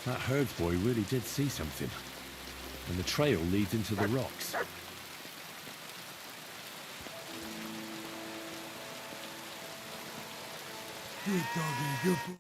That herds boy really did see something. And the trail leads into the rocks. Good doggy, good boy.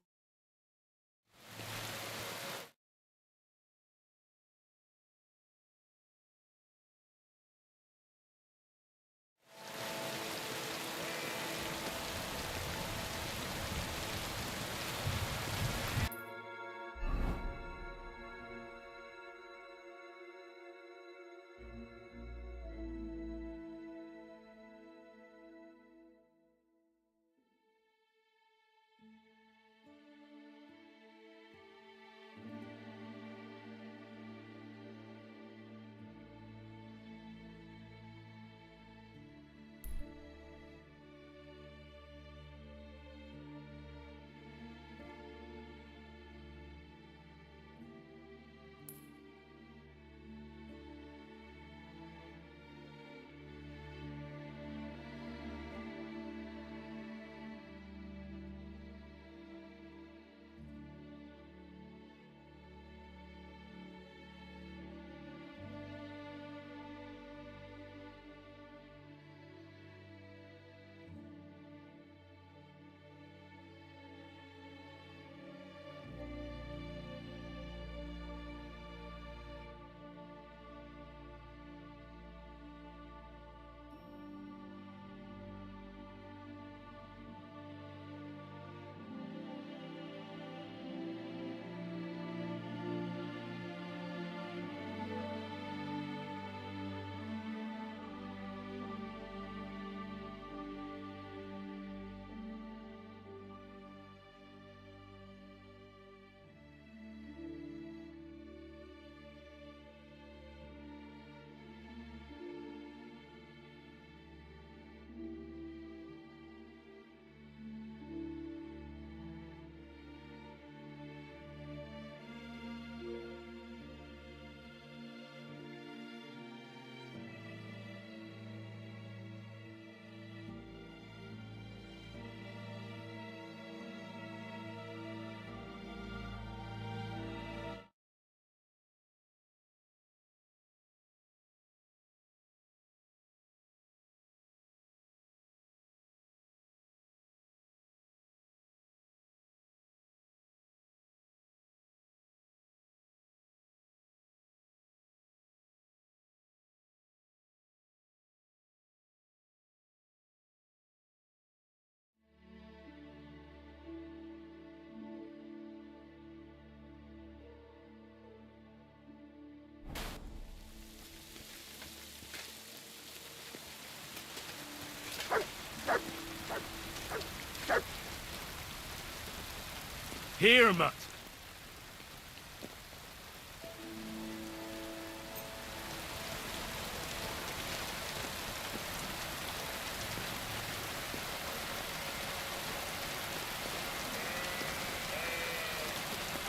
Here, Mutt.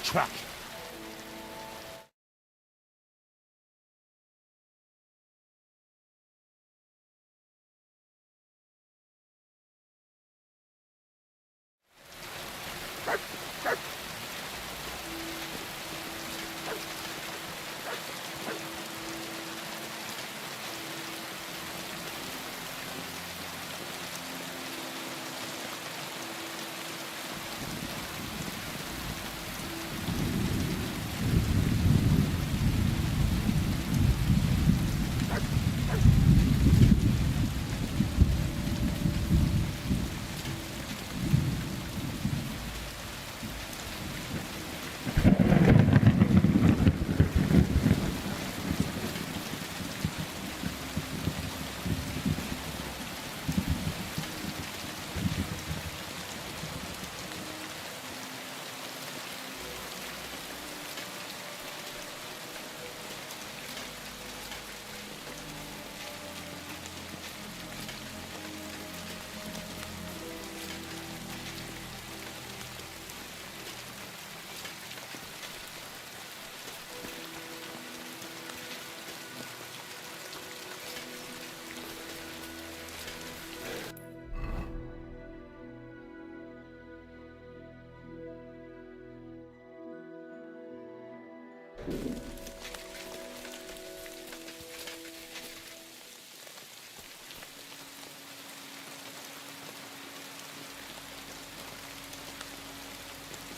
Track.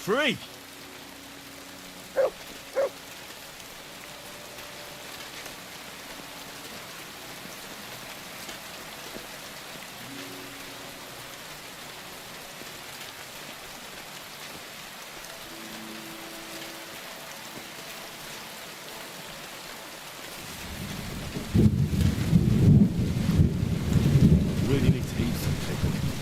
Free! Really need to eat something.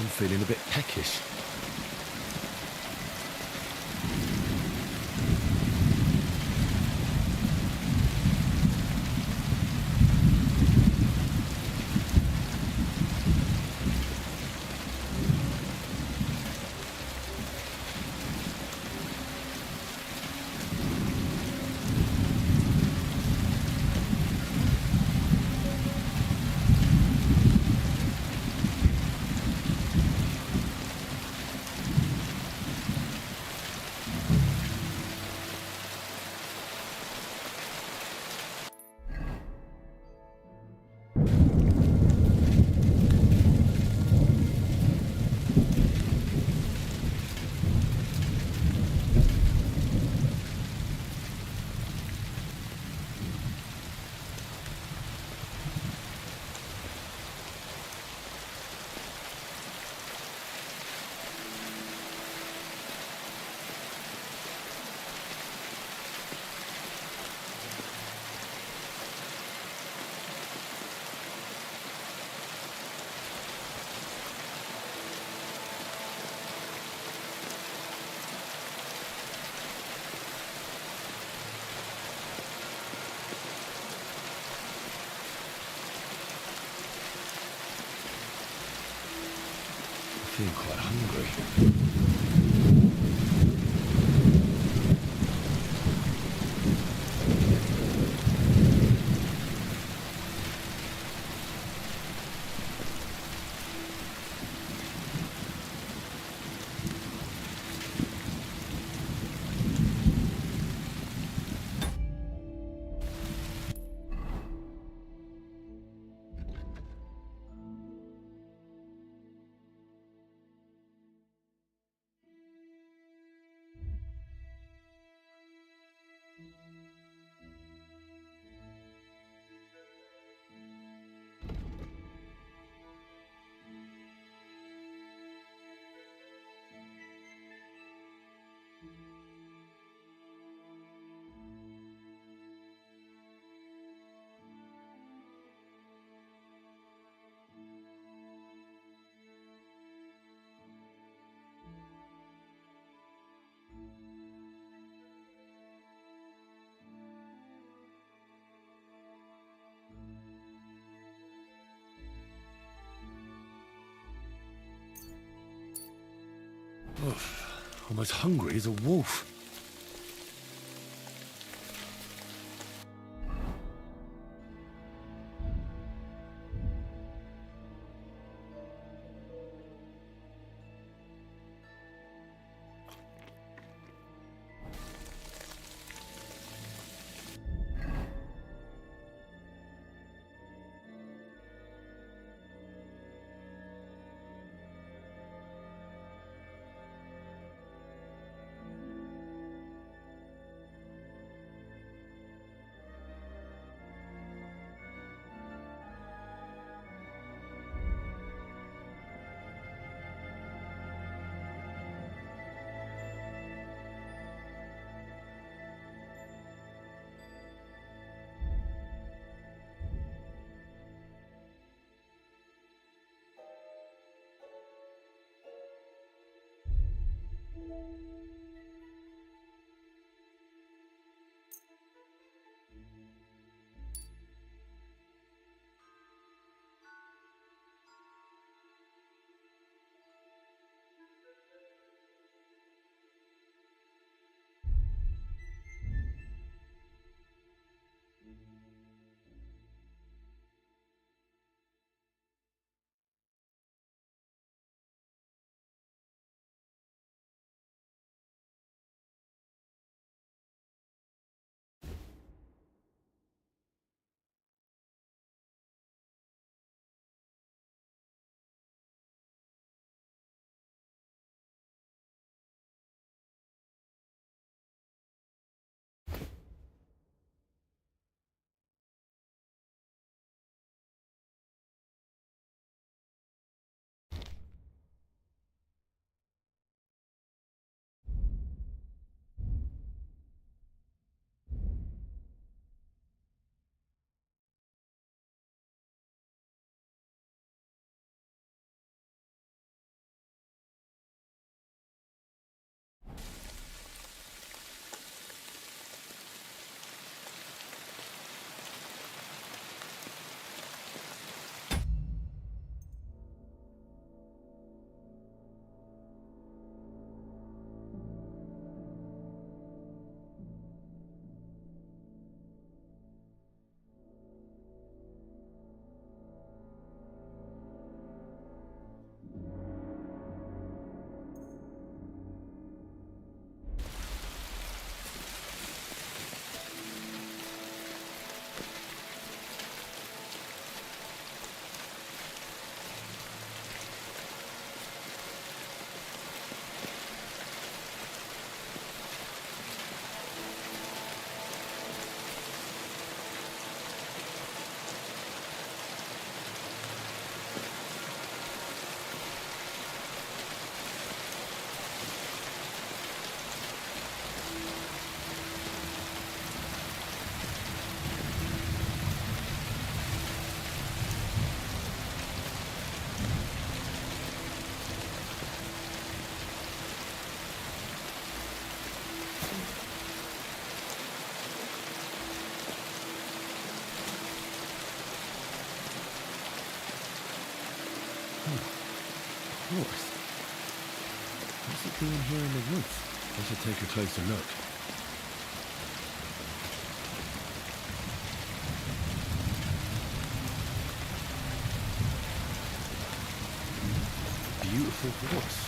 I'm feeling a bit peckish. Feeling quite hungry. Almost hungry as a wolf. Horse. What's it doing here in the woods? I should take a closer look. Beautiful horse.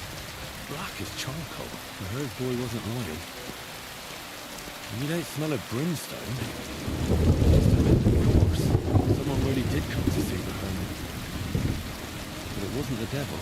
Black as charcoal. The herd boy wasn't lying. And you don't smell of brimstone. Of course. Someone really did come to see the hermit. But it wasn't the devil.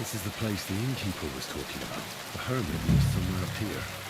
This is the place the innkeeper was talking about. The hermit lives somewhere up here.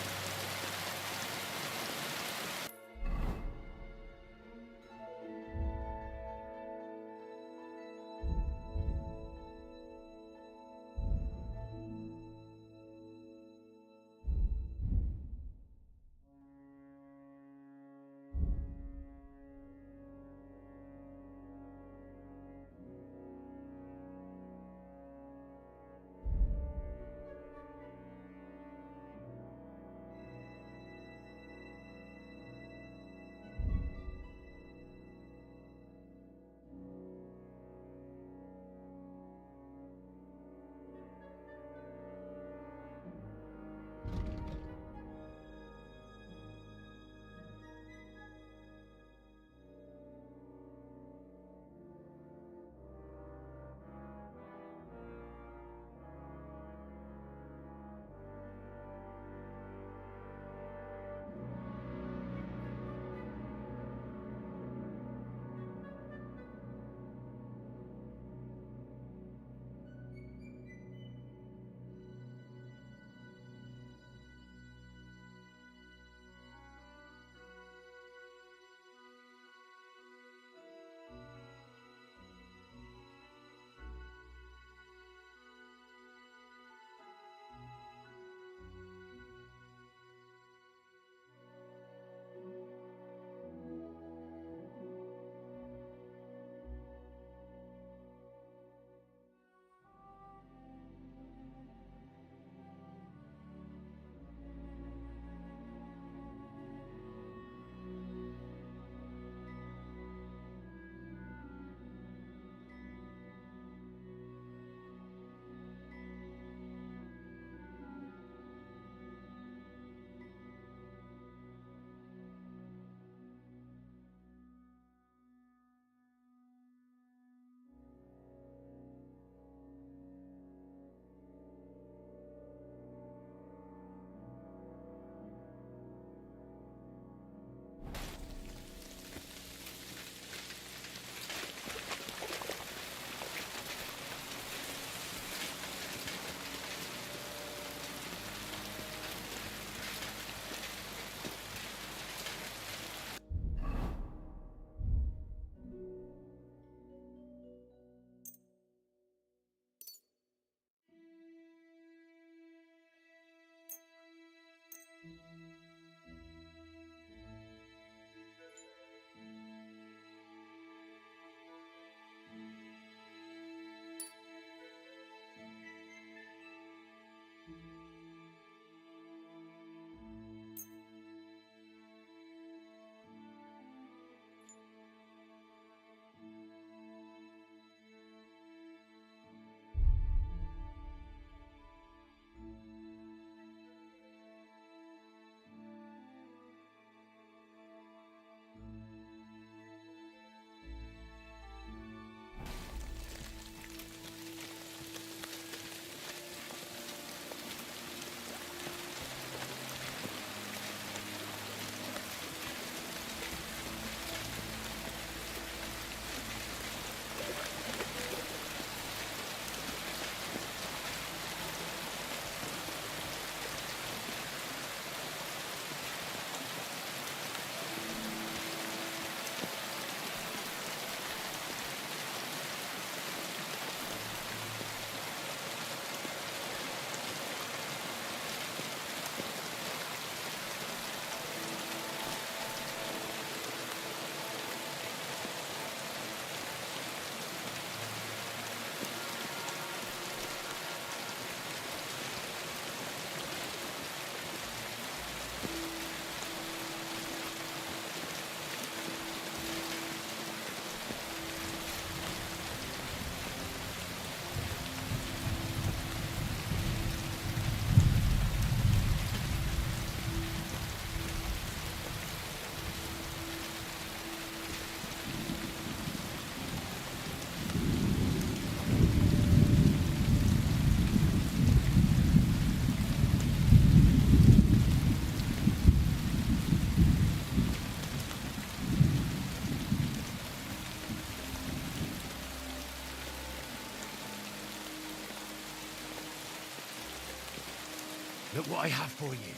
for you.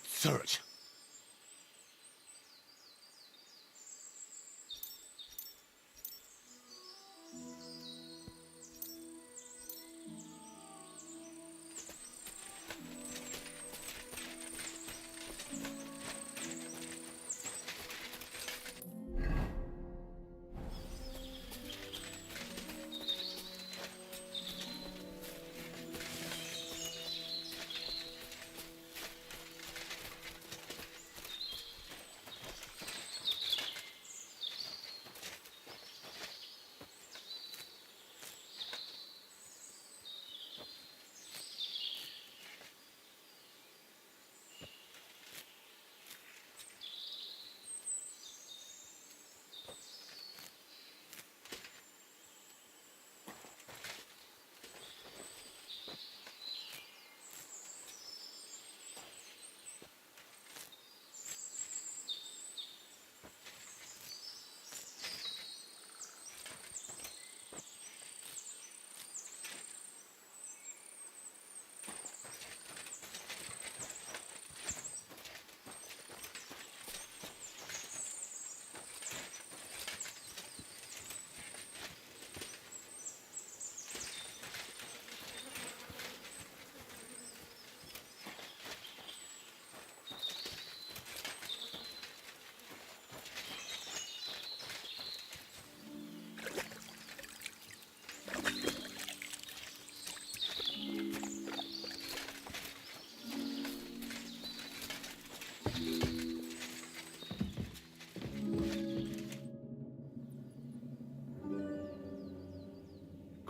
Search.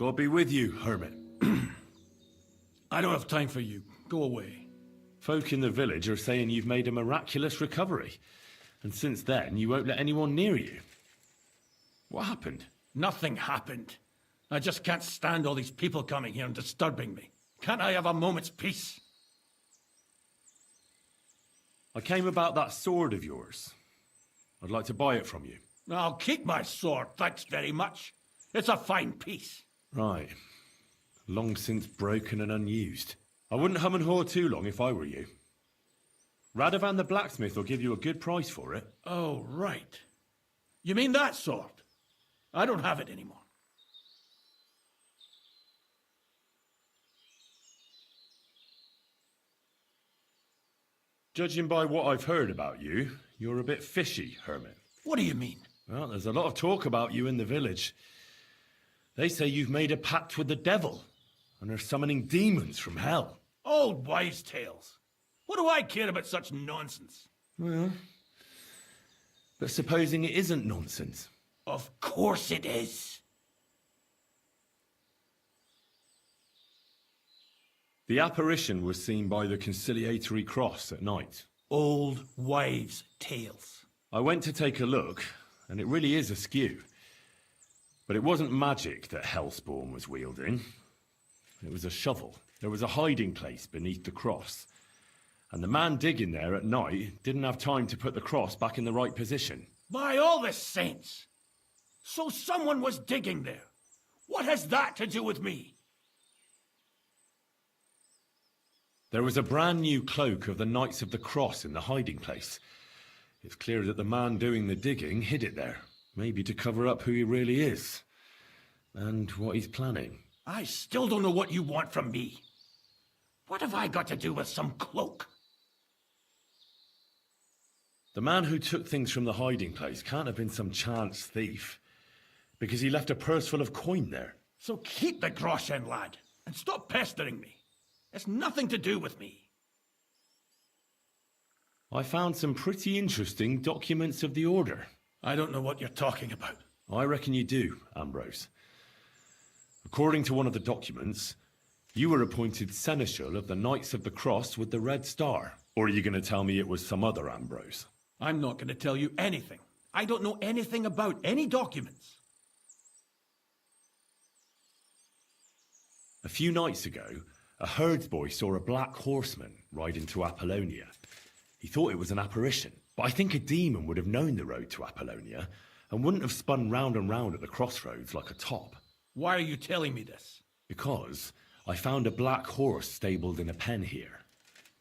God be with you, hermit. I don't have time for you. Go away. Folk in the village are saying you've made a miraculous recovery. And since then, you won't let anyone near you. What happened? Nothing happened. I just can't stand all these people coming here and disturbing me. Can't I have a moment's peace? I came about that sword of yours. I'd like to buy it from you. I'll keep my sword, thanks very much. It's a fine piece. Right. Long since broken and unused. I wouldn't hum and haw too long if I were you. Radovan the blacksmith will give you a good price for it. Oh, right. You mean that sword? I don't have it anymore. Judging by what I've heard about you, you're a bit fishy, hermit. What do you mean? Well, there's a lot of talk about you in the village. They say you've made a pact with the devil, and are summoning demons from hell. Old wives' tales. What do I care about such nonsense? Well, but supposing it isn't nonsense. Of course it is. The apparition was seen by the conciliatory cross at night. Old wives' tales. I went to take a look, and it really is askew. But it wasn't magic that Hellspawn was wielding. It was a shovel. There was a hiding place beneath the cross. And the man digging there at night didn't have time to put the cross back in the right position. By all the saints! So someone was digging there. What has that to do with me? There was a brand new cloak of the Knights of the Cross in the hiding place. It's clear that the man doing the digging hid it there. Maybe to cover up who he really is. And what he's planning. I still don't know what you want from me. What have I got to do with some cloak? The man who took things from the hiding place can't have been some chance thief. Because he left a purse full of coin there. So keep the groschen, lad, and stop pestering me. It's nothing to do with me. I found some pretty interesting documents of the Order. I don't know what you're talking about. I reckon you do, Ambrose. According to one of the documents, you were appointed Seneschal of the Knights of the Cross with the Red Star. Or are you going to tell me it was some other Ambrose? I'm not going to tell you anything. I don't know anything about any documents. A few nights ago, a herdsboy saw a black horseman ride into Apollonia. He thought it was an apparition, but I think a demon would have known the road to Apollonia and wouldn't have spun round and round at the crossroads like a top. Why are you telling me this? Because I found a black horse stabled in a pen here,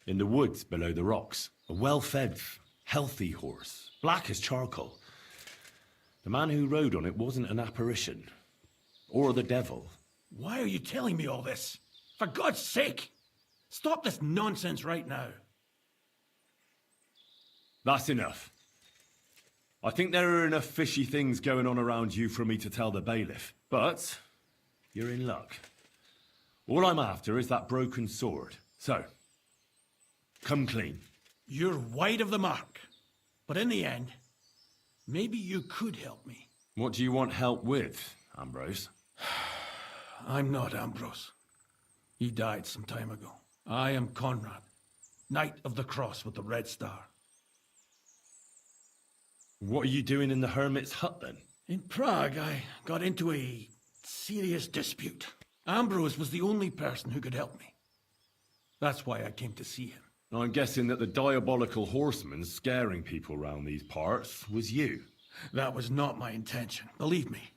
in the woods below the rocks. A well-fed, healthy horse, black as charcoal. The man who rode on it wasn't an apparition, or the devil. Why are you telling me all this? For God's sake! Stop this nonsense right now. That's enough. I think there are enough fishy things going on around you for me to tell the bailiff, but you're in luck. All I'm after is that broken sword. So, come clean. You're wide of the mark. But in the end, maybe you could help me. What do you want help with, Ambrose? I'm not Ambrose. He died some time ago. I am Conrad, Knight of the Cross with the Red Star. What are you doing in the hermit's hut, then? In Prague, I got into a serious dispute. Ambrose was the only person who could help me. That's why I came to see him. I'm guessing that the diabolical horseman scaring people round these parts was you. That was not my intention, believe me.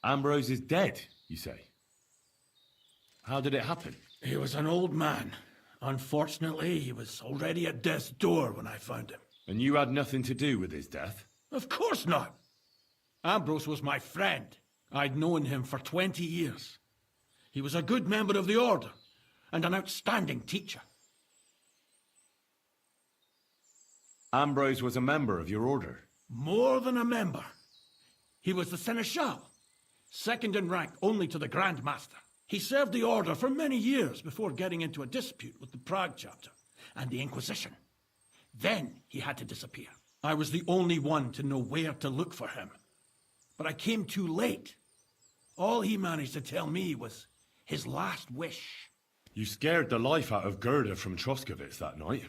Ambrose is dead, you say? How did it happen? He was an old man. Unfortunately, he was already at death's door when I found him. And you had nothing to do with his death? Of course not. Ambrose was my friend. I'd known him for 20 years. He was a good member of the Order, and an outstanding teacher. Ambrose was a member of your order? More than a member. He was the Seneschal, second in rank only to the Grand Master. He served the Order for many years before getting into a dispute with the Prague chapter and the Inquisition. Then he had to disappear. I was the only one to know where to look for him. But I came too late. All he managed to tell me was his last wish. You scared the life out of Gerda from Troskowitz that night.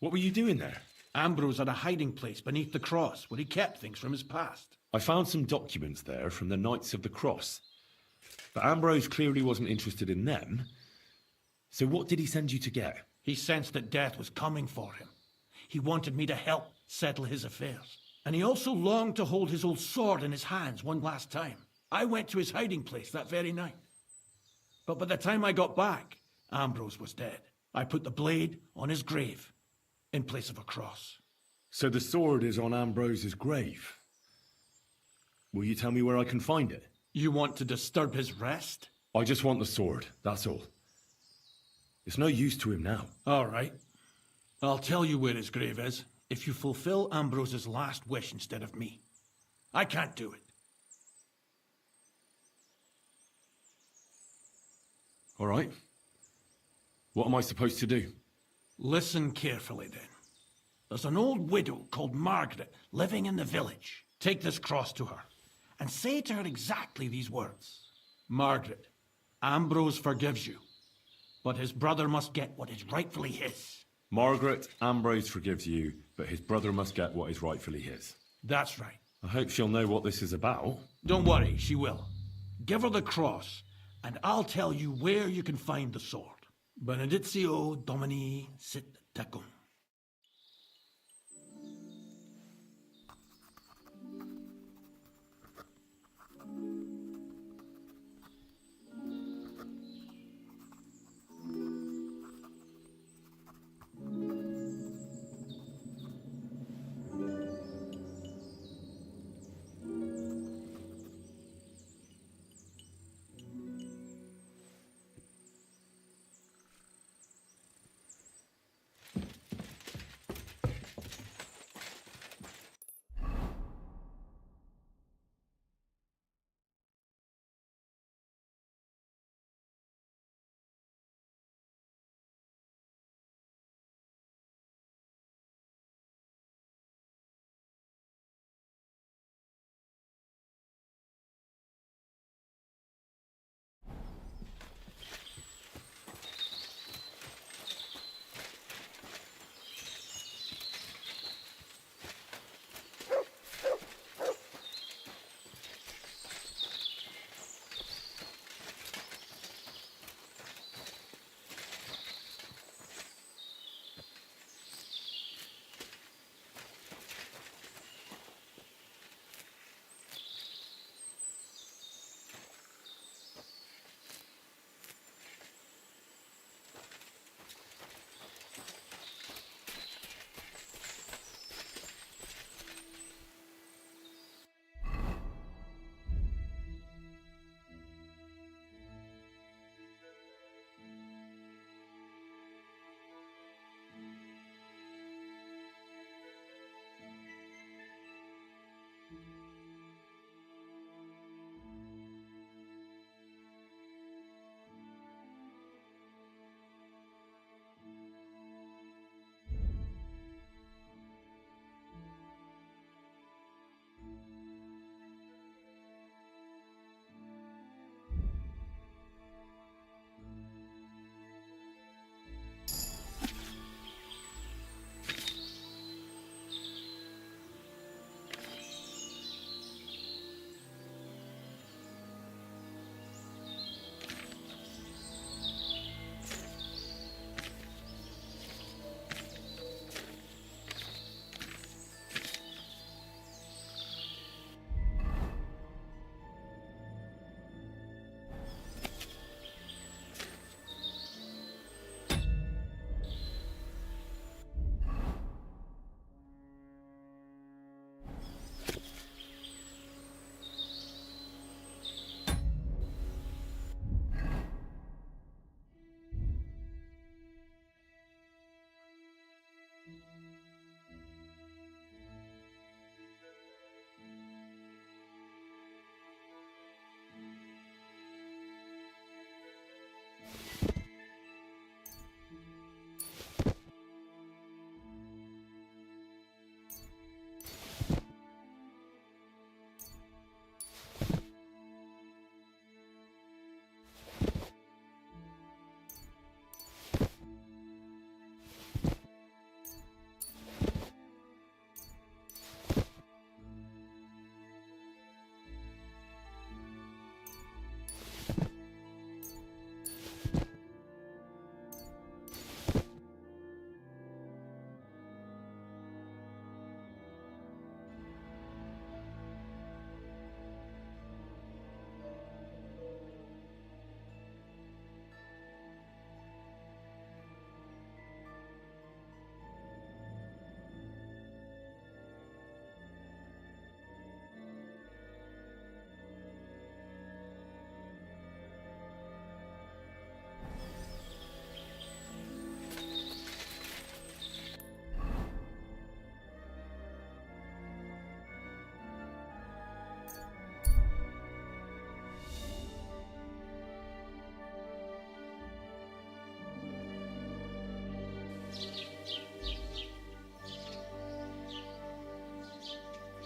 What were you doing there? Ambrose had a hiding place beneath the cross where he kept things from his past. I found some documents there from the Knights of the Cross. But Ambrose clearly wasn't interested in them. So what did he send you to get? He sensed that death was coming for him. He wanted me to help settle his affairs. And he also longed to hold his old sword in his hands one last time. I went to his hiding place that very night. But by the time I got back, Ambrose was dead. I put the blade on his grave in place of a cross. So the sword is on Ambrose's grave. Will you tell me where I can find it? You want to disturb his rest? I just want the sword, that's all. It's no use to him now. All right. I'll tell you where his grave is if you fulfill Ambrose's last wish instead of me. I can't do it. All right. What am I supposed to do? Listen carefully, then. There's an old widow called Margaret living in the village. Take this cross to her and say to her exactly these words. Margaret, Ambrose forgives you, but his brother must get what is rightfully his. Margaret, Ambrose forgives you, but his brother must get what is rightfully his. That's right. I hope she'll know what this is about. Don't worry, she will. Give her the cross, and I'll tell you where you can find the sword. Benedictio Domini sit tecum.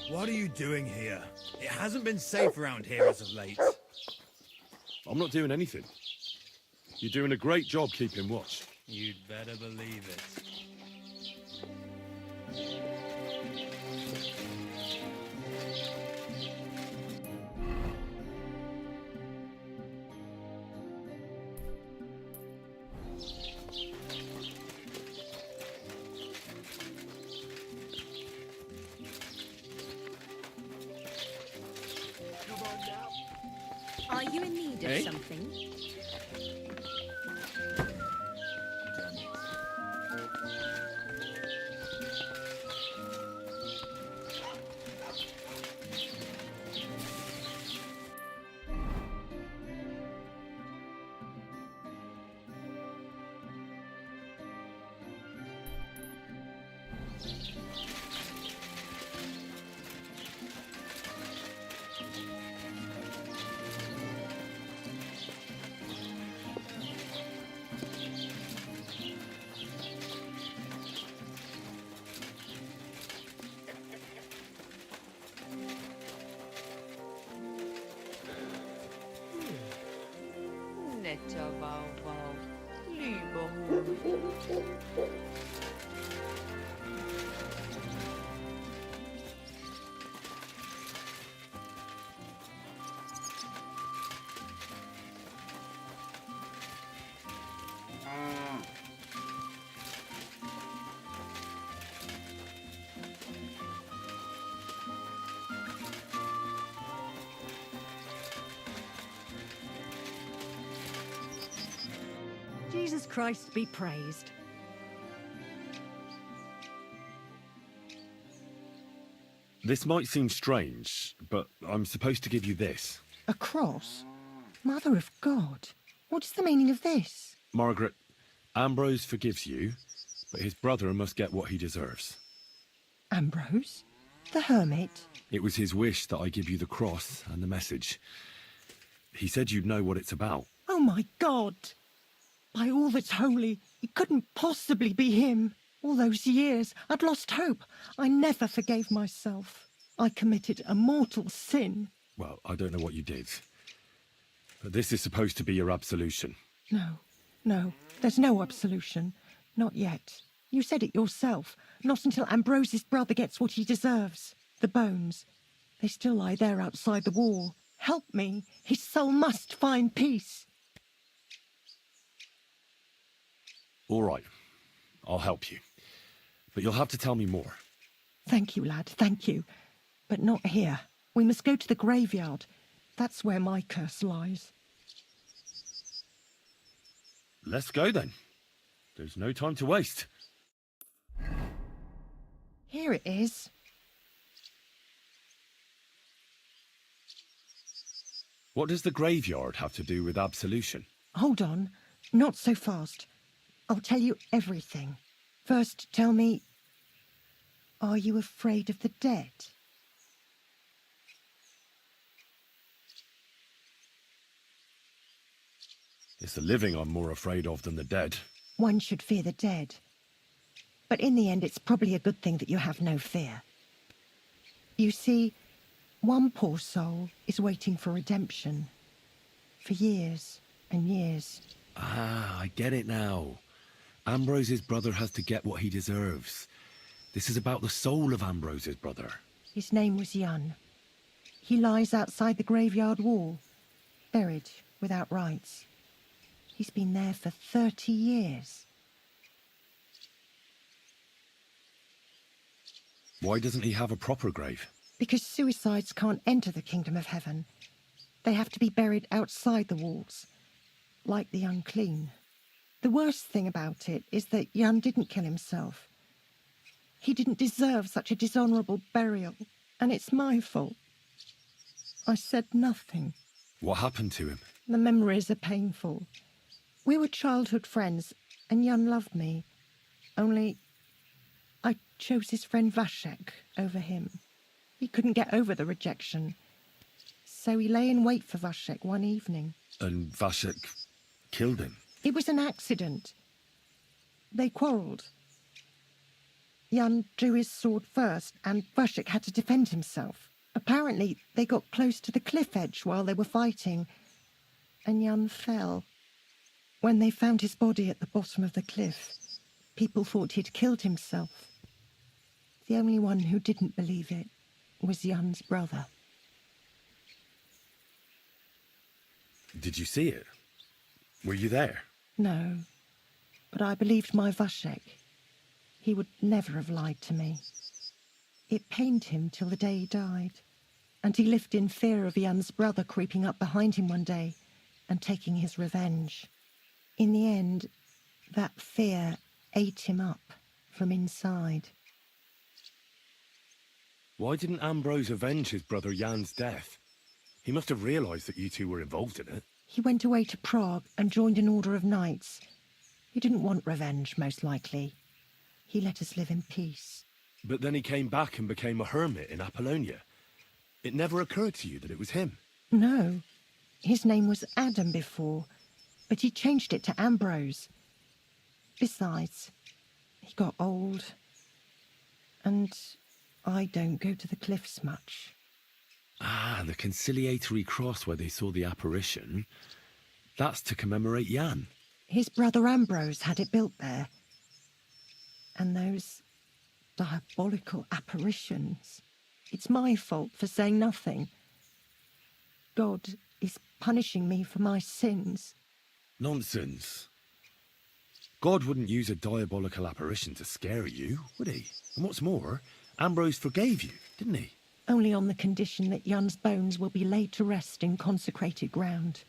What are you doing here? It hasn't been safe around here as of late. I'm not doing anything. You're doing a great job keeping watch. You'd better believe it. Are you in need of something? Netter Wow, lieber Hund. Jesus Christ be praised. This might seem strange, but I'm supposed to give you this. A cross? Mother of God, what is the meaning of this? Margaret, Ambrose forgives you, but his brother must get what he deserves. Ambrose? The hermit? It was his wish that I give you the cross and the message. He said you'd know what it's about. Oh my God! By all that's holy, it couldn't possibly be him. All those years, I'd lost hope. I never forgave myself. I committed a mortal sin. Well, I don't know what you did. But this is supposed to be your absolution. No, there's no absolution. Not yet. You said it yourself. Not until Ambrose's brother gets what he deserves. The bones. They still lie there outside the wall. Help me. His soul must find peace. All right. I'll help you. But you'll have to tell me more. Thank you, lad, thank you. But not here. We must go to the graveyard. That's where my curse lies. Let's go then. There's no time to waste. Here it is. What does the graveyard have to do with absolution? Hold on. Not so fast. I'll tell you everything. First, tell me, are you afraid of the dead? It's the living I'm more afraid of than the dead. One should fear the dead. But in the end, it's probably a good thing that you have no fear. You see, one poor soul is waiting for redemption. For years and years. Ah, I get it now. Ambrose's brother has to get what he deserves. This is about the soul of Ambrose's brother. His name was Yun. He lies outside the graveyard wall, buried without rites. He's been there for 30 years. Why doesn't he have a proper grave? Because suicides can't enter the kingdom of heaven. They have to be buried outside the walls, like the unclean. The worst thing about it is that Yun didn't kill himself. He didn't deserve such a dishonourable burial, and it's my fault. I said nothing. What happened to him? The memories are painful. We were childhood friends, and Yun loved me. Only I chose his friend Vashek over him. He couldn't get over the rejection. So he lay in wait for Vashek one evening. And Vashek killed him? It was an accident. They quarrelled. Jan drew his sword first, and Vushik had to defend himself. Apparently, they got close to the cliff edge while they were fighting, and Jan fell. When they found his body at the bottom of the cliff, people thought he'd killed himself. The only one who didn't believe it was Jan's brother. Did you see it? Were you there? No, but I believed my Vushik. He would never have lied to me. It pained him till the day he died, and he lived in fear of Jan's brother creeping up behind him one day and taking his revenge. In the end, that fear ate him up from inside. Why didn't Ambrose avenge his brother Jan's death? He must have realised that you two were involved in it. He went away to Prague and joined an order of knights. He didn't want revenge, most likely. He let us live in peace. But then he came back and became a hermit in Apollonia. It never occurred to you that it was him? No. His name was Adam before, but he changed it to Ambrose. Besides, he got old, and I don't go to the cliffs much. Ah, the conciliatory cross where they saw the apparition. That's to commemorate Jan. His brother Ambrose had it built there. And those diabolical apparitions. It's my fault for saying nothing. God is punishing me for my sins. Nonsense. God wouldn't use a diabolical apparition to scare you, would he? And what's more, Ambrose forgave you, didn't he? Only on the condition that Jan's bones will be laid to rest in consecrated ground.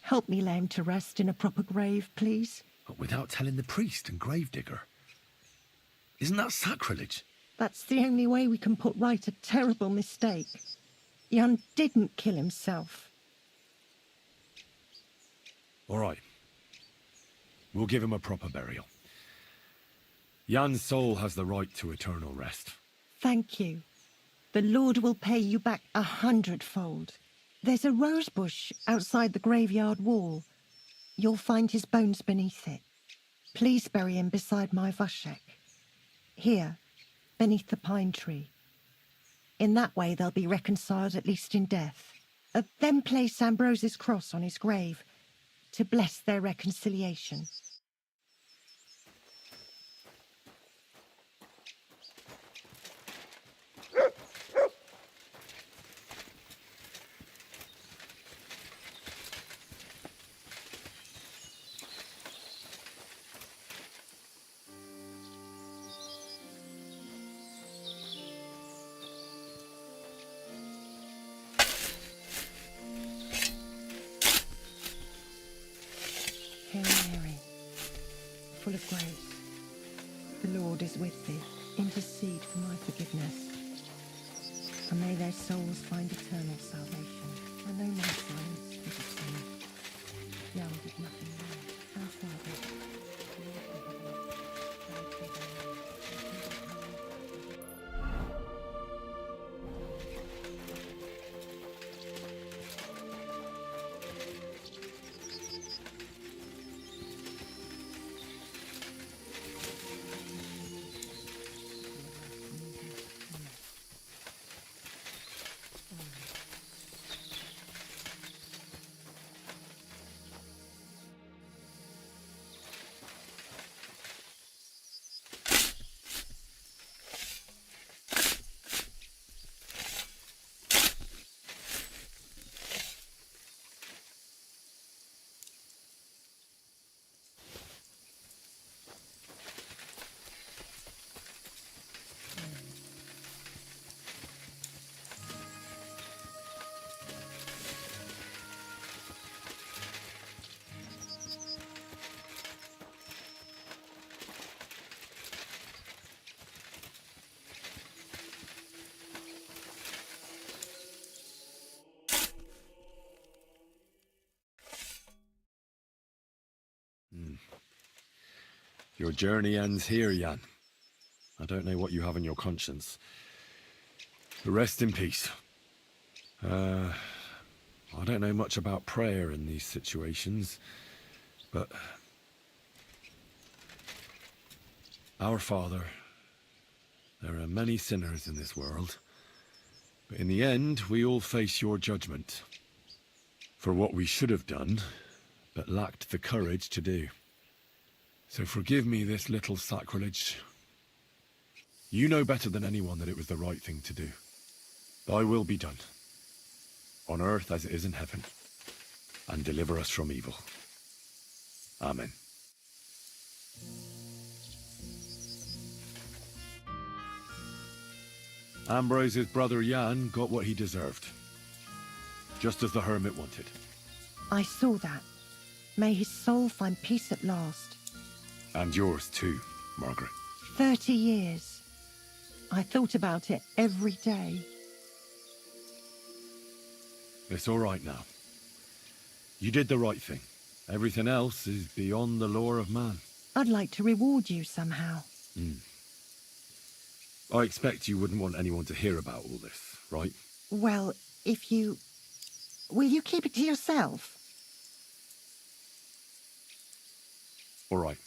Help me lay him to rest in a proper grave, please. But without telling the priest and gravedigger. Isn't that sacrilege? That's the only way we can put right a terrible mistake. Jan didn't kill himself. All right. We'll give him a proper burial. Jan's soul has the right to eternal rest. Thank you. The Lord will pay you back 100-fold. There's a rose bush outside the graveyard wall. You'll find his bones beneath it. Please bury him beside my Vushik. Here, beneath the pine tree. In that way they'll be reconciled, at least in death. Then place Ambrose's cross on his grave to bless their reconciliation. Hail Mary, full of grace, the Lord is with thee. Intercede for my forgiveness, and may their souls find eternal salvation. I know my silence was a sin. Jan did nothing wrong. Our Father, who art in heaven, hallowed be thy name. Your journey ends here, Jan. I don't know what you have on your conscience. But rest in peace. I don't know much about prayer in these situations, but Our Father, there are many sinners in this world, but in the end, we all face your judgment for what we should have done, but lacked the courage to do. So forgive me this little sacrilege. You know better than anyone that it was the right thing to do. Thy will be done, on earth as it is in heaven, and deliver us from evil. Amen. Ambrose's brother Jan got what he deserved, just as the hermit wanted. I saw that. May his soul find peace at last. And yours too, Margaret. 30 years. I thought about it every day. It's all right now. You did the right thing. Everything else is beyond the law of man. I'd like to reward you somehow. I expect you wouldn't want anyone to hear about all this, right? Well, if you... Will you keep it to yourself? All right.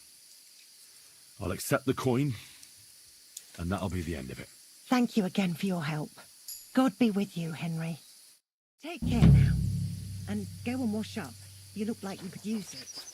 I'll accept the coin, and that'll be the end of it. Thank you again for your help. God be with you, Henry. Take care now. And go and wash up. You look like you could use it.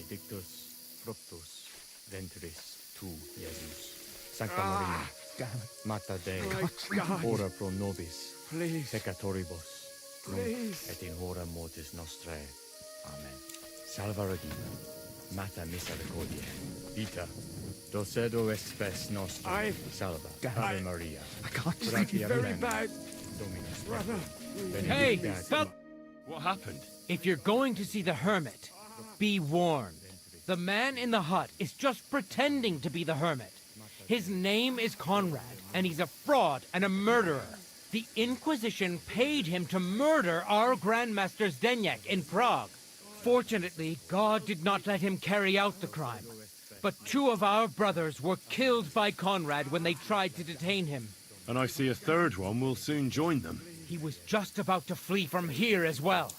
Benedictus fructus ventris tu, Jesus. Sancta Maria, Mater Dei, ora pro nobis peccatoribus, nunc et in hora mortis nostrae. Amen. Salva Regina, Mater misericordiae, vita, dulcedo est spes nostrum. Salva, Ave Maria. I can't Gratia very plena, bad. Dominus Brother. Hey, benedicta fel- What happened? If you're going to see the hermit, be warned. The man in the hut is just pretending to be the hermit. His name is Conrad, and he's a fraud and a murderer. The Inquisition paid him to murder our Grandmaster Zdeněk in Prague. Fortunately, God did not let him carry out the crime. But 2 of our brothers were killed by Conrad when they tried to detain him. And I see a third one will soon join them. He was just about to flee from here as well.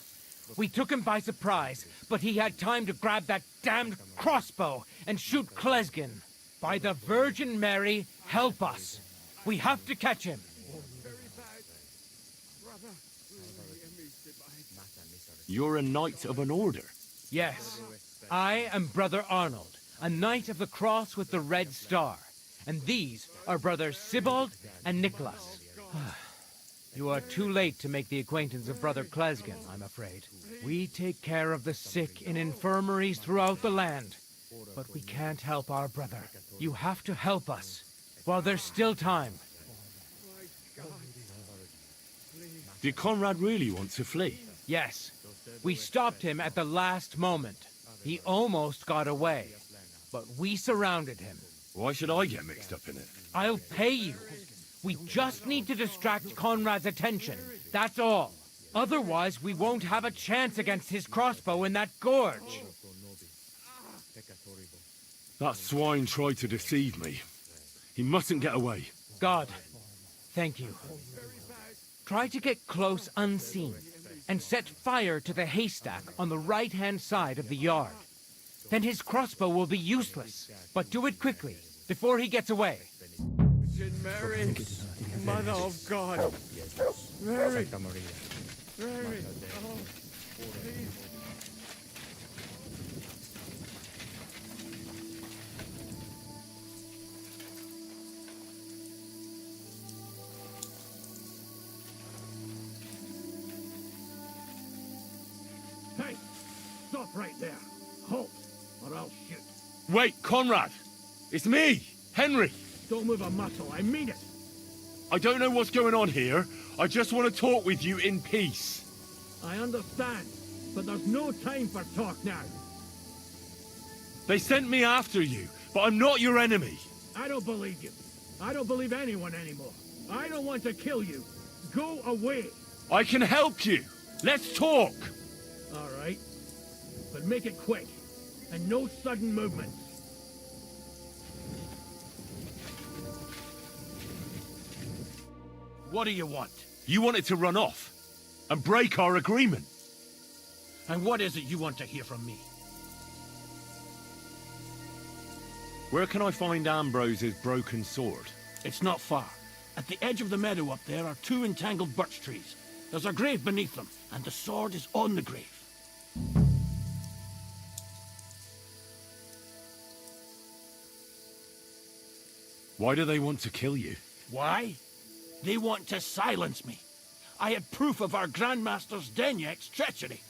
We took him by surprise, but he had time to grab that damned crossbow and shoot Klesgen. By the Virgin Mary, help us. We have to catch him. You're a knight of an order. Yes, I am Brother Arnold, a knight of the cross with the red star. And these are Brothers Sibald and Nicholas. You are too late to make the acquaintance of Brother Klesgen, I'm afraid. We take care of the sick in infirmaries throughout the land. But we can't help our brother. You have to help us, while there's still time. Did Conrad really want to flee? Yes, we stopped him at the last moment. He almost got away, but we surrounded him. Why should I get mixed up in it? I'll pay you. We just need to distract Conrad's attention, that's all. Otherwise, we won't have a chance against his crossbow in that gorge. That swine tried to deceive me. He mustn't get away. God, thank you. Try to get close unseen, and set fire to the haystack on the right-hand side of the yard. Then his crossbow will be useless, but do it quickly, before he gets away. Virgin Mary, Mother of God. Mary, Sancta Maria. Mary. Oh, Hey, stop right there. Halt, or I'll shoot. Wait, Conrad! It's me, Henry! Don't move a muscle, I mean it. I don't know what's going on here. I just want to talk with you in peace. I understand, but there's no time for talk now. They sent me after you, but I'm not your enemy. I don't believe you. I don't believe anyone anymore. I don't want to kill you. Go away. I can help you. Let's talk. All right. But make it quick. And no sudden movements. What do you want? You wanted to run off and break our agreement. And what is it you want to hear from me? Where can I find Ambrose's broken sword? It's not far. At the edge of the meadow up there are 2 entangled birch trees. There's a grave beneath them, and the sword is on the grave. Why do they want to kill you? Why? They want to silence me. I had proof of our Grandmaster Zdeněk's treachery.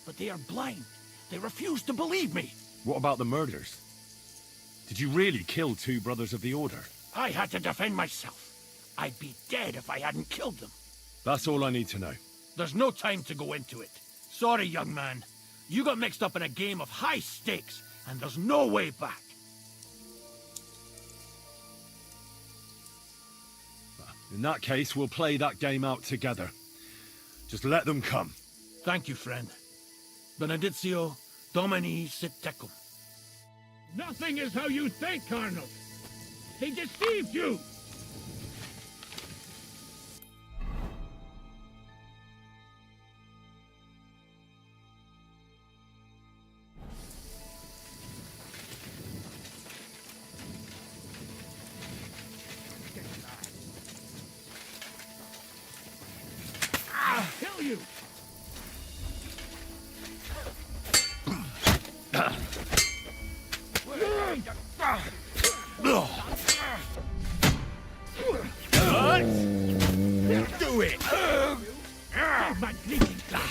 But they are blind. They refuse to believe me. What about the murders? Did you really kill 2 brothers of the Order? I had to defend myself. I'd be dead if I hadn't killed them. That's all I need to know. There's no time to go into it. Sorry, young man. You got mixed up in a game of high stakes, and there's no way back. In that case, we'll play that game out together. Just let them come. Thank you, friend. Benedictio Domini sit tecum. Nothing is how you think, Arnold. They deceived you! I'll kill you! my bleeding glass.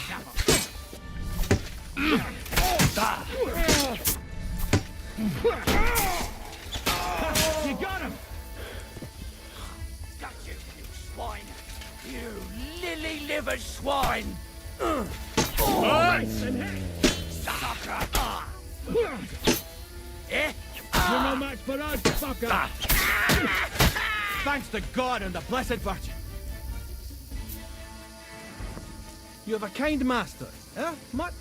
You got him! Got you, you swine! You lily-livered swine! Nice and hit! Sucker! Eh? You're no match for us, fucker! Thanks to God and the Blessed Virgin. You have a kind master, eh, Mutt?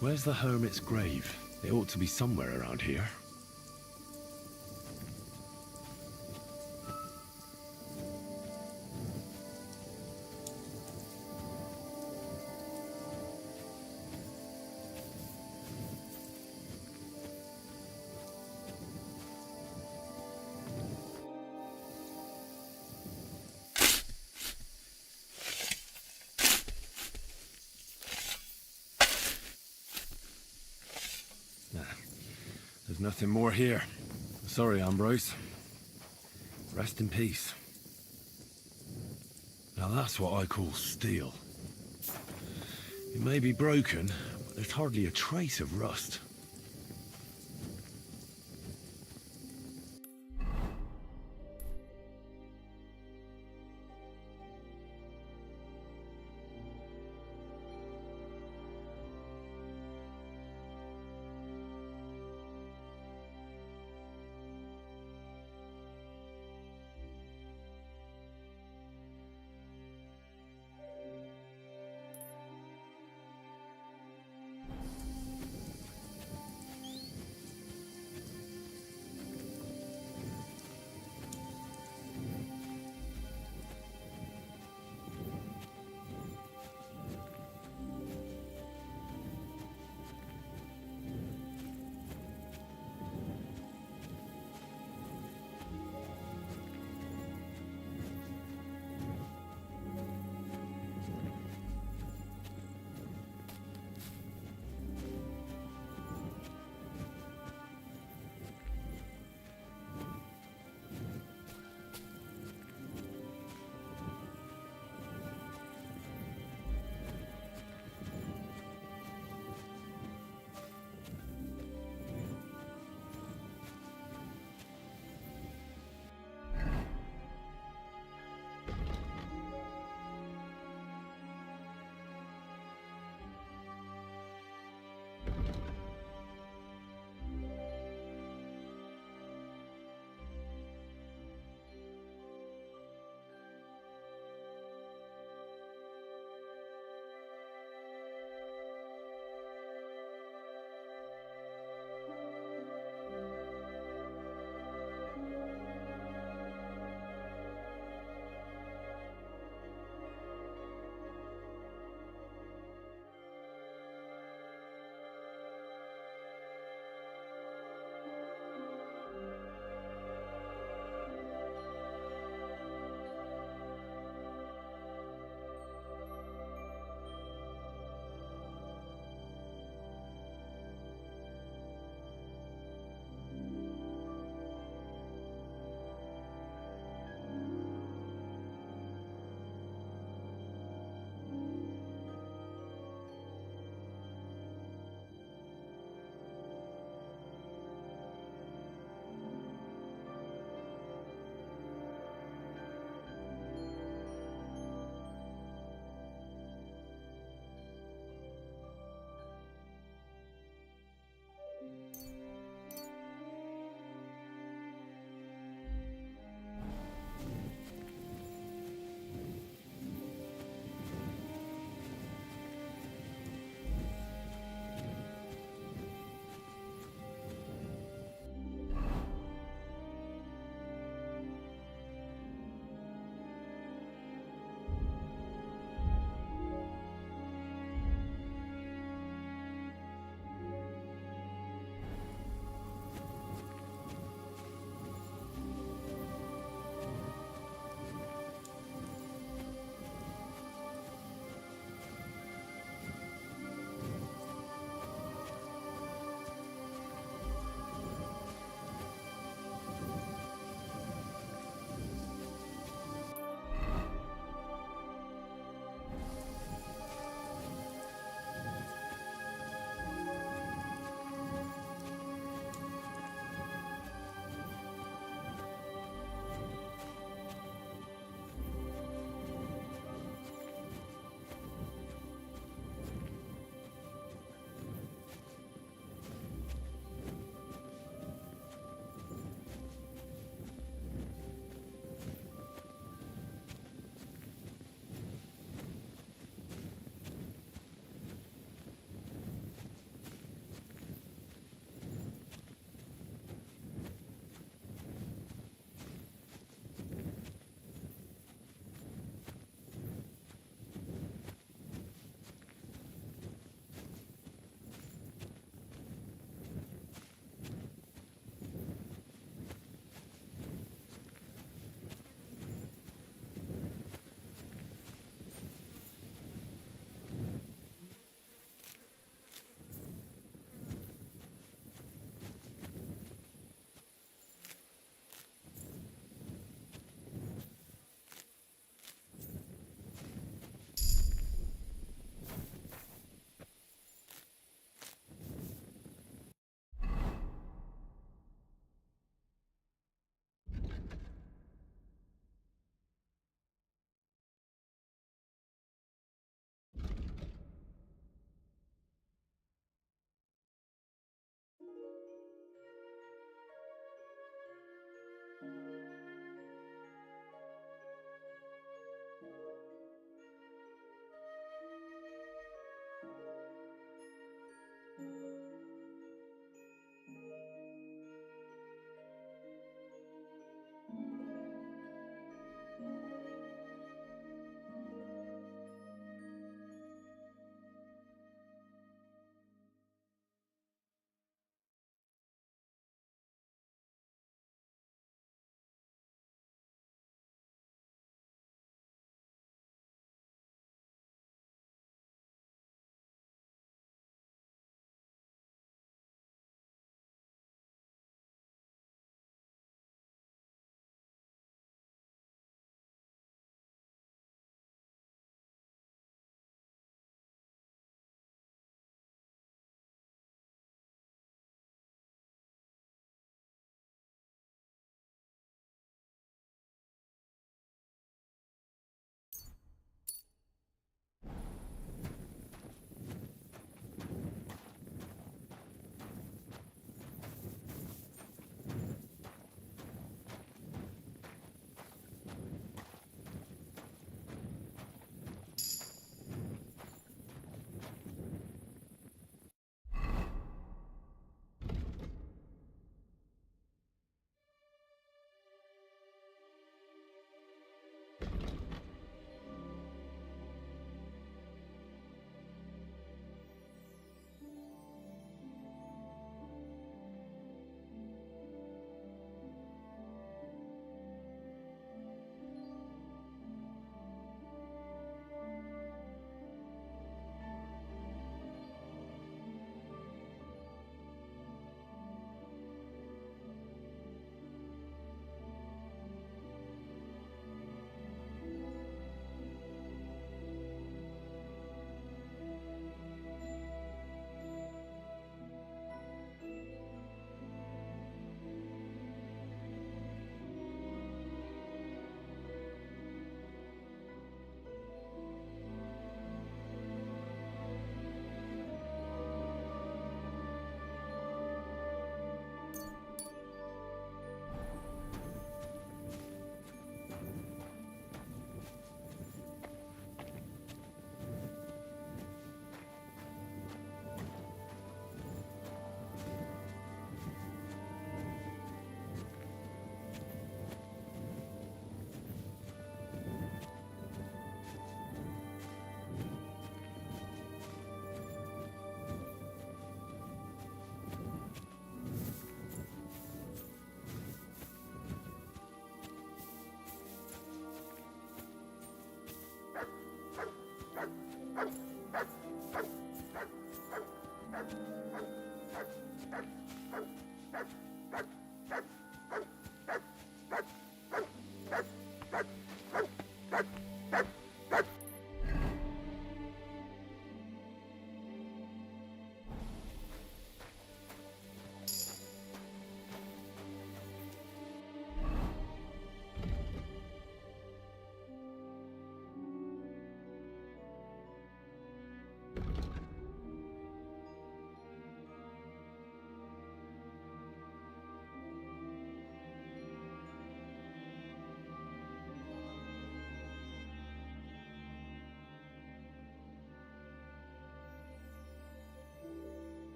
Where's the hermit's grave? It ought to be somewhere around here. There's nothing more here. Sorry, Ambrose. Rest in peace. Now that's what I call steel. It may be broken, but there's hardly a trace of rust.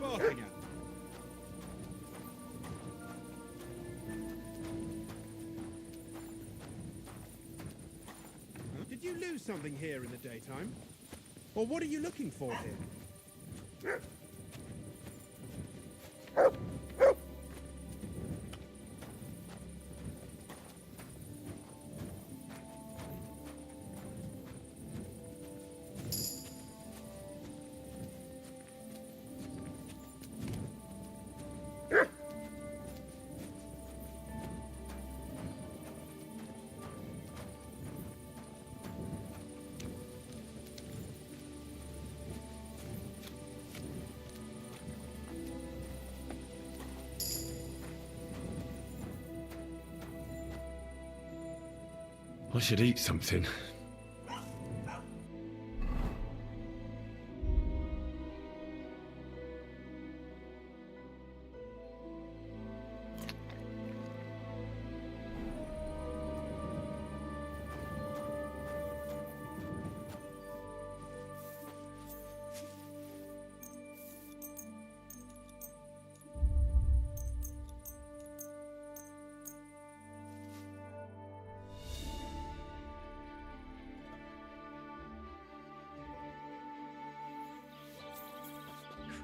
barking at? Huh? Did you lose something here in the daytime? Or what are you looking for here? I should eat something.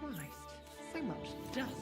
Christ, so much dust.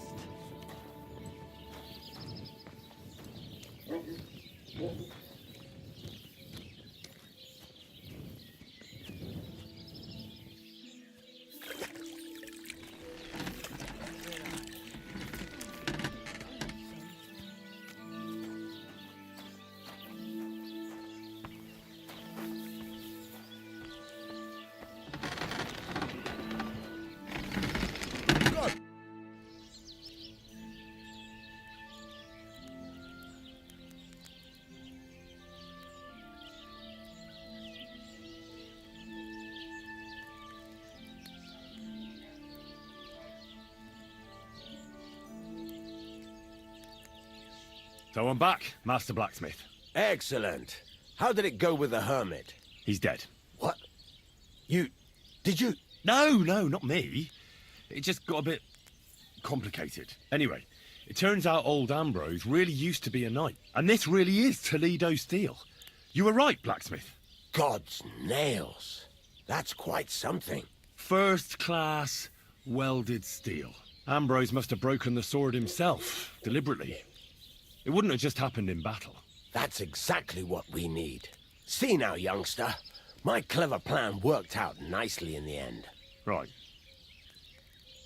So I'm back, Master Blacksmith. Excellent. How did it go with the hermit? He's dead. What? Did you? No, not me. It just got a bit complicated. Anyway, it turns out old Ambrose really used to be a knight. And this really is Toledo steel. You were right, Blacksmith. God's nails. That's quite something. First class welded steel. Ambrose must have broken the sword himself, deliberately. It wouldn't have just happened in battle. That's exactly what we need. See now, youngster. My clever plan worked out nicely in the end. Right.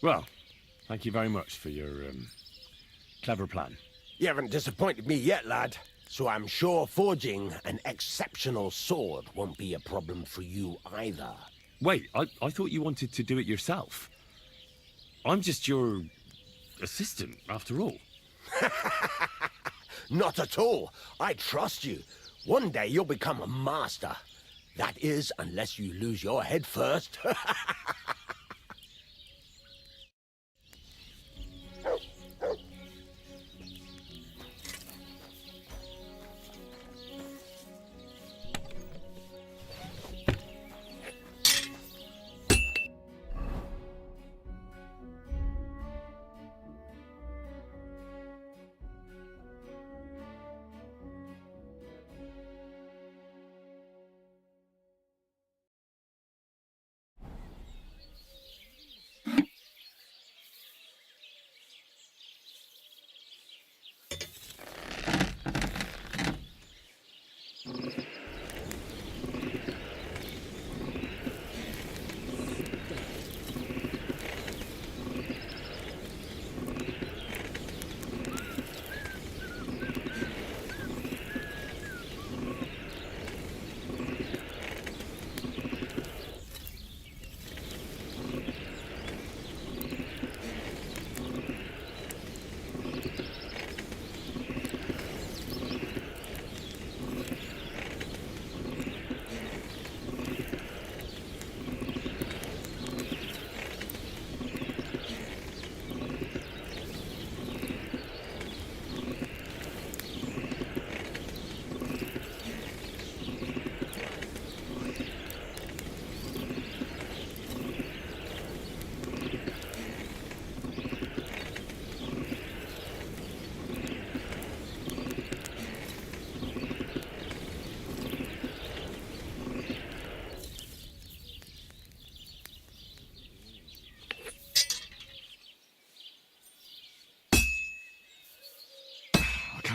Well, thank you very much for your, clever plan. You haven't disappointed me yet, lad. So I'm sure forging an exceptional sword won't be a problem for you either. Wait, I thought you wanted to do it yourself. I'm just your assistant, after all. Not at all. I trust you. One day you'll become a master. That is, unless you lose your head first.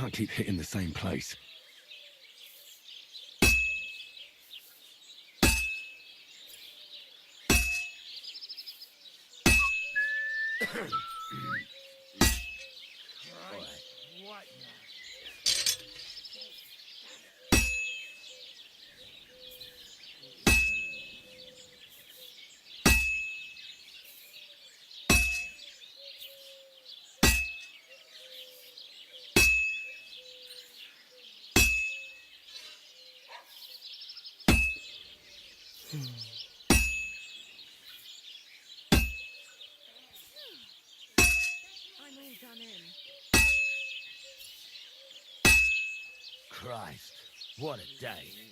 can't keep hitting the same place. What I'm all done in. Christ, what a day.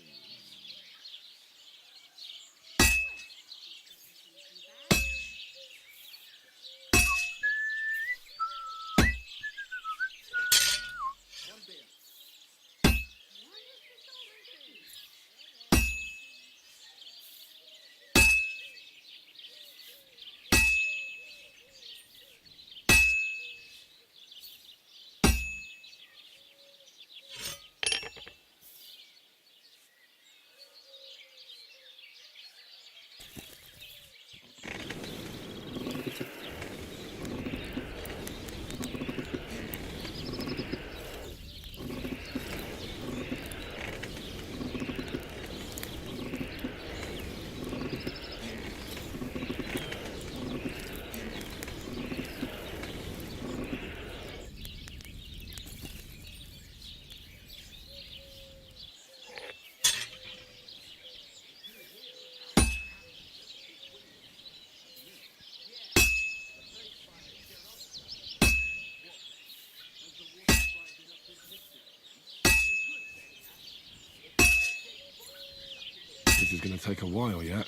This is gonna take a while yet.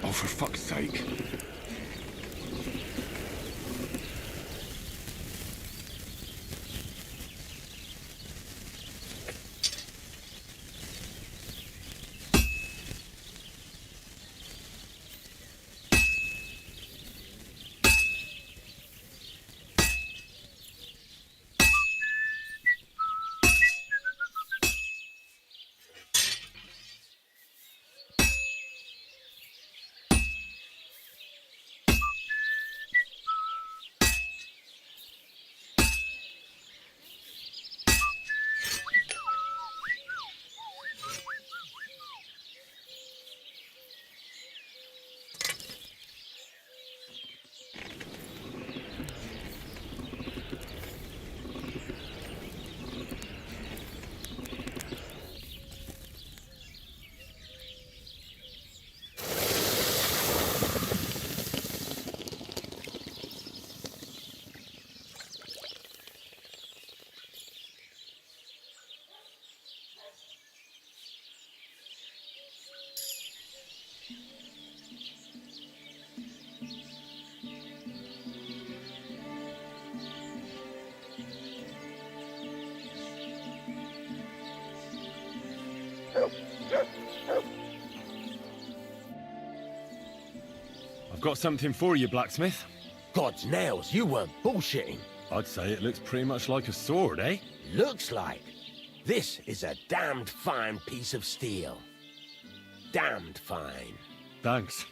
Oh, for fuck's sake. I've got something for you, blacksmith. God's nails, you weren't bullshitting. I'd say it looks pretty much like a sword, eh? Looks like. This is a damned fine piece of steel. Damned fine. Thanks.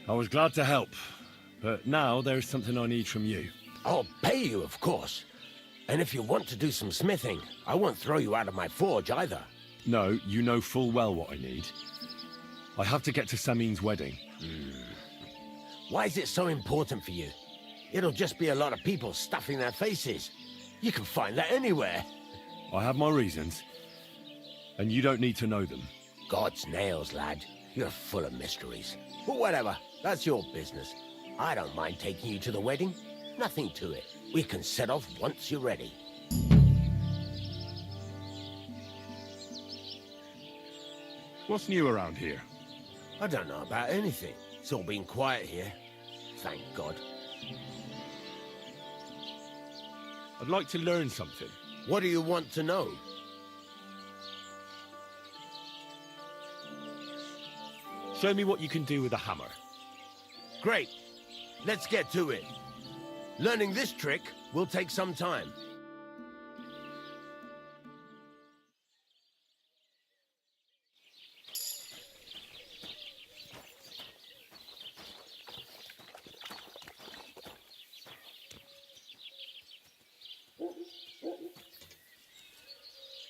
I was glad to help, but now there's something I need from you. I'll pay you, of course. And if you want to do some smithing, I won't throw you out of my forge either. No, you know full well what I need. I have to get to Samin's wedding. Why is it so important for you? It'll just be a lot of people stuffing their faces. You can find that anywhere. I have my reasons, and you don't need to know them. God's nails, lad. You're full of mysteries. But whatever, that's your business. I don't mind taking you to the wedding. Nothing to it. We can set off once you're ready. What's new around here? I don't know about anything. It's all been quiet here. Thank God. I'd like to learn something. What do you want to know? Show me what you can do with a hammer. Great. Let's get to it. Learning this trick will take some time.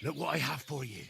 Look what I have for you.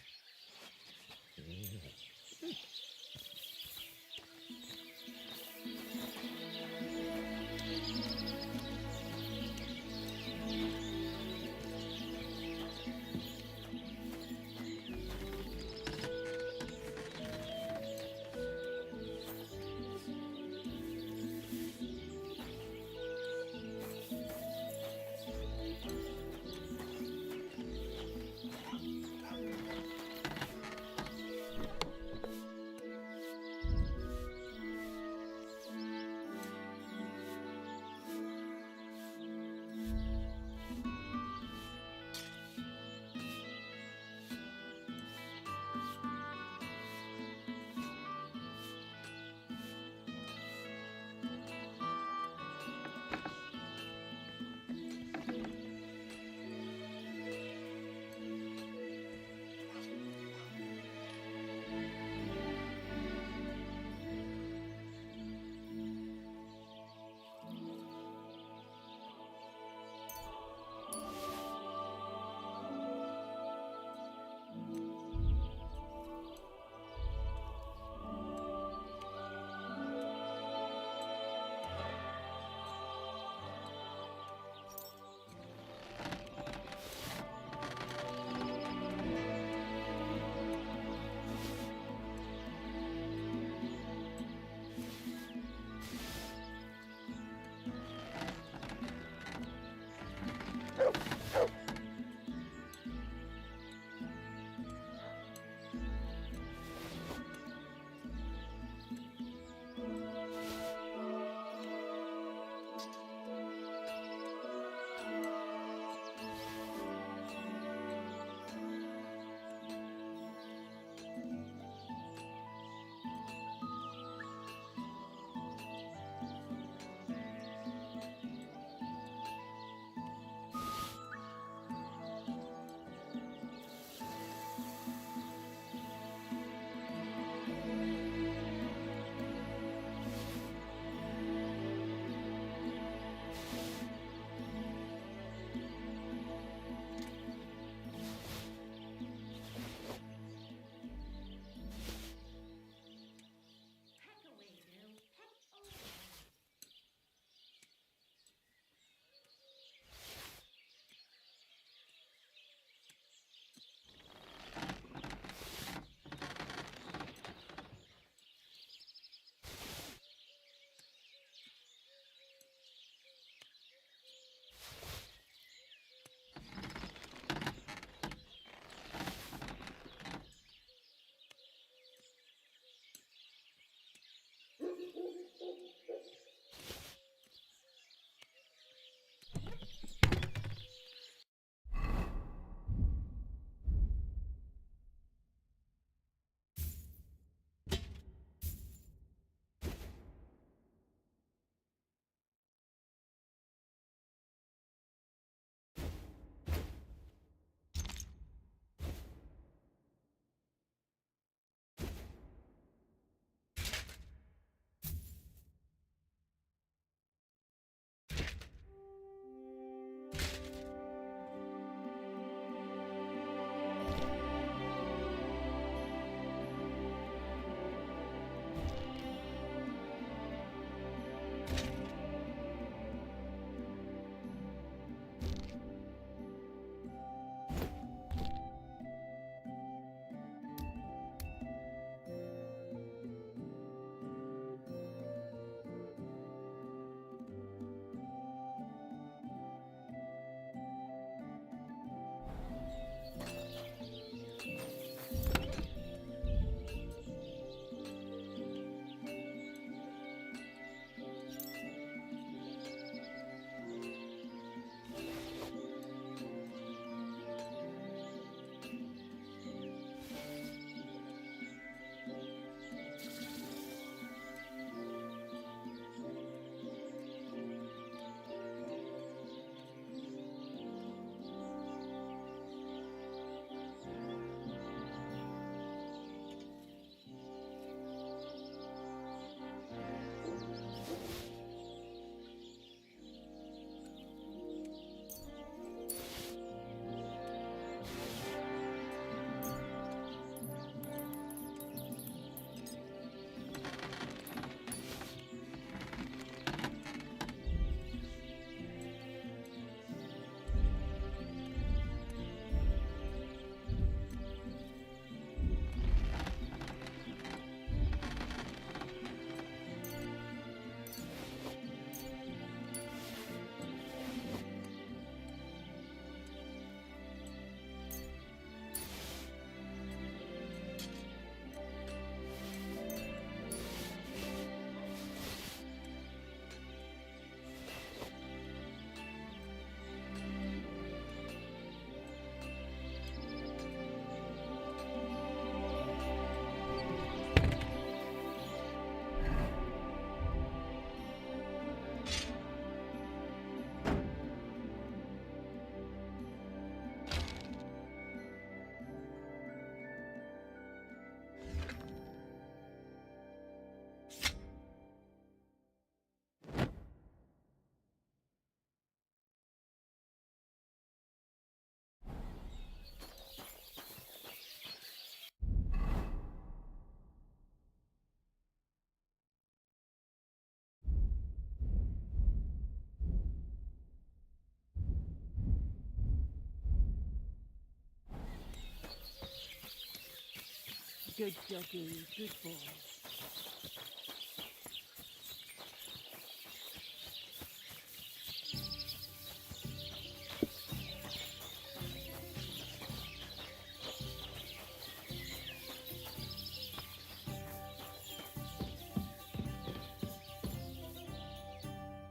Good doggy, good boy.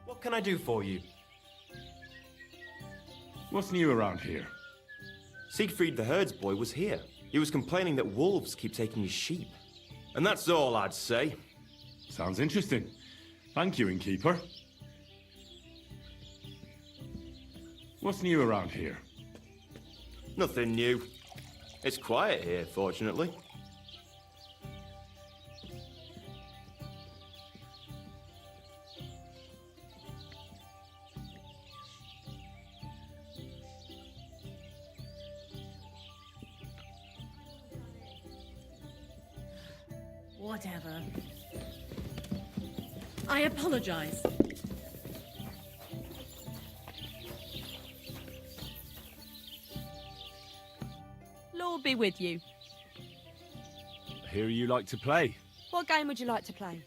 What can I do for you? What's new around here? Siegfried the herdsboy was here. He was complaining that wolves keep taking his sheep. And that's all I'd say. Sounds interesting. Thank you, innkeeper. What's new around here? Nothing new. It's quiet here, fortunately. Whatever. I apologize. Lord be with you. I hear you like to play. What game would you like to play?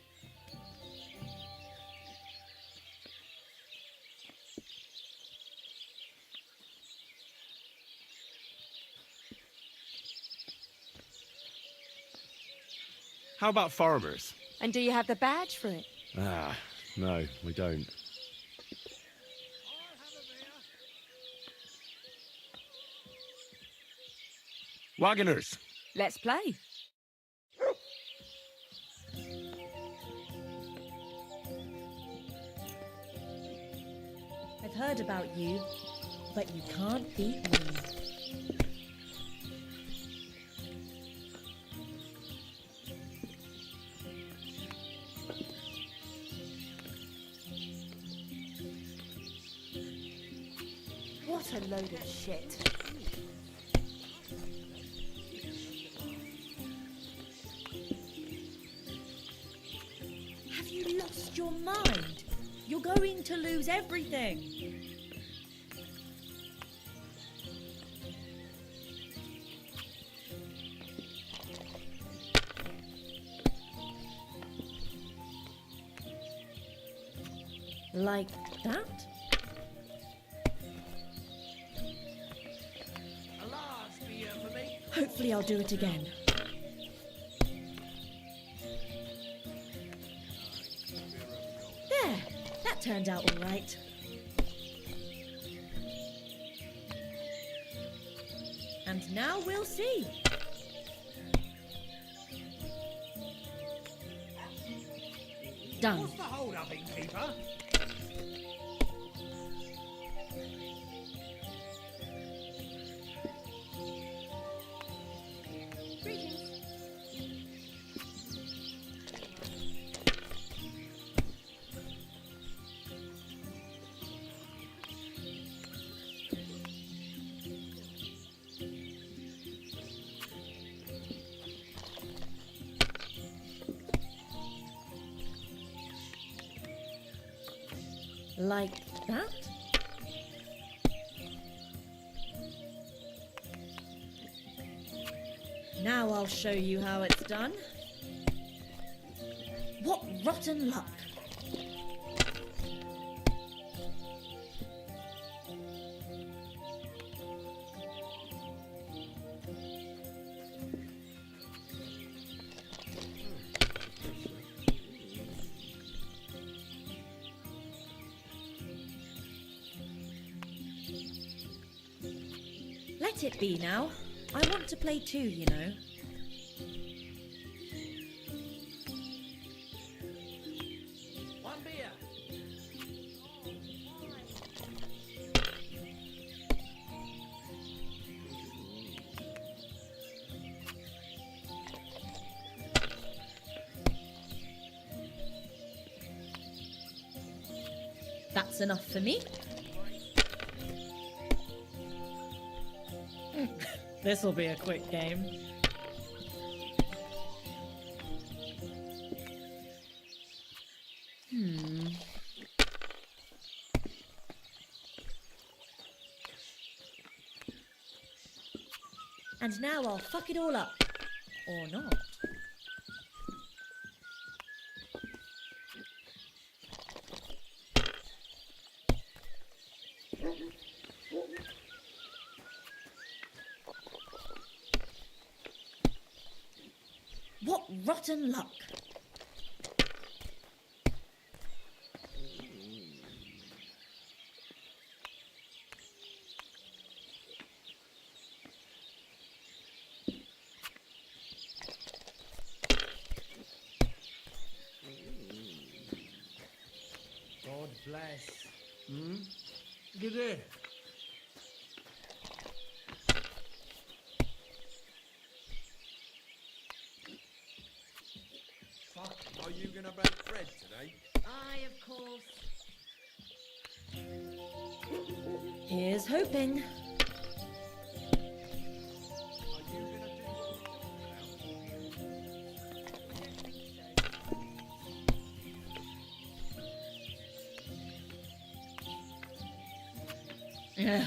How about farmers? And do you have the badge for it? Ah, no, we don't. Wagoners! Let's play. I've heard about you, but you can't beat me. What a load of shit. Have you lost your mind? You're going to lose everything. Like that? Hopefully I'll do it again. There! That turned out all right. And now we'll see. Done. What's the hold up, innkeeper? Like that? Now I'll show you how it's done. What rotten luck! Let it be now. I want to play too, you know. One beer. That's enough for me. This'll be a quick game. And now I'll fuck it all up. Or not. What rotten luck. God bless. Good day. Are you gonna bake bread today? Aye, of course. Here's hoping. Yeah.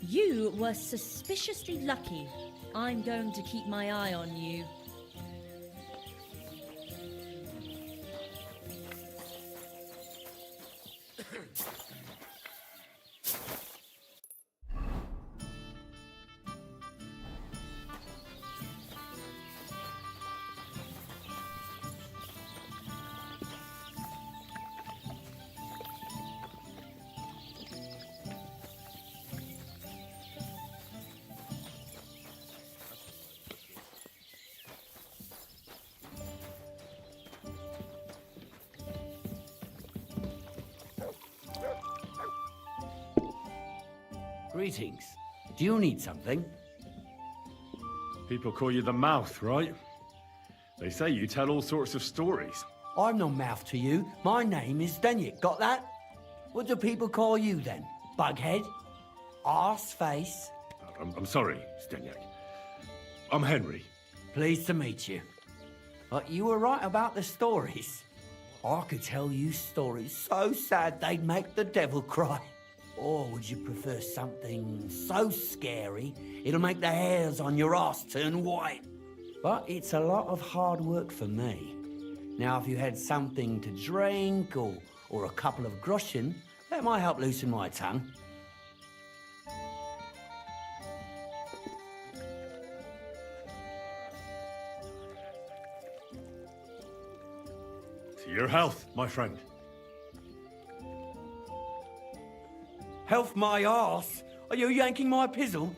You were suspiciously lucky. I'm going to keep my eye on you. Greetings. Do you need something? People call you the mouth, right? They say you tell all sorts of stories. I'm no mouth to you. My name is Denyek. Got that? What do people call you then? Bughead? Arse face? I'm sorry, Stenyek. I'm Henry. Pleased to meet you. But you were right about the stories. I could tell you stories so sad they'd make the devil cry. Or would you prefer something so scary it'll make the hairs on your ass turn white? But it's a lot of hard work for me. Now, if you had something to drink or a couple of groschen, that might help loosen my tongue. To your health, my friend. Health my arse? Are you yanking my pizzle?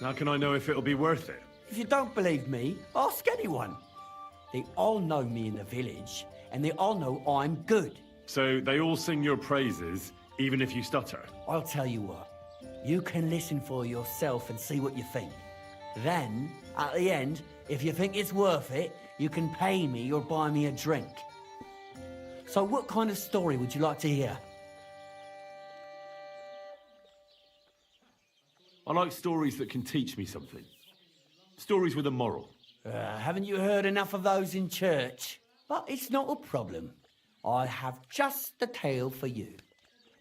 How can I know if it'll be worth it? If you don't believe me, ask anyone. They all know me in the village, and they all know I'm good. So they all sing your praises, even if you stutter? I'll tell you what. You can listen for yourself and see what you think. Then, at the end, if you think it's worth it, you can pay me or buy me a drink. So what kind of story would you like to hear? I like stories that can teach me something. Stories with a moral. Haven't you heard enough of those in church? But it's not a problem. I have just the tale for you.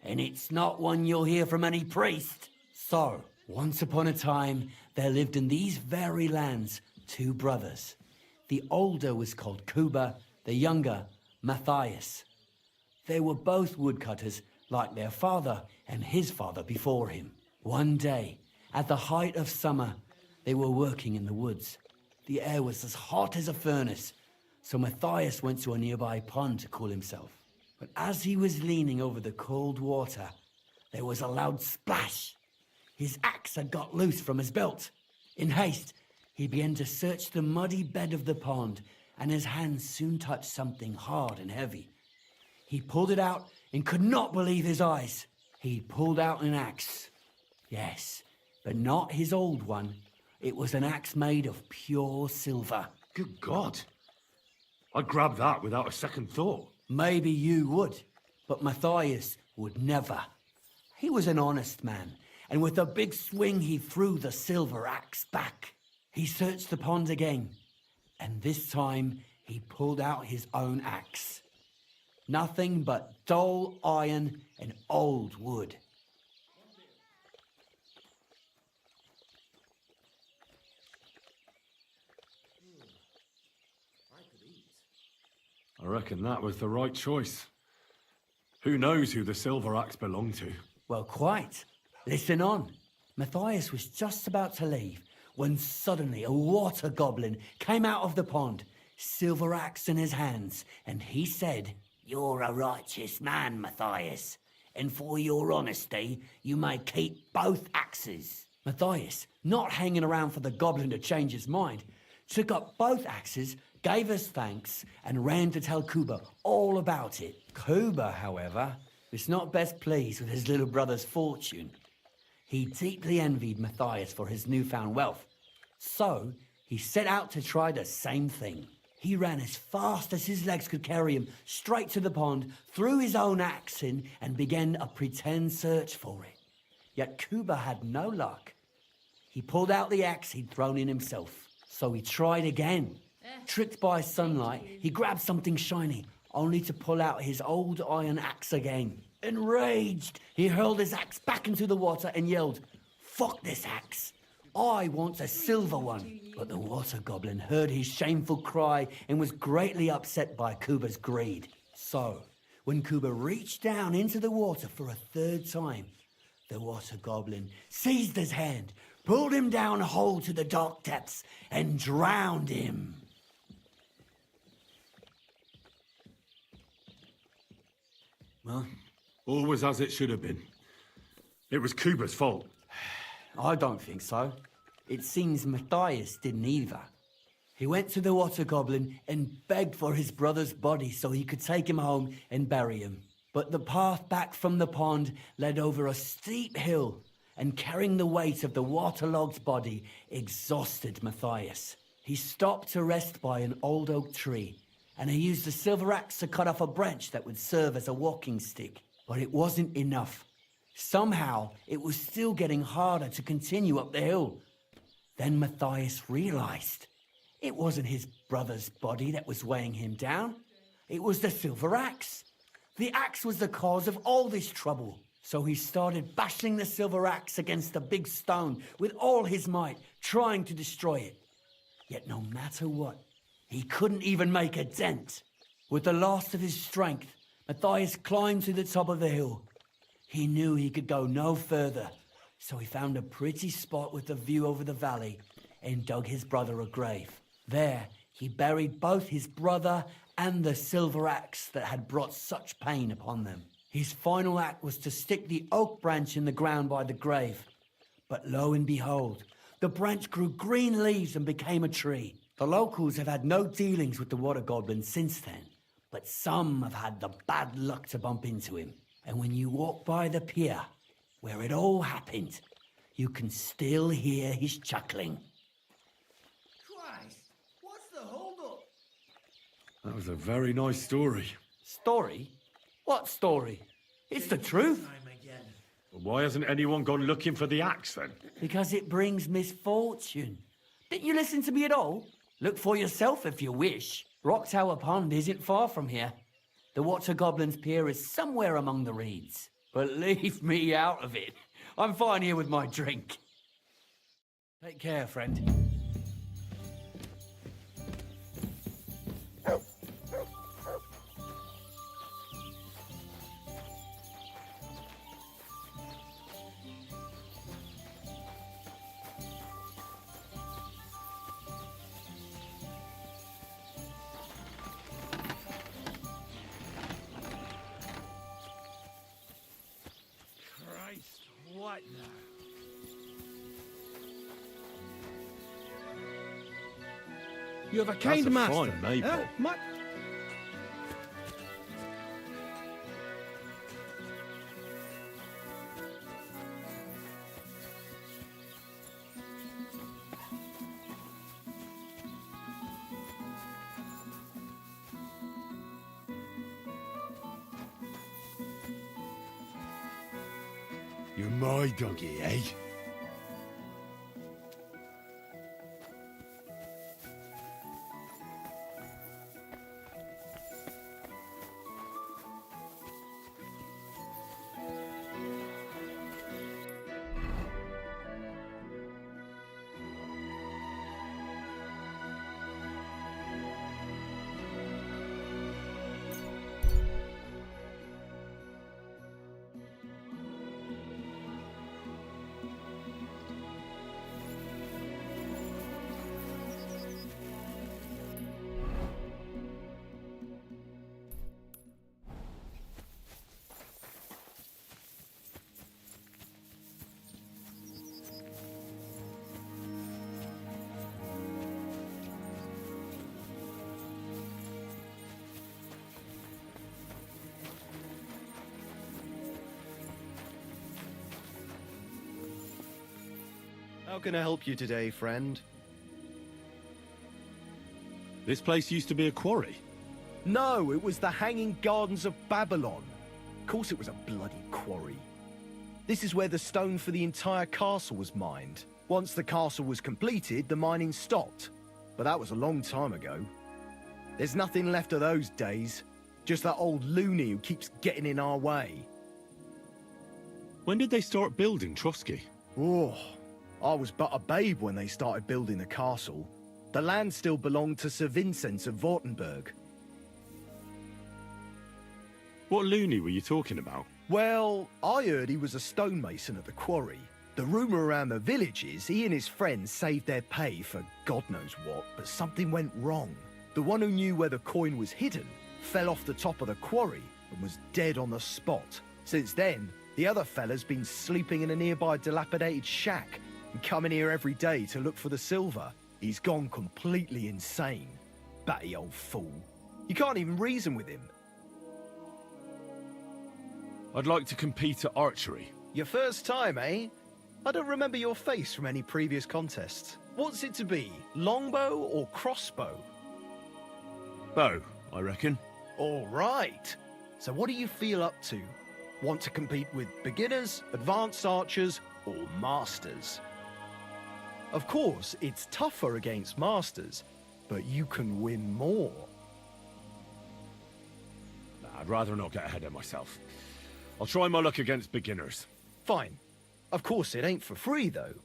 And it's not one you'll hear from any priest. So, once upon a time, there lived in these very lands 2 brothers. The older was called Kuba, the younger, Matthias. They were both woodcutters, like their father and his father before him. One day, at the height of summer, they were working in the woods. The air was as hot as a furnace, so Matthias went to a nearby pond to cool himself. But as he was leaning over the cold water, there was a loud splash. His axe had got loose from his belt. In haste, he began to search the muddy bed of the pond, and his hands soon touched something hard and heavy. He pulled it out and could not believe his eyes. He pulled out an axe. Yes, but not his old one. It was an axe made of pure silver. Good God. I'd grab that without a second thought. Maybe you would, but Matthias would never. He was an honest man, and with a big swing he threw the silver axe back. He searched the pond again, and this time he pulled out his own axe. Nothing but dull iron and old wood. I reckon that was the right choice. Who knows who the silver axe belonged to? Well, quite. Listen on. Matthias was just about to leave when suddenly a water goblin came out of the pond, silver axe in his hands, and he said, "You're a righteous man, Matthias, and for your honesty, you may keep both axes." Matthias, not hanging around for the goblin to change his mind, took up both axes, gave us thanks, and ran to tell Kuba all about it. Kuba, however, was not best pleased with his little brother's fortune. He deeply envied Matthias for his newfound wealth, so he set out to try the same thing. He ran as fast as his legs could carry him straight to the pond, threw his own axe in, and began a pretend search for it. Yet Kuba had no luck. He pulled out the axe he'd thrown in himself, so he tried again. Tricked by sunlight, he grabbed something shiny, only to pull out his old iron axe again. Enraged, he hurled his axe back into the water and yelled, "Fuck this axe! I want a silver one." But the water goblin heard his shameful cry and was greatly upset by Kuba's greed. So, when Kuba reached down into the water for a third time, the water goblin seized his hand, pulled him down a hole to the dark depths, and drowned him. Well, all was as it should have been. It was Kuba's fault. I don't think so. It seems Matthias didn't either. He went to the water goblin and begged for his brother's body so he could take him home and bury him. But the path back from the pond led over a steep hill, and carrying the weight of the waterlogged body exhausted Matthias. He stopped to rest by an old oak tree, and he used the silver axe to cut off a branch that would serve as a walking stick. But it wasn't enough. Somehow, it was still getting harder to continue up the hill. Then Matthias realized it wasn't his brother's body that was weighing him down. It was the silver axe. The axe was the cause of all this trouble. So he started bashing the silver axe against the big stone with all his might, trying to destroy it. Yet no matter what, he couldn't even make a dent. With the last of his strength, Matthias climbed to the top of the hill. He knew he could go no further, so he found a pretty spot with a view over the valley and dug his brother a grave. There, he buried both his brother and the silver axe that had brought such pain upon them. His final act was to stick the oak branch in the ground by the grave. But lo and behold, the branch grew green leaves and became a tree. The locals have had no dealings with the water goblin since then, but some have had the bad luck to bump into him. And when you walk by the pier, where it all happened, you can still hear his chuckling. Christ, what's the hold-up? That was a very nice story. Story? What story? It's the truth. But why hasn't anyone gone looking for the axe then? Because it brings misfortune. Didn't you listen to me at all? Look for yourself if you wish. Rock Tower Pond isn't far from here. The Water Goblin's Pier is somewhere among the reeds. But leave me out of it. I'm fine here with my drink. Take care, friend. What now? You're the kind That's a master. fine maple. You're my doggy, eh? How can I help you today, friend? This place used to be a quarry. No, it was the Hanging Gardens of Babylon. Of course it was a bloody quarry. This is where the stone for the entire castle was mined. Once the castle was completed, the mining stopped. But that was a long time ago. There's nothing left of those days. Just that old loony who keeps getting in our way. When did they start building Trotsky? Oh, I was but a babe when they started building the castle. The land still belonged to Sir Vincent of Wartenberg. What loony were you talking about? Well, I heard he was a stonemason at the quarry. The rumour around the village is he and his friends saved their pay for God knows what, but something went wrong. The one who knew where the coin was hidden fell off the top of the quarry and was dead on the spot. Since then, the other fella's been sleeping in a nearby dilapidated shack and coming here every day to look for the silver. He's gone completely insane. Batty old fool. You can't even reason with him. I'd like to compete at archery. Your first time, eh? I don't remember your face from any previous contests. What's it to be? Longbow or crossbow? Bow, I reckon. All right. So what do you feel up to? Want to compete with beginners, advanced archers, or masters? Of course, it's tougher against masters, but you can win more. I'd rather not get ahead of myself. I'll try my luck against beginners. Fine. Of course, it ain't for free, though.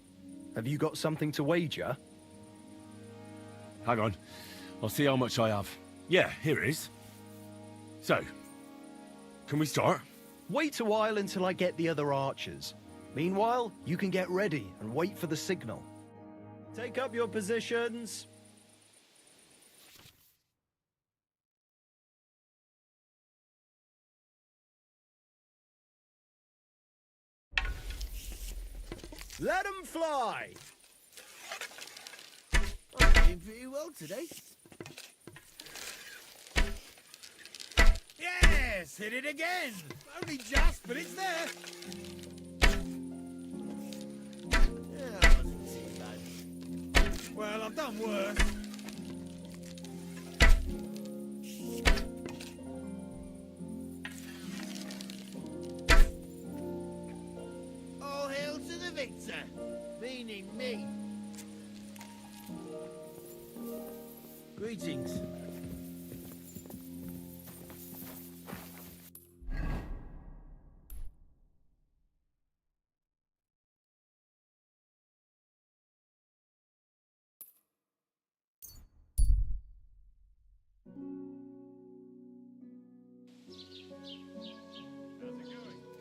Have you got something to wager? Hang on. I'll see how much I have. Yeah, here it is. So, can we start? Wait a while until I get the other archers. Meanwhile, you can get ready and wait for the signal. Take up your positions. Let 'em fly! I'm doing pretty well today. Yes, hit it again. Only just, but it's there. Yeah, that wasn't too bad. Well, I've done worse. All hail to the victor, meaning me. Greetings.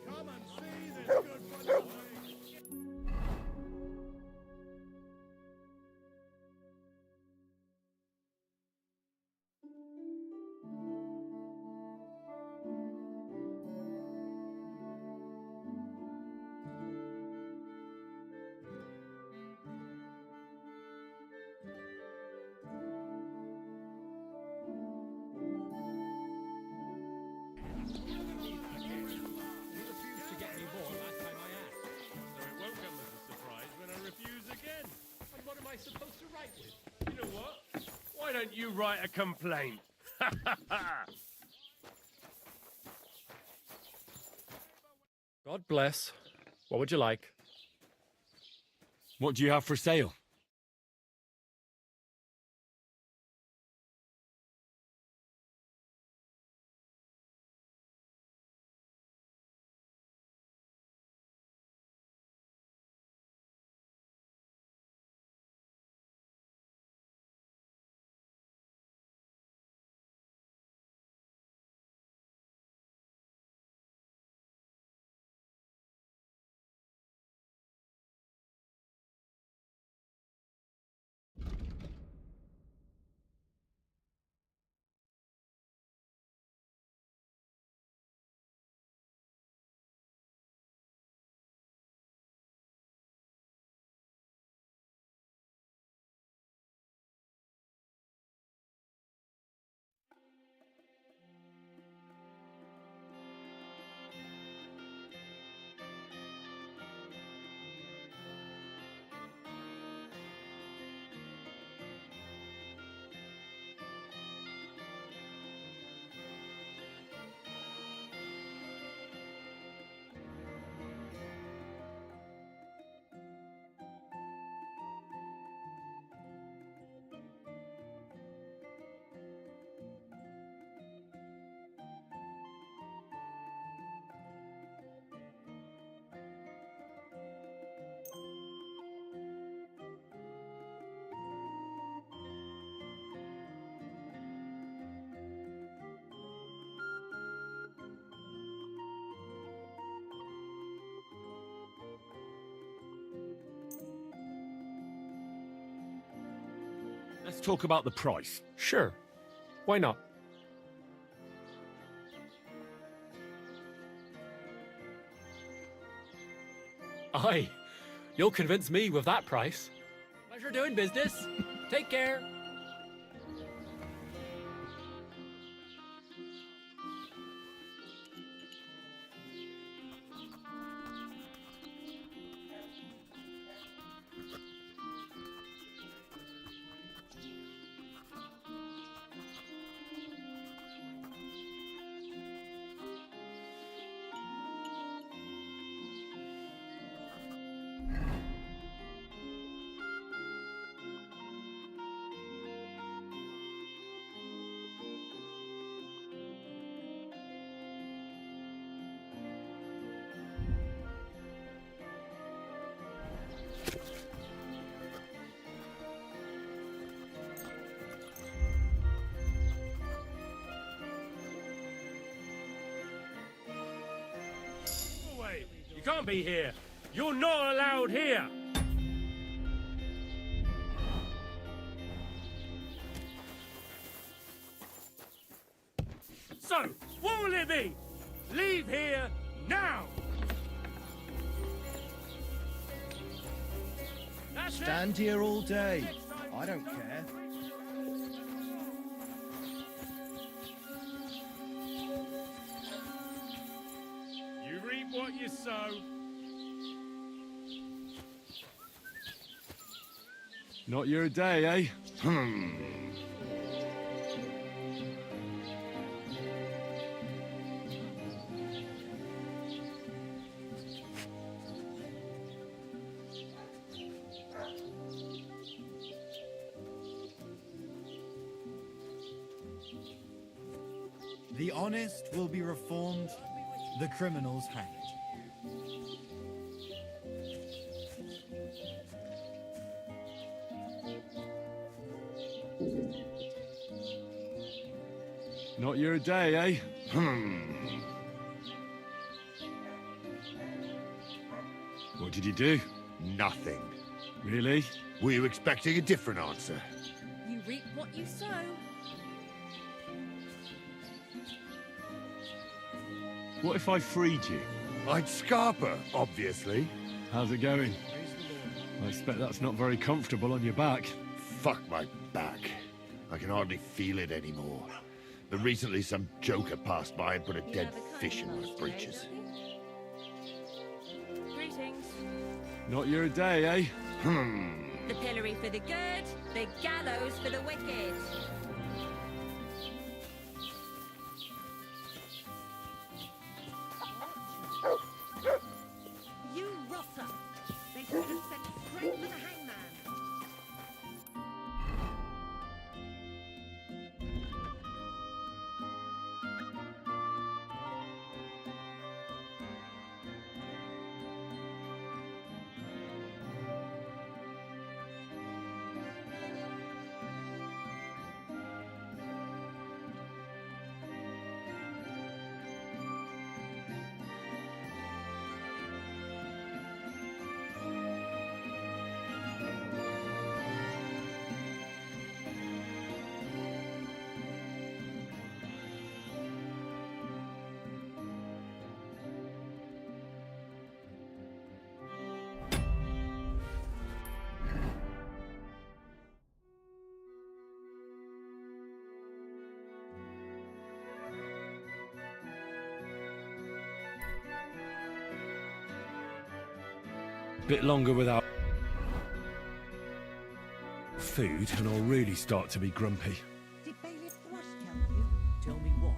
Come and see this good boy. Supposed to write with? You know what? Why don't you write a complaint? God bless. What would you like? What do you have for sale? Let's talk about the price. Sure. Why not? Aye, you'll convince me with that price. Pleasure doing business. Take care. You can't be here. You're not allowed here. So, what will it be? Leave here now. That's it. Stand here all day. I don't care. You reap what you sow. Not your day, eh? The honest will be reformed, the criminals hanged. Not your day, eh? What did you do? Nothing. Really? Were you expecting a different answer? You reap what you sow. What if I freed you? I'd scarper, obviously. How's it going? I expect that's not very comfortable on your back. Fuck my back. I can hardly feel it anymore. But recently some joker passed by and put a dead fish in my breeches. Greetings. Not your day, eh? The pillory for the good, the gallows for the wicked. You rotter. They should have sent straight for the hangman. Bit longer without food and I'll really start to be grumpy. Did Bailiff Thrush tell you? Tell me what?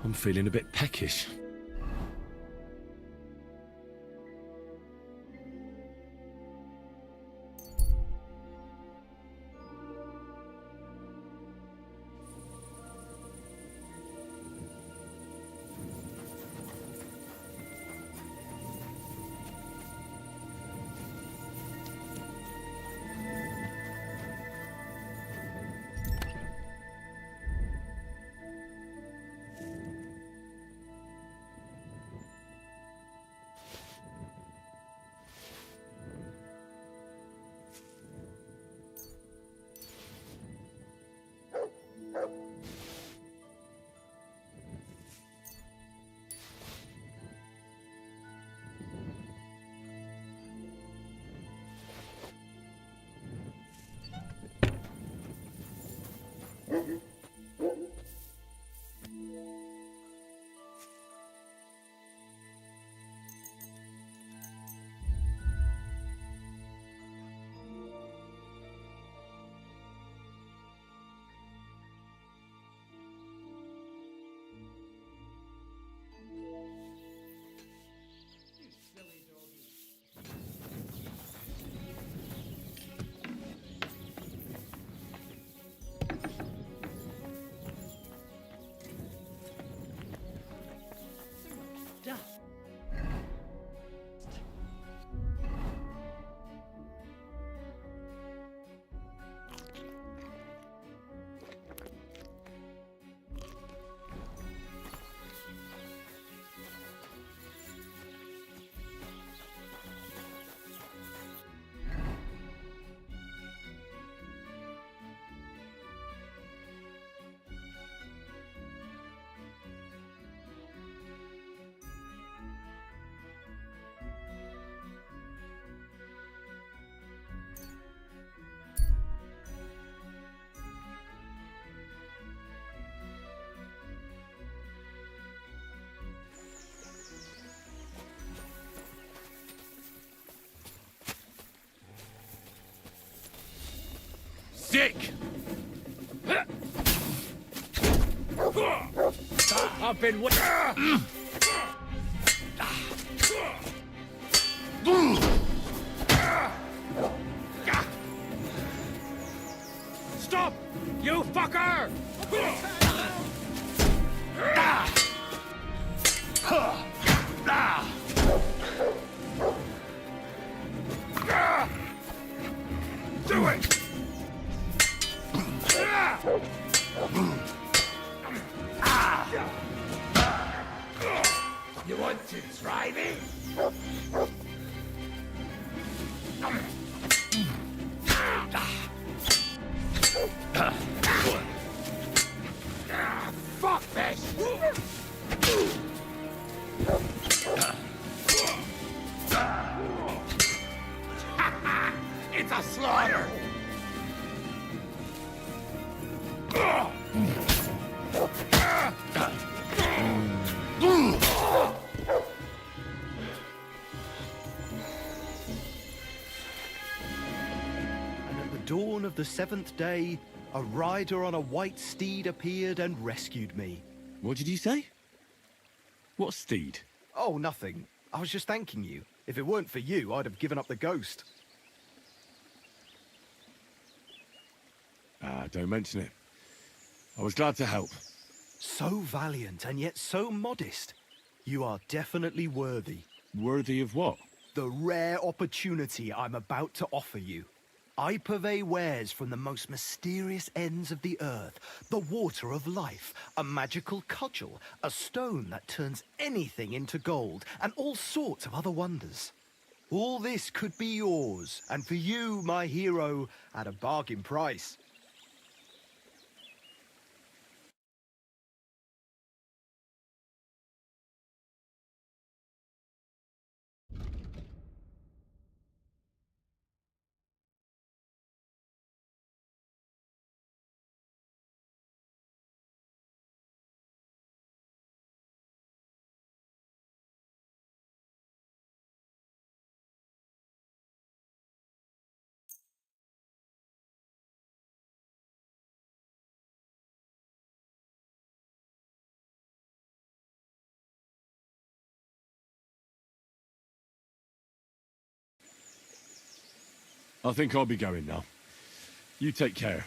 I'm feeling a bit peckish. Sick! I've been Stop! You fucker! Do it! You want to try me? Fuck this! It's a slaughter! And at the dawn of the seventh day, a rider on a white steed appeared and rescued me. What did you say? What steed? Oh, nothing. I was just thanking you. If it weren't for you, I'd have given up the ghost. Ah, don't mention it. I was glad to help. So valiant and yet so modest. You are definitely worthy. Worthy of what? The rare opportunity I'm about to offer you. I purvey wares from the most mysterious ends of the earth. The water of life, a magical cudgel, a stone that turns anything into gold, and all sorts of other wonders. All this could be yours, and for you, my hero, at a bargain price. I think I'll be going now. You take care.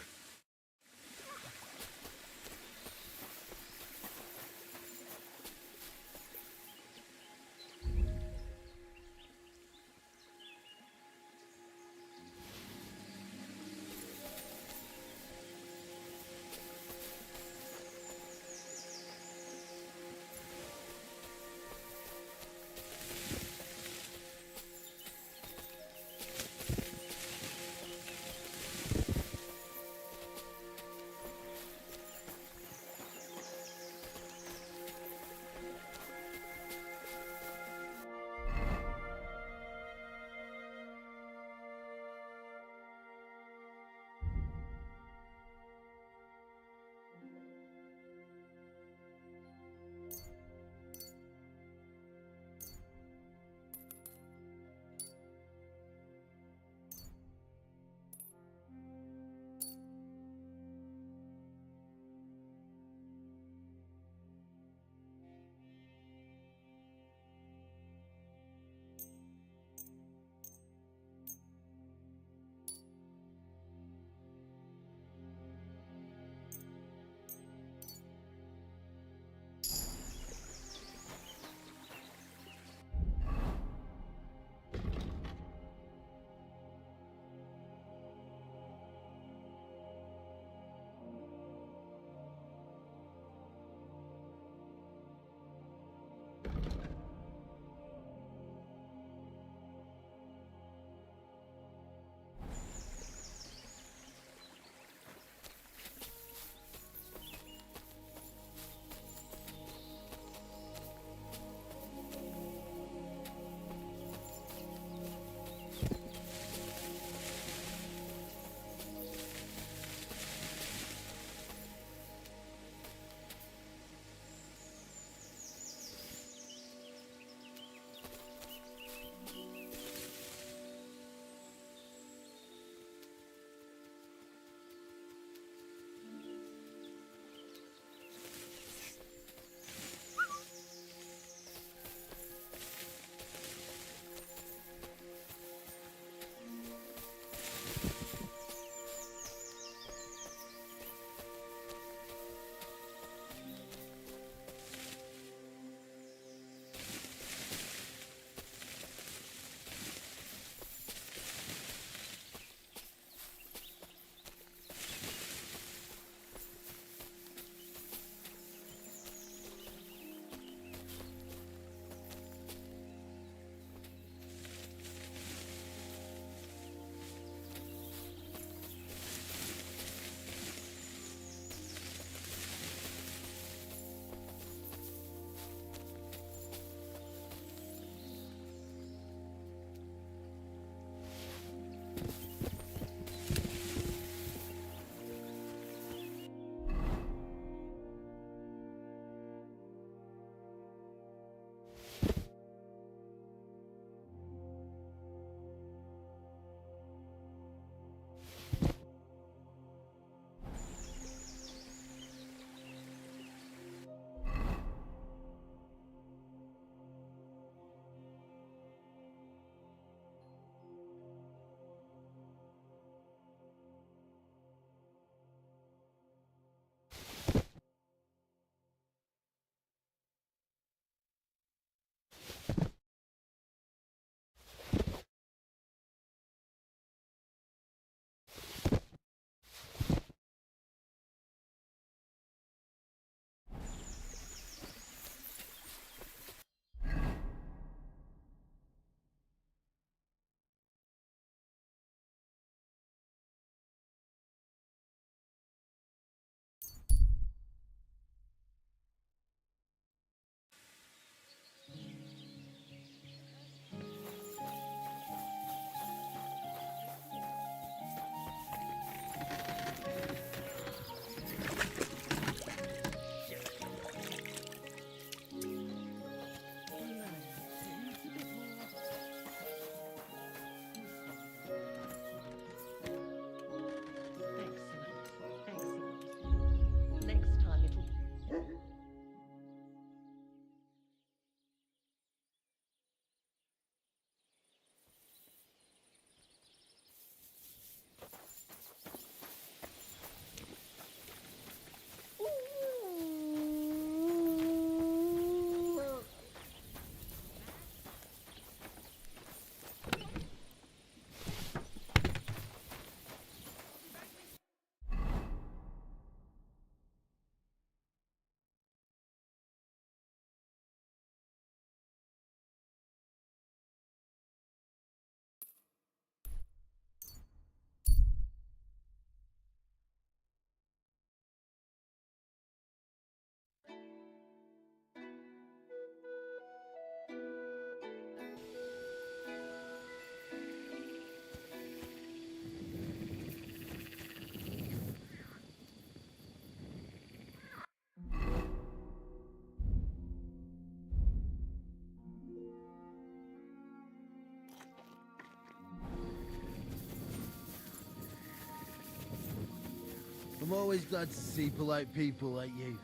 I'm always glad to see polite people like you.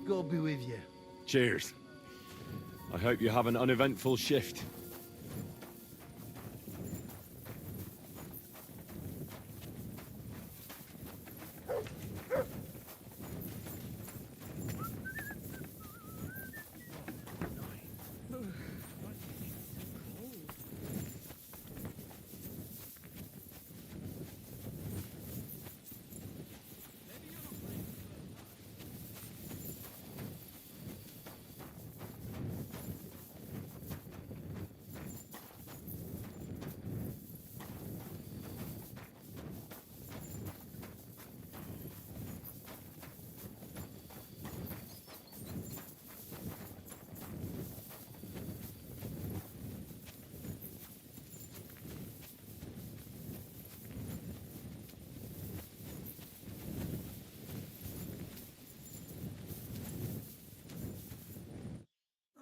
God be with you. Cheers. I hope you have an uneventful shift.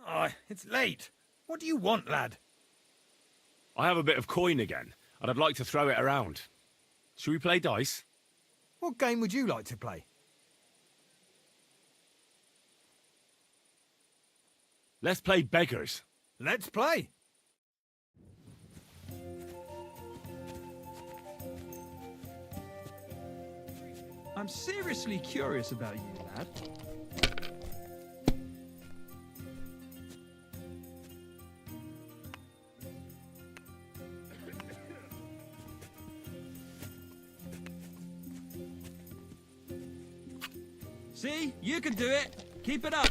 Oh, it's late. What do you want, lad? I have a bit of coin again, and I'd like to throw it around. Should we play dice? What game would you like to play? Let's play beggars. Let's play. I'm seriously curious about you, lad. See? You can do it. Keep it up.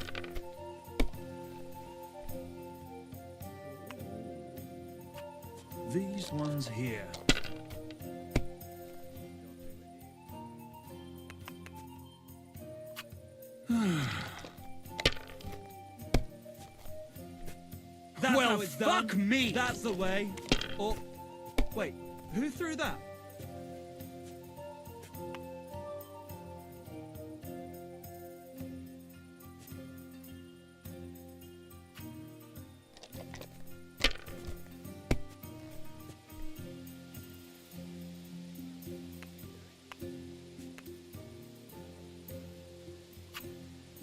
These ones here. That's Well, how it's done. fuck me. That's the way. Or, wait, who threw that?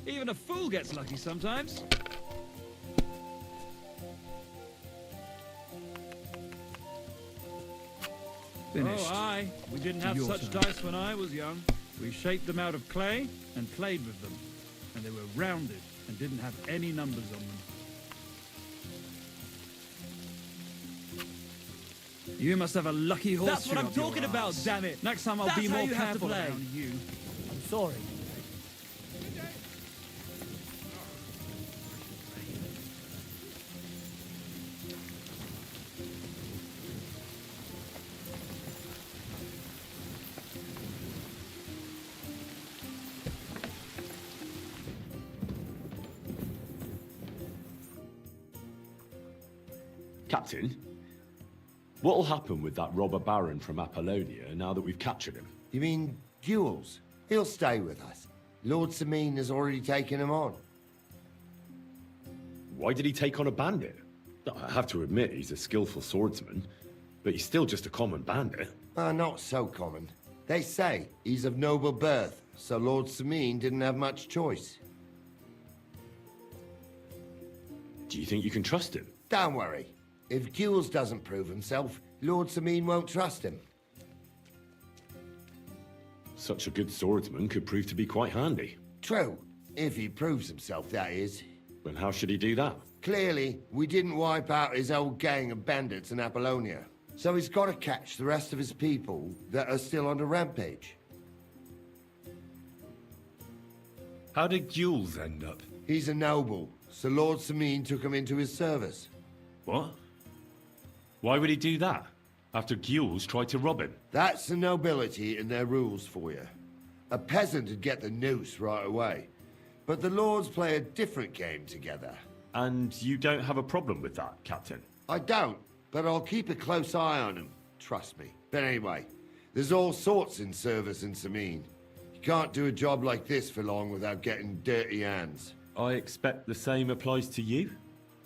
Even a fool gets lucky sometimes. Finished. Oh, aye. We didn't have Your such turn. dice when I was young. We shaped them out of clay and played with them. And they were rounded and didn't have any numbers on them. You must have a lucky horse. That's what shoe I'm up your talking about, arse. damn it. Next time I'll That's be how more you have to careful play. around you. I'm sorry. Captain, what'll happen with that robber baron from Apollonia now that we've captured him? You mean Jules? He'll stay with us. Lord Samine has already taken him on. Why did he take on a bandit? I have to admit he's a skillful swordsman, but he's still just a common bandit. Not so common. They say he's of noble birth, so Lord Samine didn't have much choice. Do you think you can trust him? Don't worry. If Jules doesn't prove himself, Lord Samine won't trust him. Such a good swordsman could prove to be quite handy. True. If he proves himself, that is. Then how should he do that? Clearly, we didn't wipe out his old gang of bandits in Apollonia. So he's got to catch the rest of his people that are still on the rampage. How did Jules end up? He's a noble, so Lord Samine took him into his service. What? Why would he do that? After Jules tried to rob him? That's the nobility and their rules for you. A peasant would get the noose right away. But the lords play a different game together. And you don't have a problem with that, Captain? I don't, but I'll keep a close eye on him. Trust me. But anyway, there's all sorts in service in Samine. You can't do a job like this for long without getting dirty hands. I expect the same applies to you?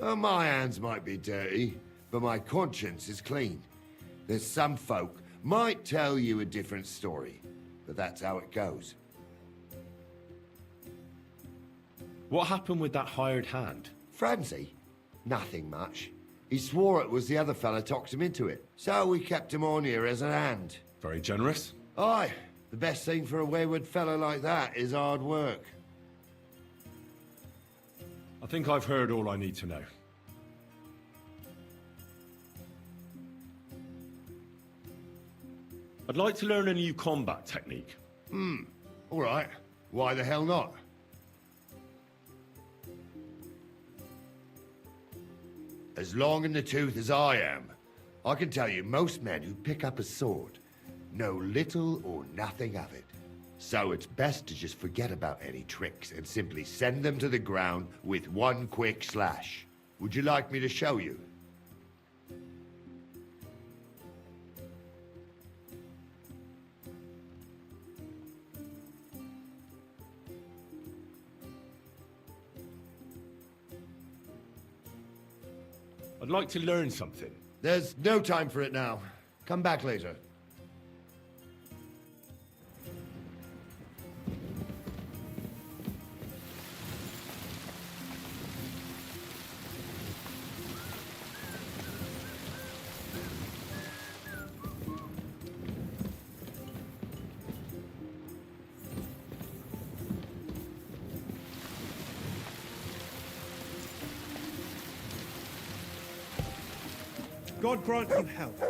My hands might be dirty, but my conscience is clean. There's some folk might tell you a different story, but that's how it goes. What happened with that hired hand? Francie? Nothing much. He swore it was the other fella talked him into it. So we kept him on here as a hand. Very generous. Aye. The best thing for a wayward fellow like that is hard work. I think I've heard all I need to know. I'd like to learn a new combat technique. All right. Why the hell not? As long in the tooth as I am, I can tell you most men who pick up a sword know little or nothing of it. So it's best to just forget about any tricks and simply send them to the ground with one quick slash. Would you like me to show you? I'd like to learn something. There's no time for it now. Come back later. God grant you health.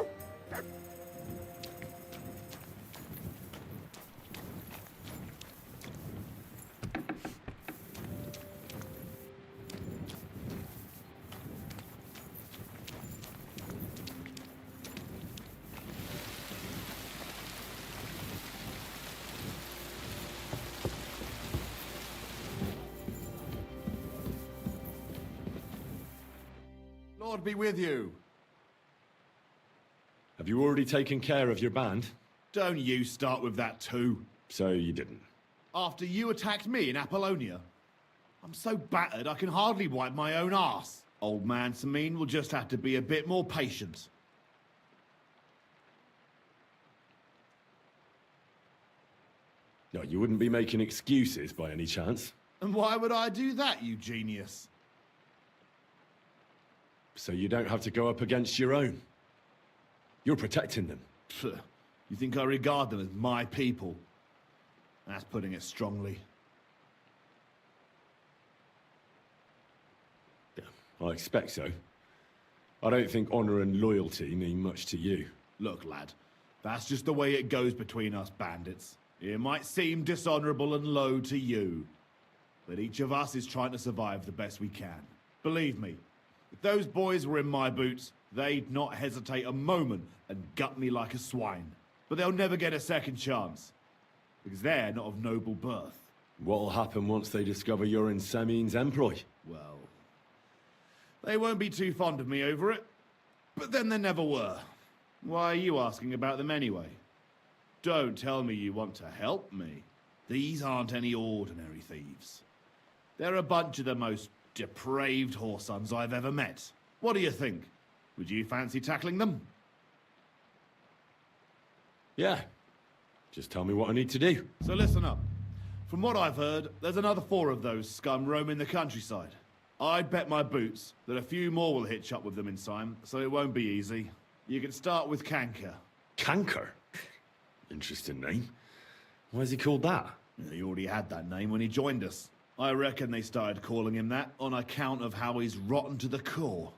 Lord be with you. Have you already taken care of your band? Don't you start with that too. So you didn't. After you attacked me in Apollonia? I'm so battered I can hardly wipe my own arse. Old man Samine will just have to be a bit more patient. No, you wouldn't be making excuses by any chance. And why would I do that, you genius? So you don't have to go up against your own. You're protecting them. Pfft, you think I regard them as my people? That's putting it strongly. Yeah, I expect so. I don't think honor and loyalty mean much to you. Look, lad, that's just the way it goes between us bandits. It might seem dishonorable and low to you, but each of us is trying to survive the best we can. Believe me, if those boys were in my boots, they'd not hesitate a moment and gut me like a swine. But they'll never get a second chance, because they're not of noble birth. What'll happen once they discover you're in Samine's employ? Well, they won't be too fond of me over it, but then they never were. Why are you asking about them anyway? Don't tell me you want to help me. These aren't any ordinary thieves. They're a bunch of the most depraved whoresons I've ever met. What do you think? Would you fancy tackling them? Yeah. Just tell me what I need to do. So listen up. From what I've heard, there's another 4 of those scum roaming the countryside. I'd bet my boots that a few more will hitch up with them in time, so it won't be easy. You can start with Canker. Canker? Interesting name. Why is he called that? He already had that name when he joined us. I reckon they started calling him that on account of how he's rotten to the core.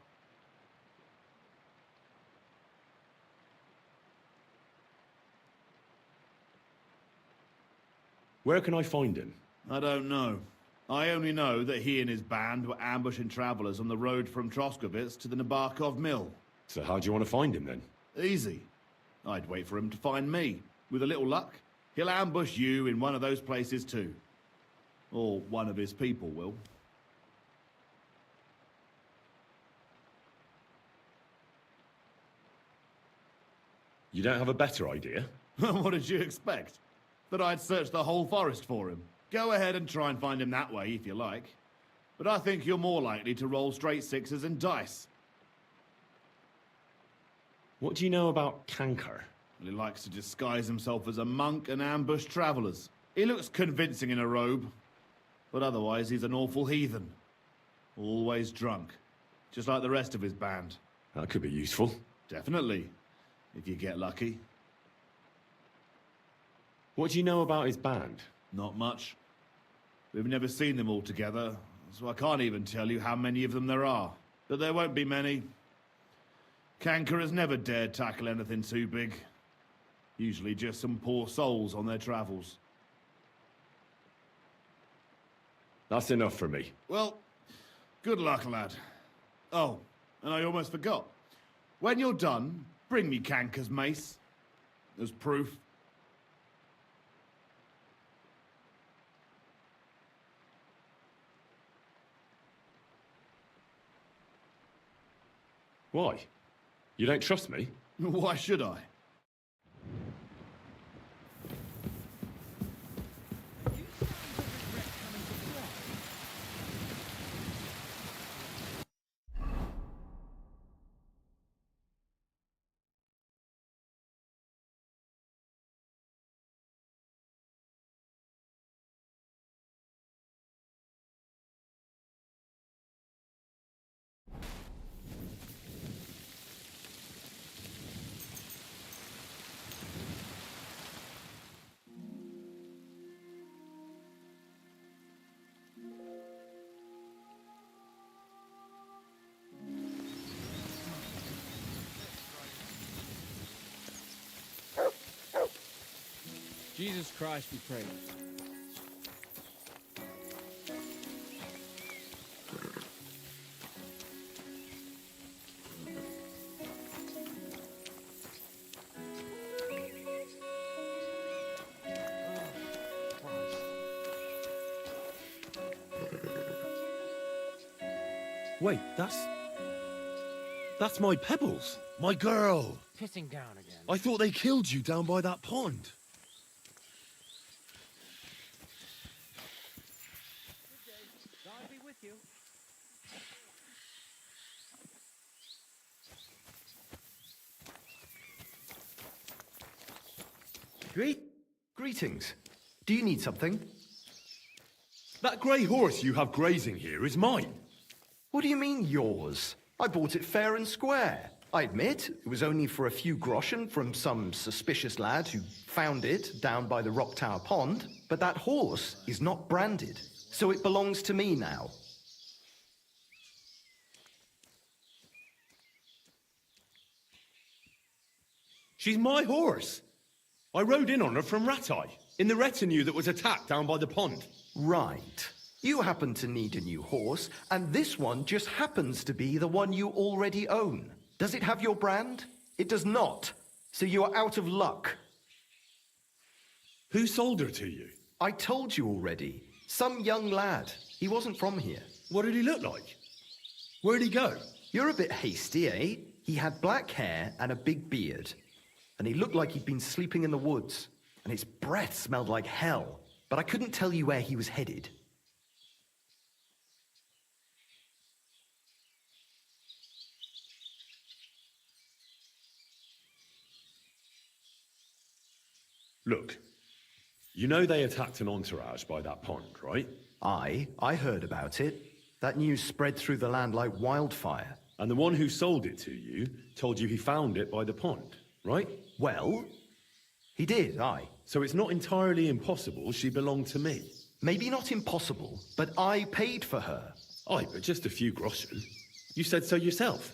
Where can I find him? I don't know. I only know that he and his band were ambushing travelers on the road from Troskovitz to the Nabarkov mill. So how do you want to find him then? Easy. I'd wait for him to find me. With a little luck, he'll ambush you in one of those places too. Or one of his people will. You don't have a better idea? What did you expect? That I'd search the whole forest for him? Go ahead and try and find him that way if you like. But I think you're more likely to roll straight 6s and dice. What do you know about Canker? Well, he likes to disguise himself as a monk and ambush travelers. He looks convincing in a robe. But otherwise, he's an awful heathen. Always drunk. Just like the rest of his band. That could be useful. Definitely. If you get lucky. What do you know about his band? Not much. We've never seen them all together, so I can't even tell you how many of them there are. But there won't be many. Canker has never dared tackle anything too big. Usually just some poor souls on their travels. That's enough for me. Well, good luck, lad. Oh, and I almost forgot. When you're done, bring me Canker's mace. As proof. Why? You don't trust me? Why should I? Jesus Christ, we pray. Wait, that's my Pebbles. My girl. Pissing down again. I thought they killed you down by that pond. God be with you. Greetings. Do you need something? That grey horse you have grazing here is mine. What do you mean, yours? I bought it fair and square. I admit, it was only for a few groschen from some suspicious lad who found it down by the Rock Tower Pond, but that horse is not branded, so it belongs to me now. She's my horse. I rode in on her from Ratai, in the retinue that was attacked down by the pond. Right. You happen to need a new horse, and this one just happens to be the one you already own. Does it have your brand? It does not. So you are out of luck. Who sold her to you? I told you already. Some young lad. He wasn't from here. What did he look like? Where'd he go? You're a bit hasty, eh? He had black hair and a big beard. And he looked like he'd been sleeping in the woods. And his breath smelled like hell. But I couldn't tell you where he was headed. Look, you know they attacked an entourage by that pond, right? I heard about it. That news spread through the land like wildfire. And the one who sold it to you told you he found it by the pond, right? Well, he did, aye. So it's not entirely impossible she belonged to me. Maybe not impossible, but I paid for her. Aye, but just a few groschen. You said so yourself.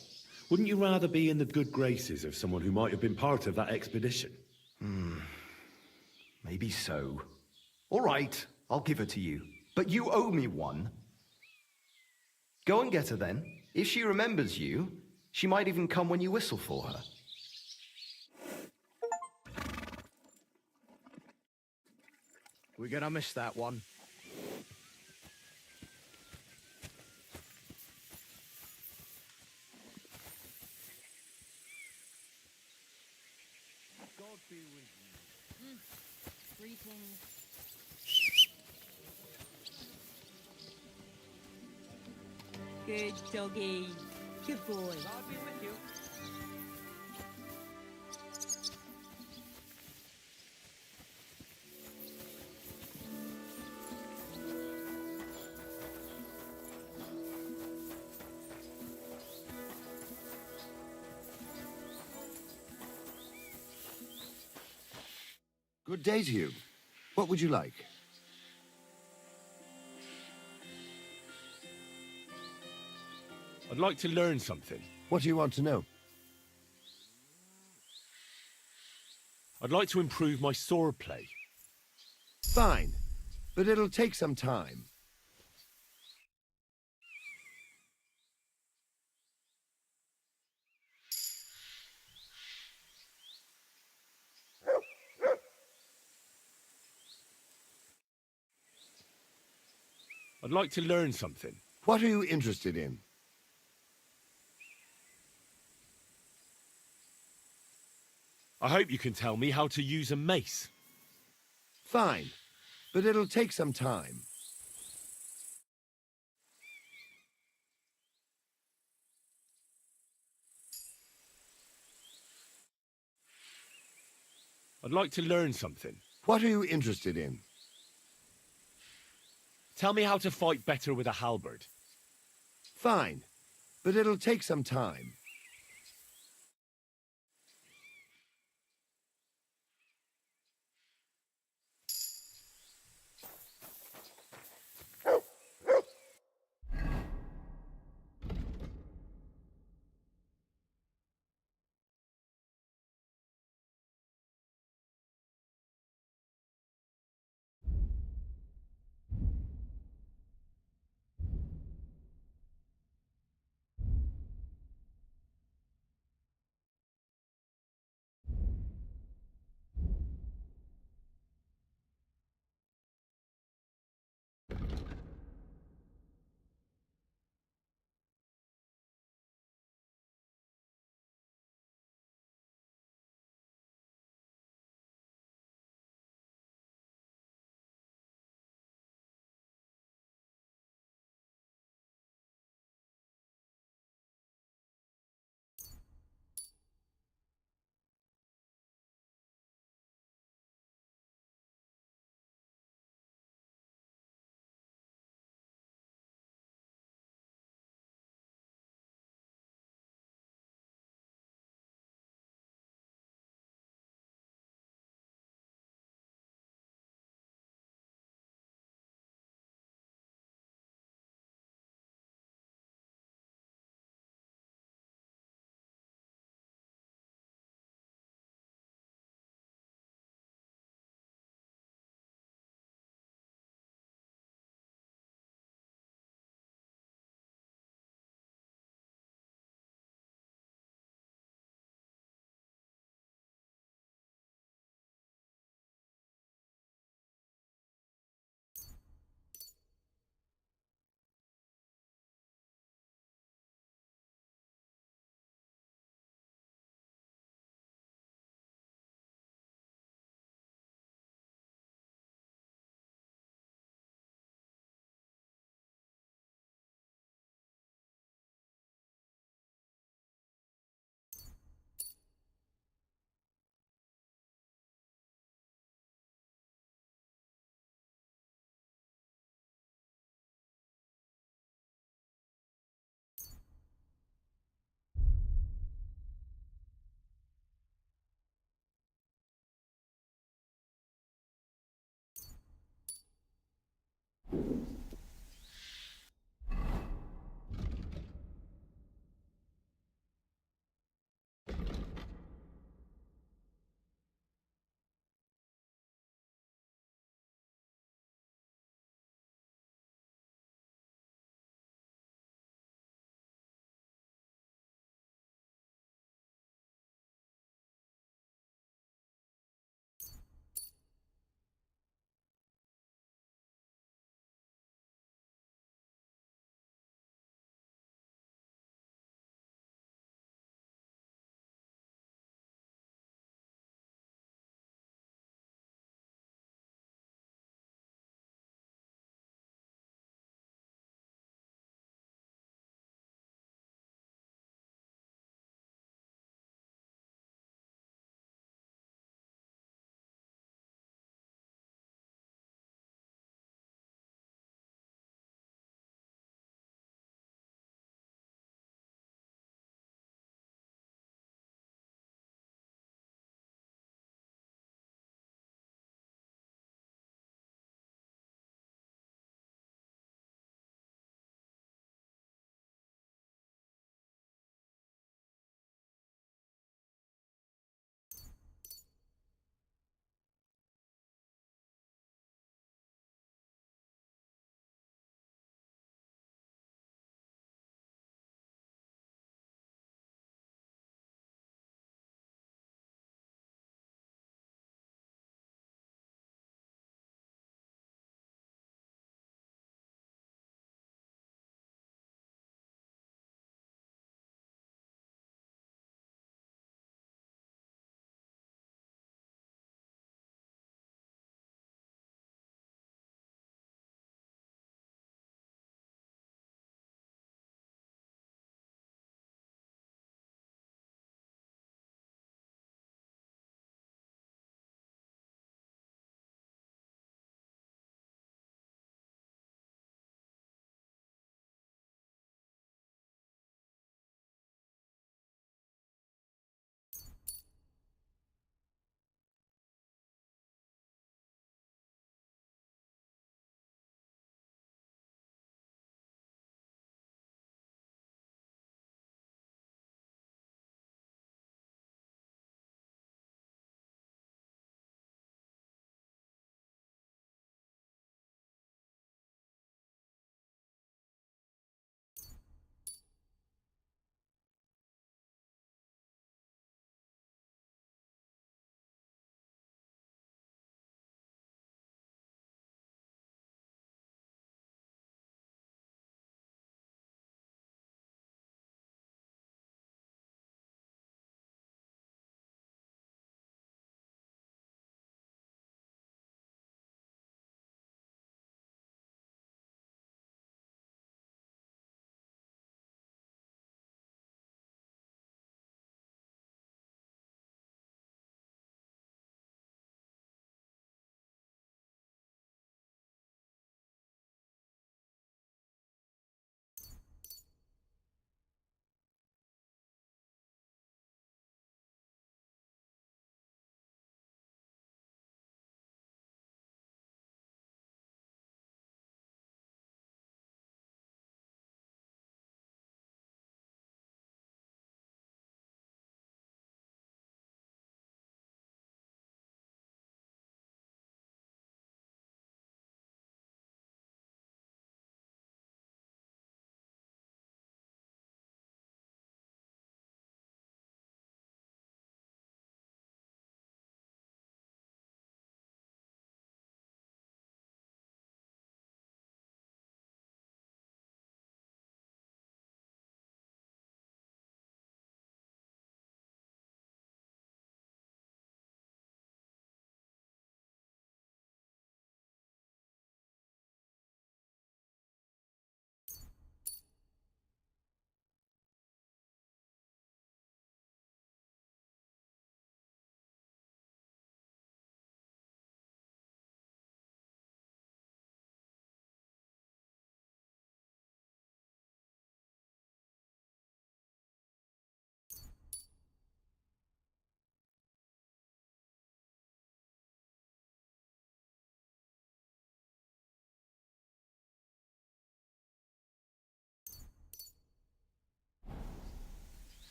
Wouldn't you rather be in the good graces of someone who might have been part of that expedition? Maybe so. All right, I'll give her to you. But you owe me one. Go and get her then. If she remembers you, she might even come when you whistle for her. We're gonna miss that one. God be with you. Greetings. Good doggy. Good boy. God be with you. Good day to you. What would you like? I'd like to learn something. What do you want to know? I'd like to improve my sword play. Fine, but it'll take some time. I'd like to learn something. What are you interested in? I hope you can tell me how to use a mace. Fine, but it'll take some time. I'd like to learn something. What are you interested in? Tell me how to fight better with a halberd. Fine, but it'll take some time.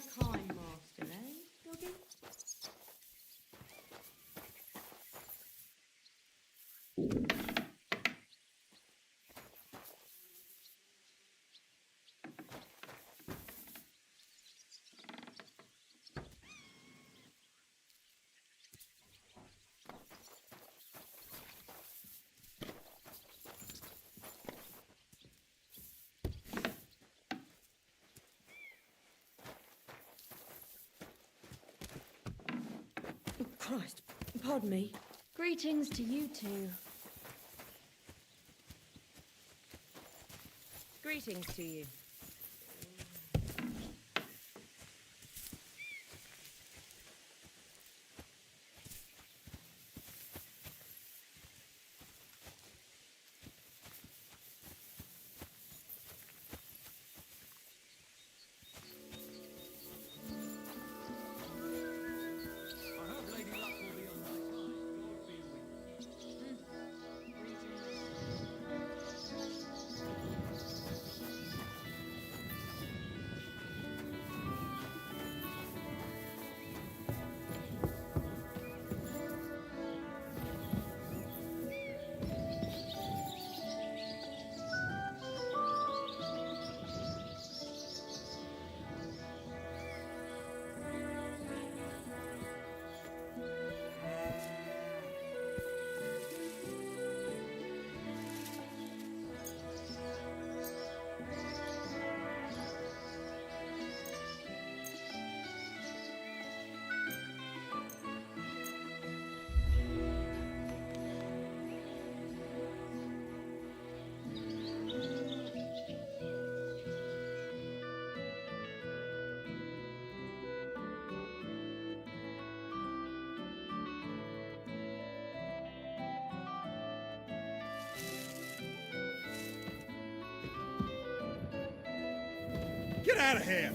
kind master, eh, Doggy? Christ, pardon me. Greetings to you two. Greetings to you. Get out of here!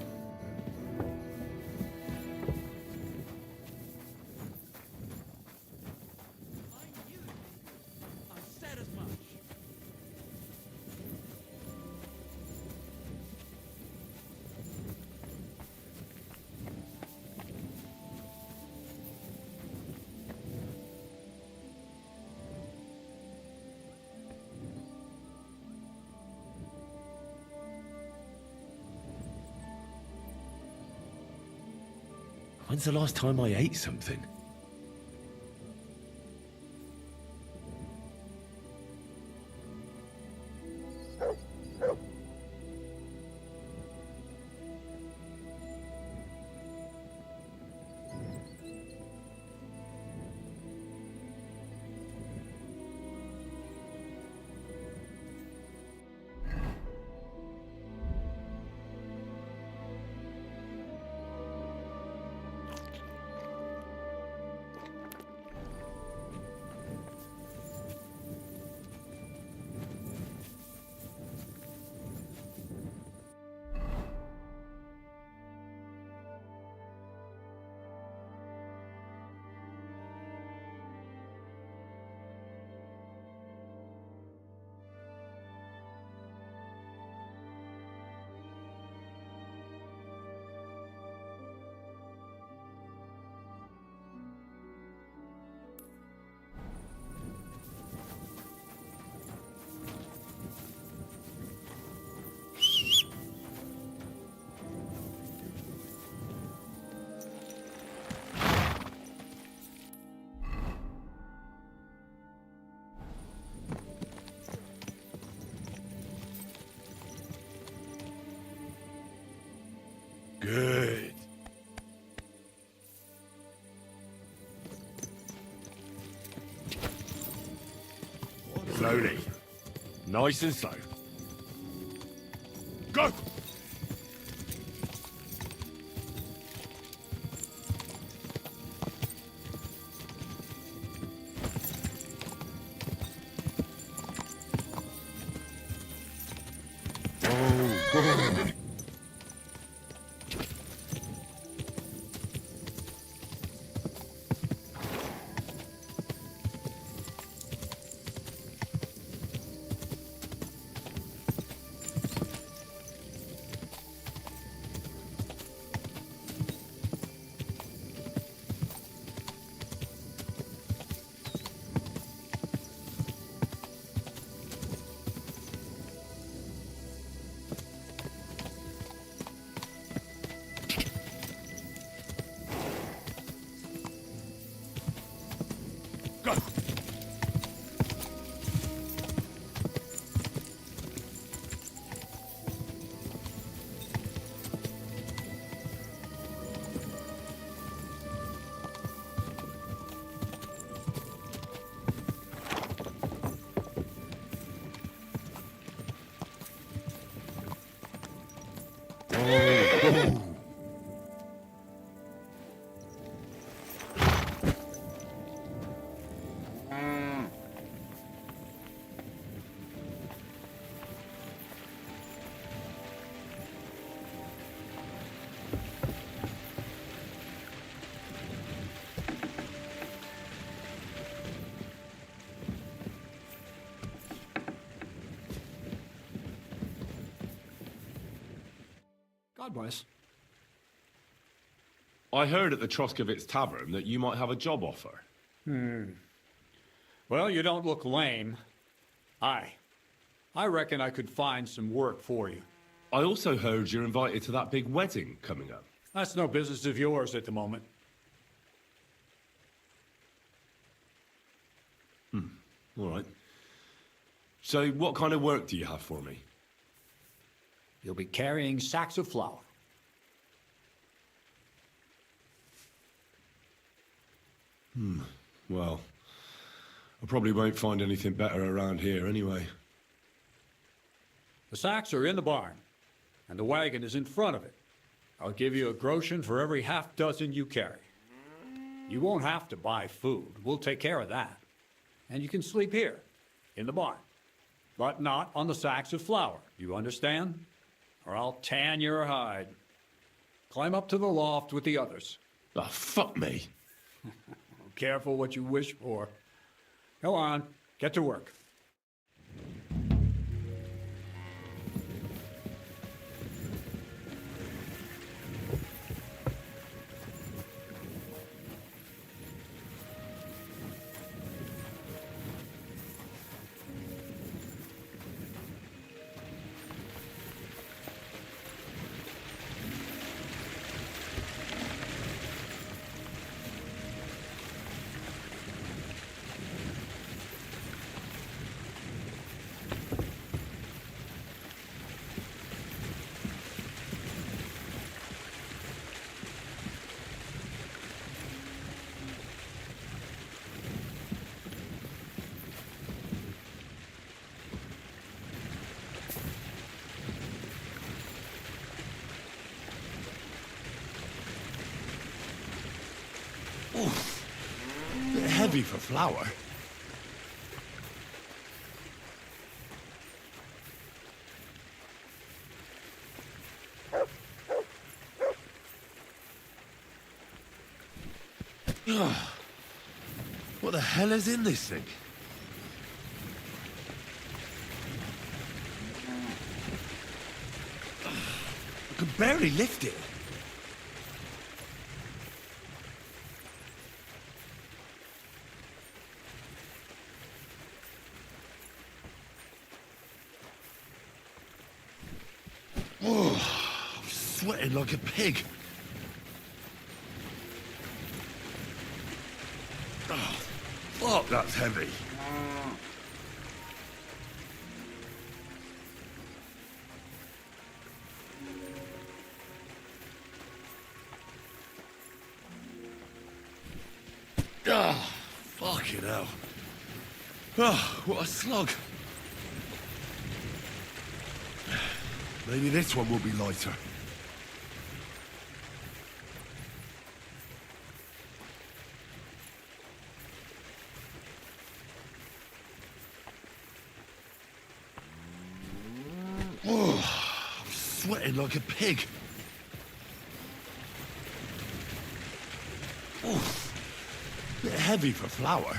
I said as much. When's the last time I ate something? Good. Slowly. Nice and slow. Go! Oh, Go! God bless. I heard at the Troskovitz Tavern that you might have a job offer. Well, you don't look lame. I reckon I could find some work for you. I also heard you're invited to that big wedding coming up. That's no business of yours at the moment. All right. So what kind of work do you have for me? You'll be carrying sacks of flour. Well, I probably won't find anything better around here anyway. The sacks are in the barn, and the wagon is in front of it. I'll give you a groschen for every half dozen you carry. You won't have to buy food. We'll take care of that. And you can sleep here, in the barn. But not on the sacks of flour. You understand? Or I'll tan your hide. Climb up to the loft with the others. Oh, fuck me. Careful what you wish for. Go on, get to work. Bit heavy for flour. What the hell is in this thing? I can barely lift it. I'm sweating like a pig. Oh, fuck, that's heavy. Ah, fucking hell. Oh, what a slug. Maybe this one will be lighter. Oh, I'm sweating like a pig. Oh, bit heavy for flour.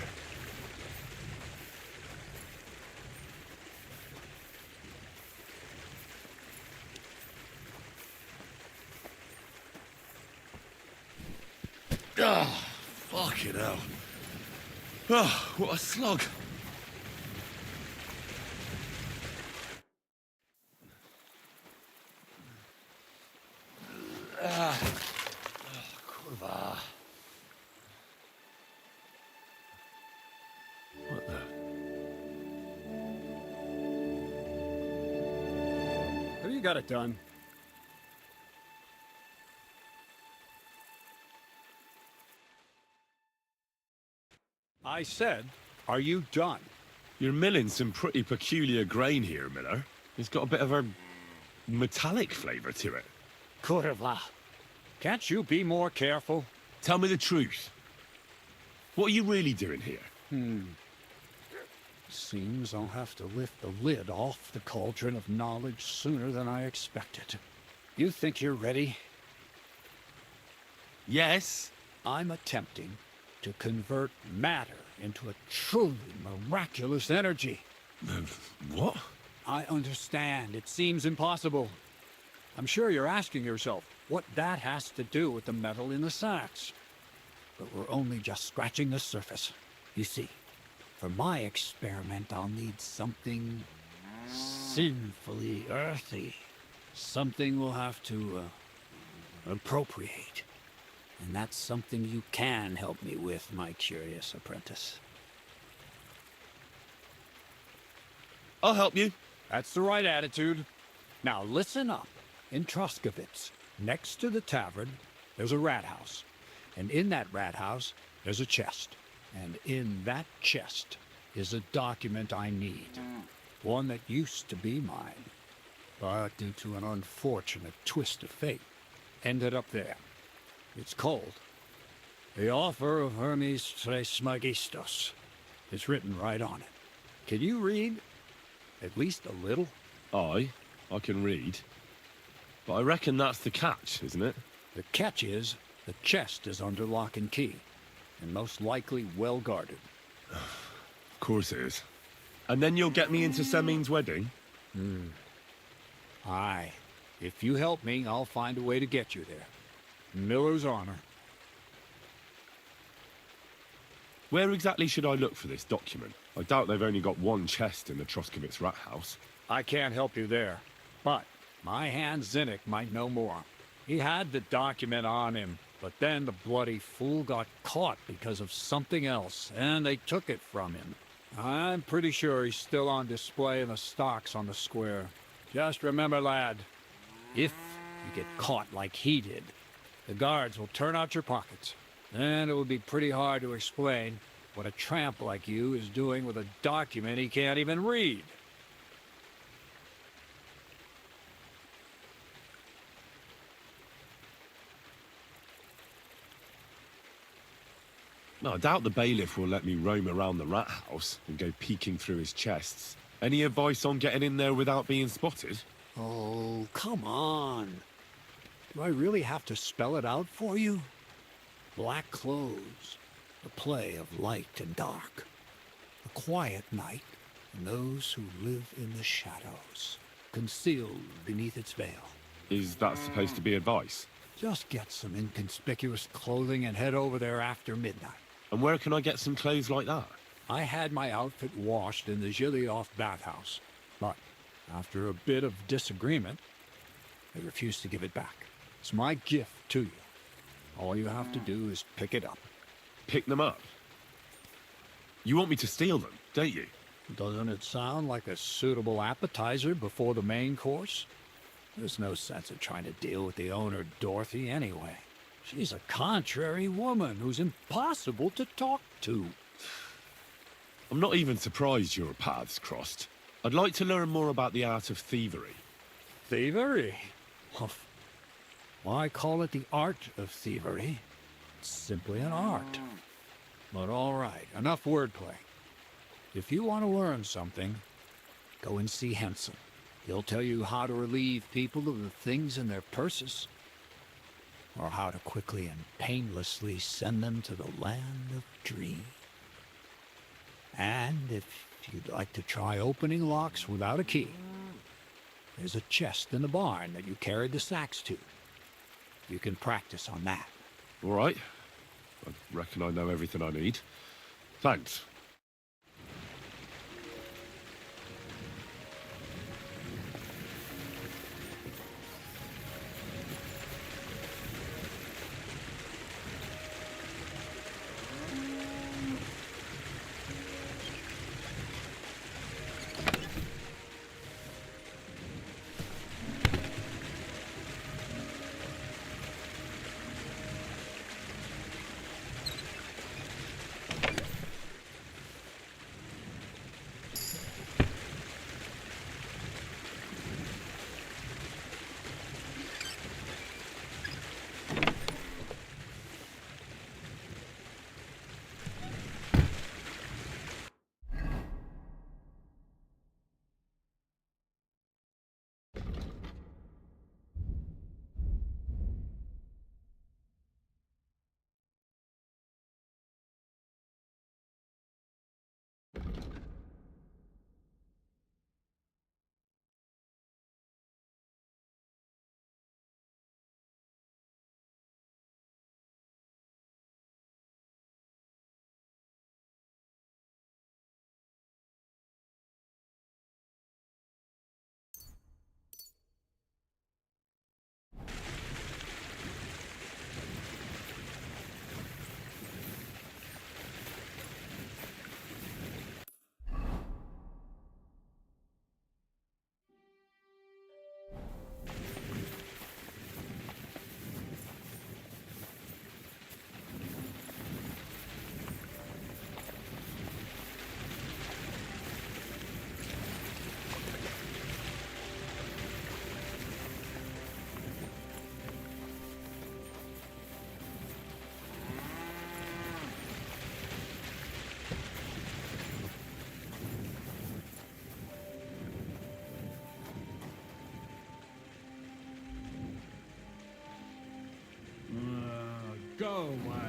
Ah, fucking hell. Oh, what a slug. Kurwa. you got it done. I said, are you done? You're milling some pretty peculiar grain here, Miller. It's got a bit of a metallic flavour to it. Kurva. Can't you be more careful? Tell me the truth. What are you really doing here? Seems I'll have to lift the lid off the cauldron of knowledge sooner than I expected. You think you're ready? Yes. I'm attempting to convert matter into a truly miraculous energy. What? I understand. It seems impossible. I'm sure you're asking yourself what that has to do with the metal in the sacks. But we're only just scratching the surface. You see, for my experiment, I'll need something sinfully earthy. Something we'll have to appropriate. And that's something you can help me with, my curious apprentice. I'll help you. That's the right attitude. Now listen up. In Troskovitz, next to the tavern, there's a rat house. And in that rat house, there's a chest. And in that chest is a document I need. One that used to be mine. But due to an unfortunate twist of fate, ended up there. It's called The Offer of Hermes Trismegistos. It's written right on it. Can you read? At least a little? I can read. But I reckon that's the catch, isn't it? The catch is, the chest is under lock and key, and most likely well guarded. Of course it is. And then you'll get me into Semin's wedding? Aye. If you help me, I'll find a way to get you there. Miller's honor. Where exactly should I look for this document? I doubt they've only got one chest in the Troskovitz rat house. I can't help you there, but my hand Zinnik might know more. He had the document on him, but then the bloody fool got caught because of something else, and they took it from him. I'm pretty sure he's still on display in the stocks on the square. Just remember, lad, if you get caught like he did, the guards will turn out your pockets, and it will be pretty hard to explain what a tramp like you is doing with a document he can't even read. No, I doubt the bailiff will let me roam around the rat house and go peeking through his chests. Any advice on getting in there without being spotted? Oh, come on. Do I really have to spell it out for you? Black clothes, the play of light and dark. A quiet night, and those who live in the shadows, concealed beneath its veil. Is that supposed to be advice? Just get some inconspicuous clothing and head over there after midnight. And where can I get some clothes like that? I had my outfit washed in the Gilioff bathhouse, but after a bit of disagreement, they refused to give it back. It's my gift to you. All you have to do is pick it up. Pick them up? You want me to steal them, don't you? Doesn't it sound like a suitable appetizer before the main course? There's no sense in trying to deal with the owner, Dorothy, anyway. She's a contrary woman who's impossible to talk to. I'm not even surprised your paths crossed. I'd like to learn more about the art of thievery. Thievery? Why call it the art of thievery? It's simply an art. But all right, enough wordplay. If you want to learn something, go and see Henson. He'll tell you how to relieve people of the things in their purses, or how to quickly and painlessly send them to the land of dreams. And if you'd like to try opening locks without a key, there's a chest in the barn that you carried the sacks to. You can practice on that. All right. I reckon I know everything I need. Thanks. Go away.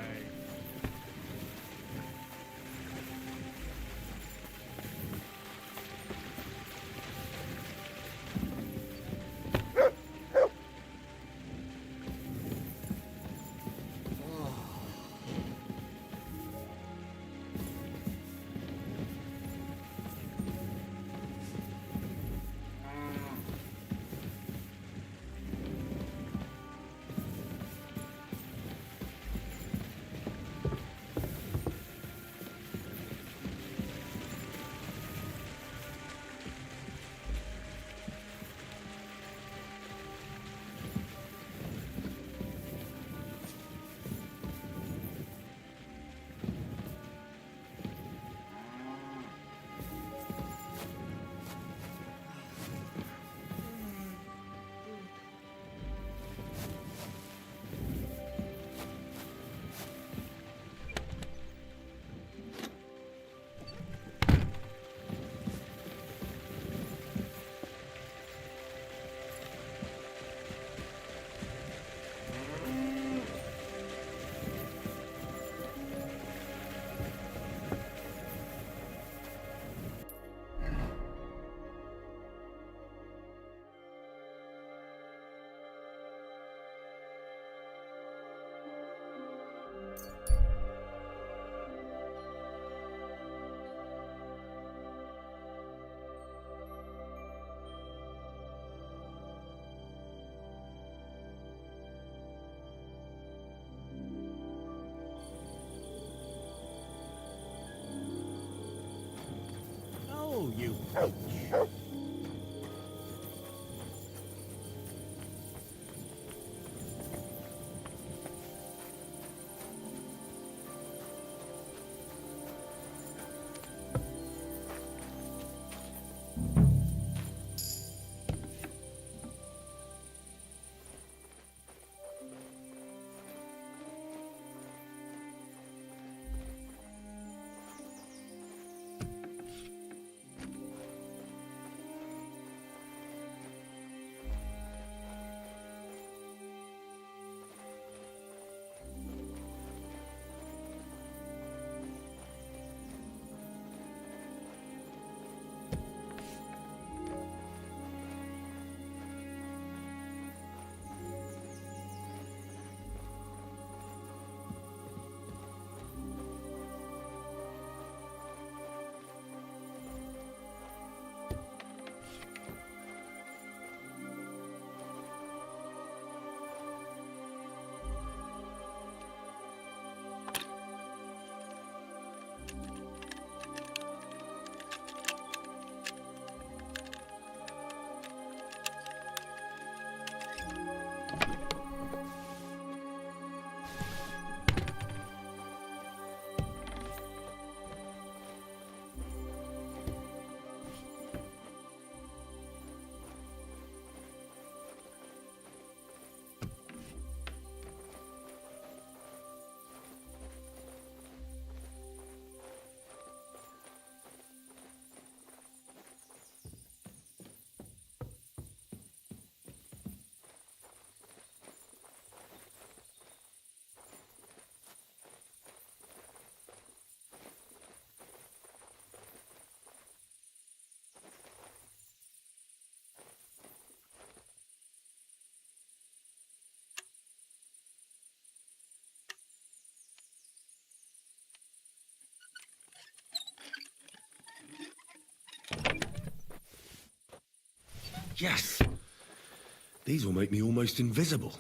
Oh, you. Yes! These will make me almost invisible.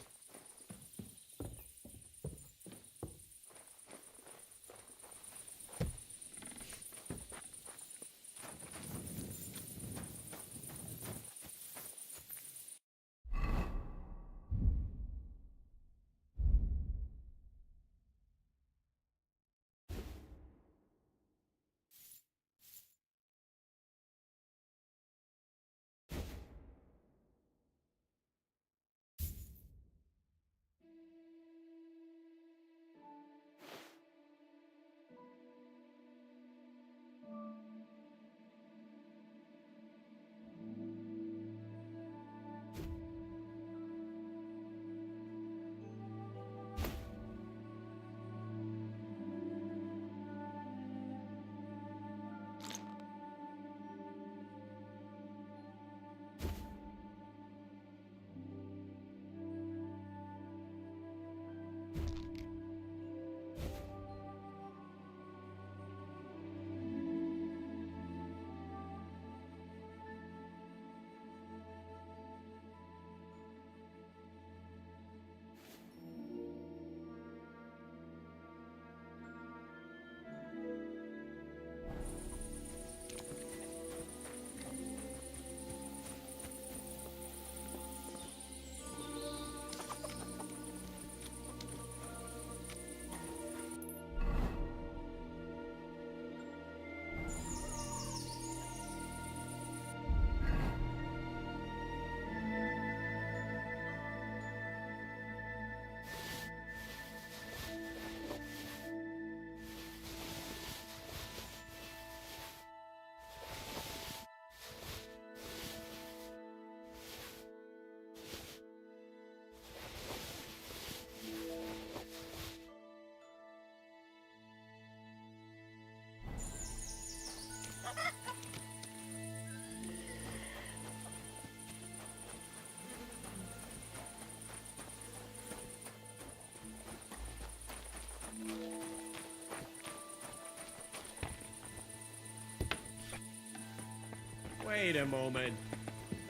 Wait a moment.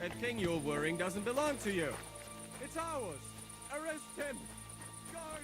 That thing you're wearing doesn't belong to you. It's ours. Arrest him. Guard.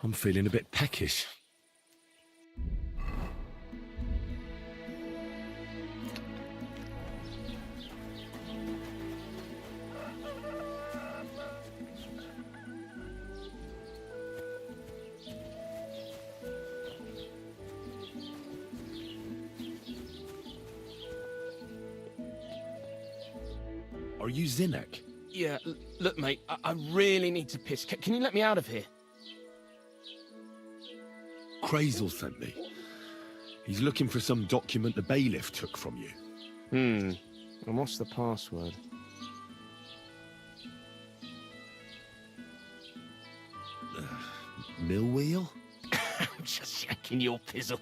I'm feeling a bit peckish. Are you Zinnek? Yeah, look, mate, I really need to piss. Can you let me out of here? Crazel sent me. He's looking for some document the bailiff took from you. And what's the password? Mill wheel? I'm just shaking your pizzle.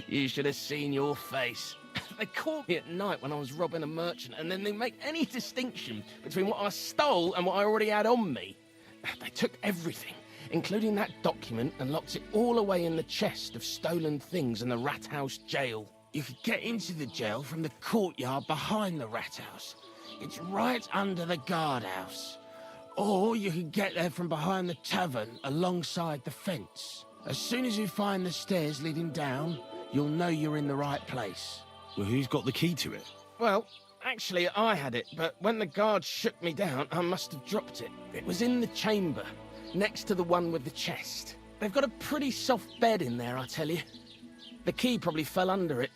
You should have seen your face. They caught me at night when I was robbing a merchant, and then they make any distinction between what I stole and what I already had on me. They took everything, including that document, and locked it all away in the chest of stolen things in the rat house jail. You could get into the jail from the courtyard behind the rat house. It's right under the guardhouse. Or you could get there from behind the tavern alongside the fence. As soon as you find the stairs leading down, you'll know you're in the right place. Well, who's got the key to it? Well, actually, I had it, but when the guards shook me down, I must have dropped it. It was in the chamber, next to the one with the chest. They've got a pretty soft bed in there, I tell you. The key probably fell under it.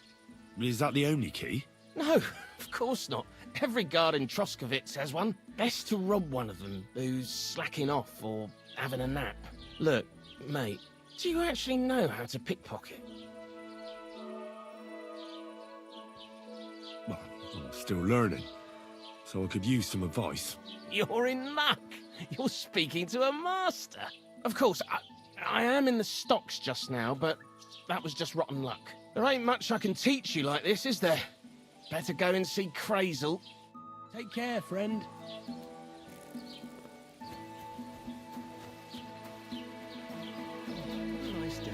Is that the only key? No, of course not. Every guard in Troskovitz has one. Best to rob one of them who's slacking off or having a nap. Look, mate, do you actually know how to pickpocket? Well, I'm still learning, so I could use some advice. You're in luck. You're speaking to a master. Of course, I am in the stocks just now, but that was just rotten luck. There ain't much I can teach you like this, is there? Better go and see Crazel. Take care, friend. Nice day.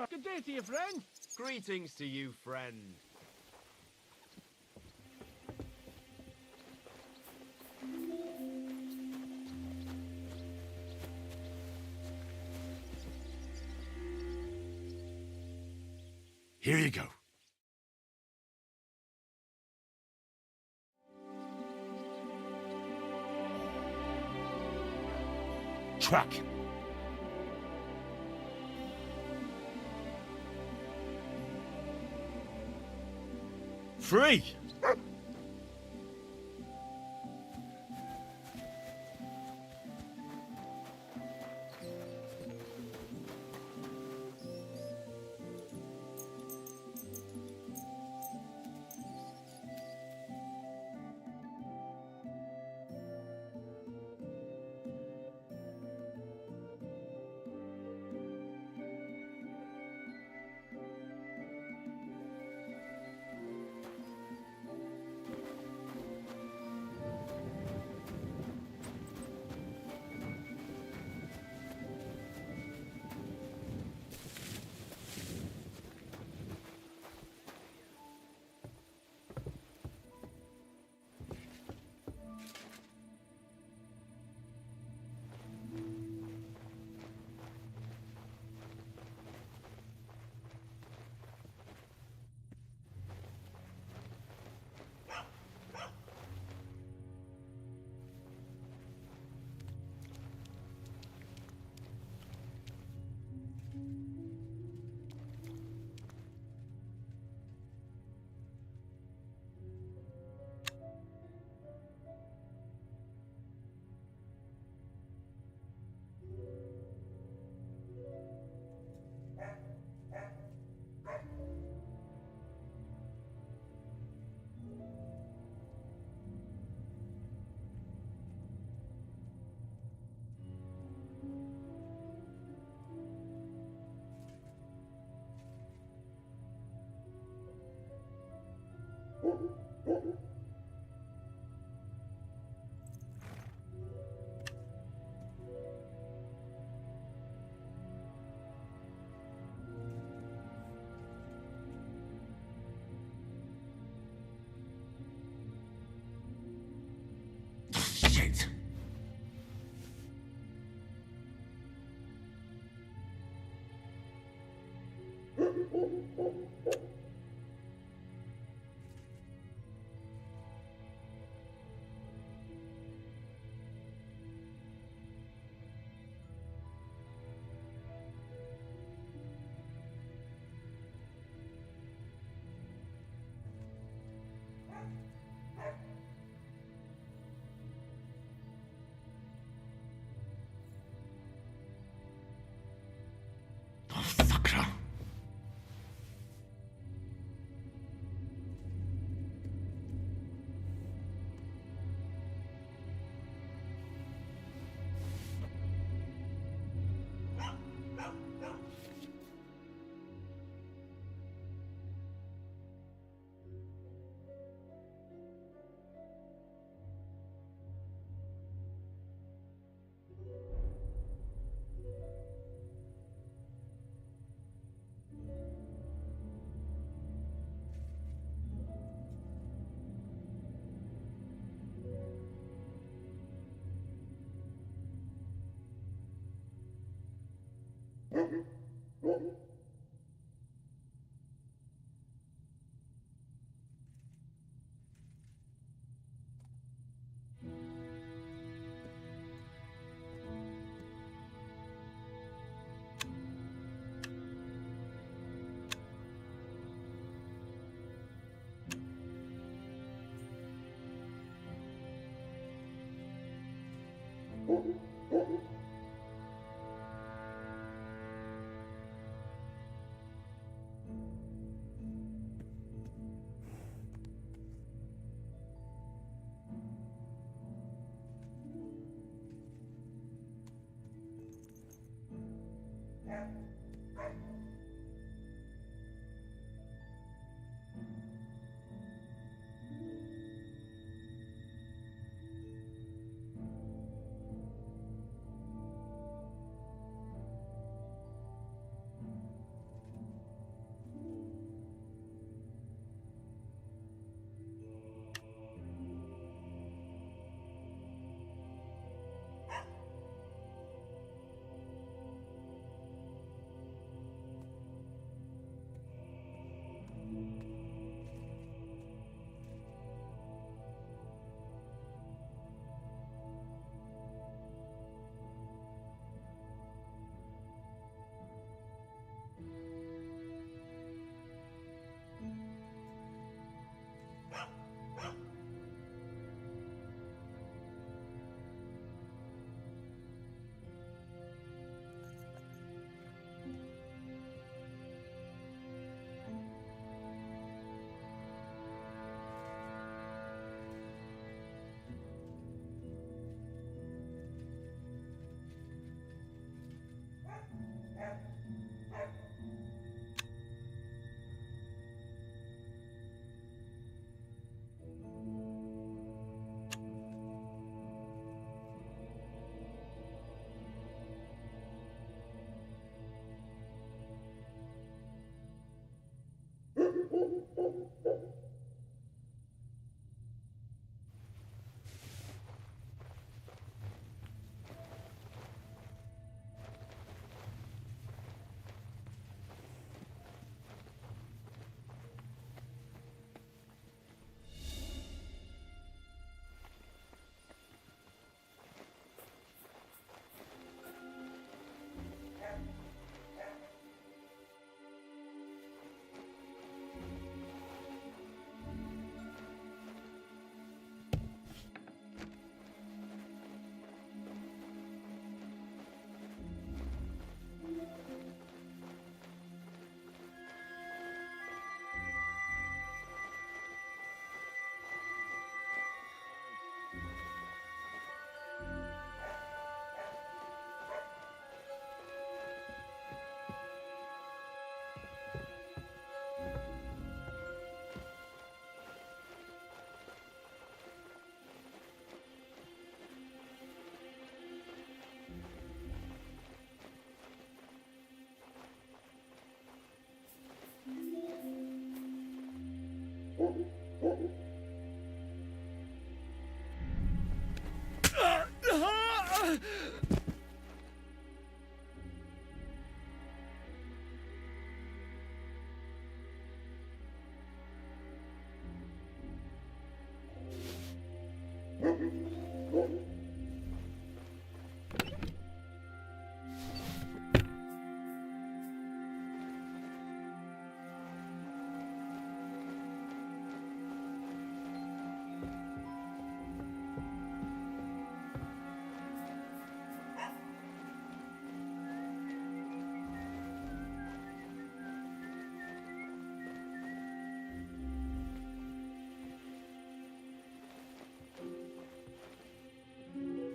Good day to you, friend. Greetings to you, friend. Here you go. Track. Free! Shit!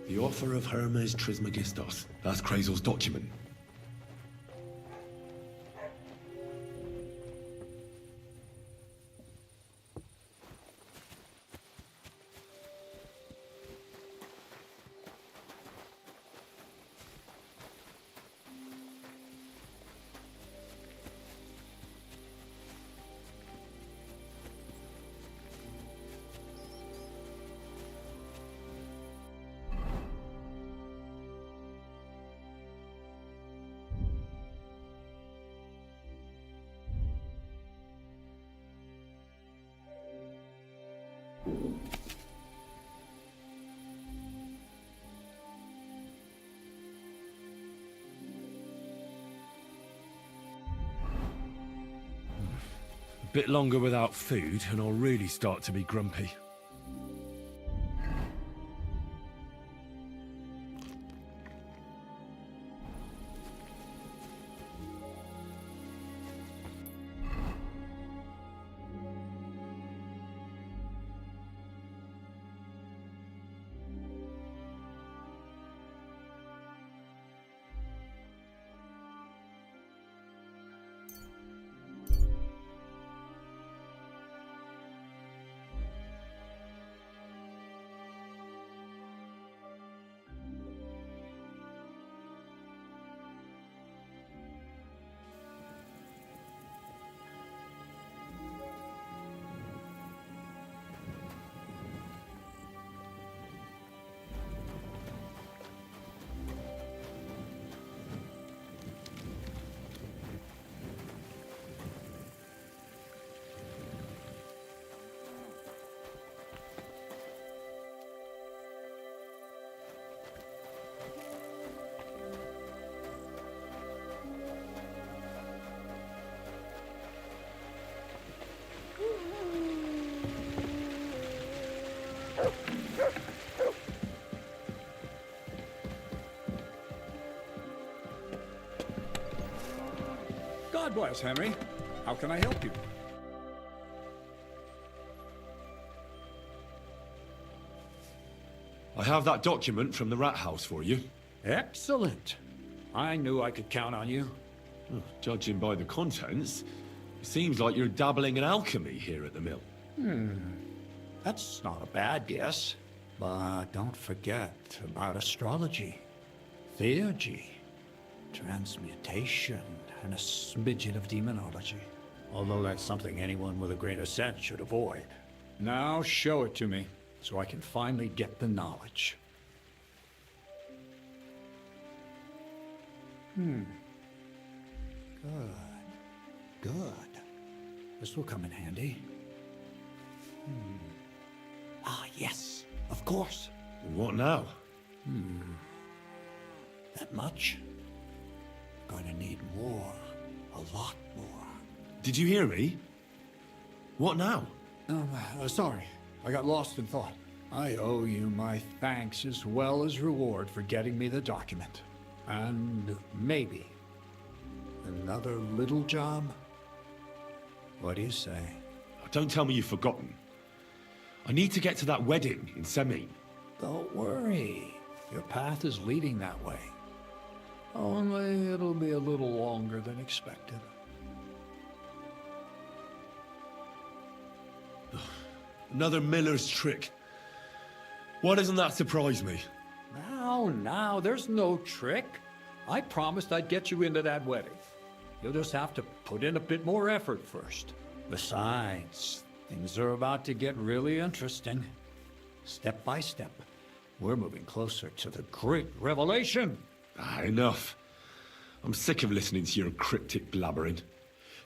The offer of Hermes Trismegistos. That's Krazel's document. A bit longer without food, and I'll really start to be grumpy. God bless, Henry. How can I help you? I have that document from the rat house for you. Excellent. I knew I could count on you. Judging by the contents, it seems like you're dabbling in alchemy here at the mill. That's not a bad guess. But don't forget about astrology, theurgy, transmutation, and a smidgen of demonology. Although that's something anyone with a grain of sense should avoid. Now show it to me, so I can finally get the knowledge. Good. Good. This will come in handy. Ah, yes, of course. What now? That much? Gonna need more. A lot more. Did you hear me? What now? Sorry. I got lost in thought. I owe you my thanks as well as reward for getting me the document. And maybe another little job? What do you say? Don't tell me you've forgotten. I need to get to that wedding in Semi. Don't worry. Your path is leading that way. Only it'll be a little longer than expected. Another miller's trick. Why doesn't that surprise me? Now, there's no trick. I promised I'd get you into that wedding. You'll just have to put in a bit more effort first. Besides, Things are about to get really interesting. Step by step, we're moving closer to the great revelation. Enough. I'm sick of listening to your cryptic blabbering.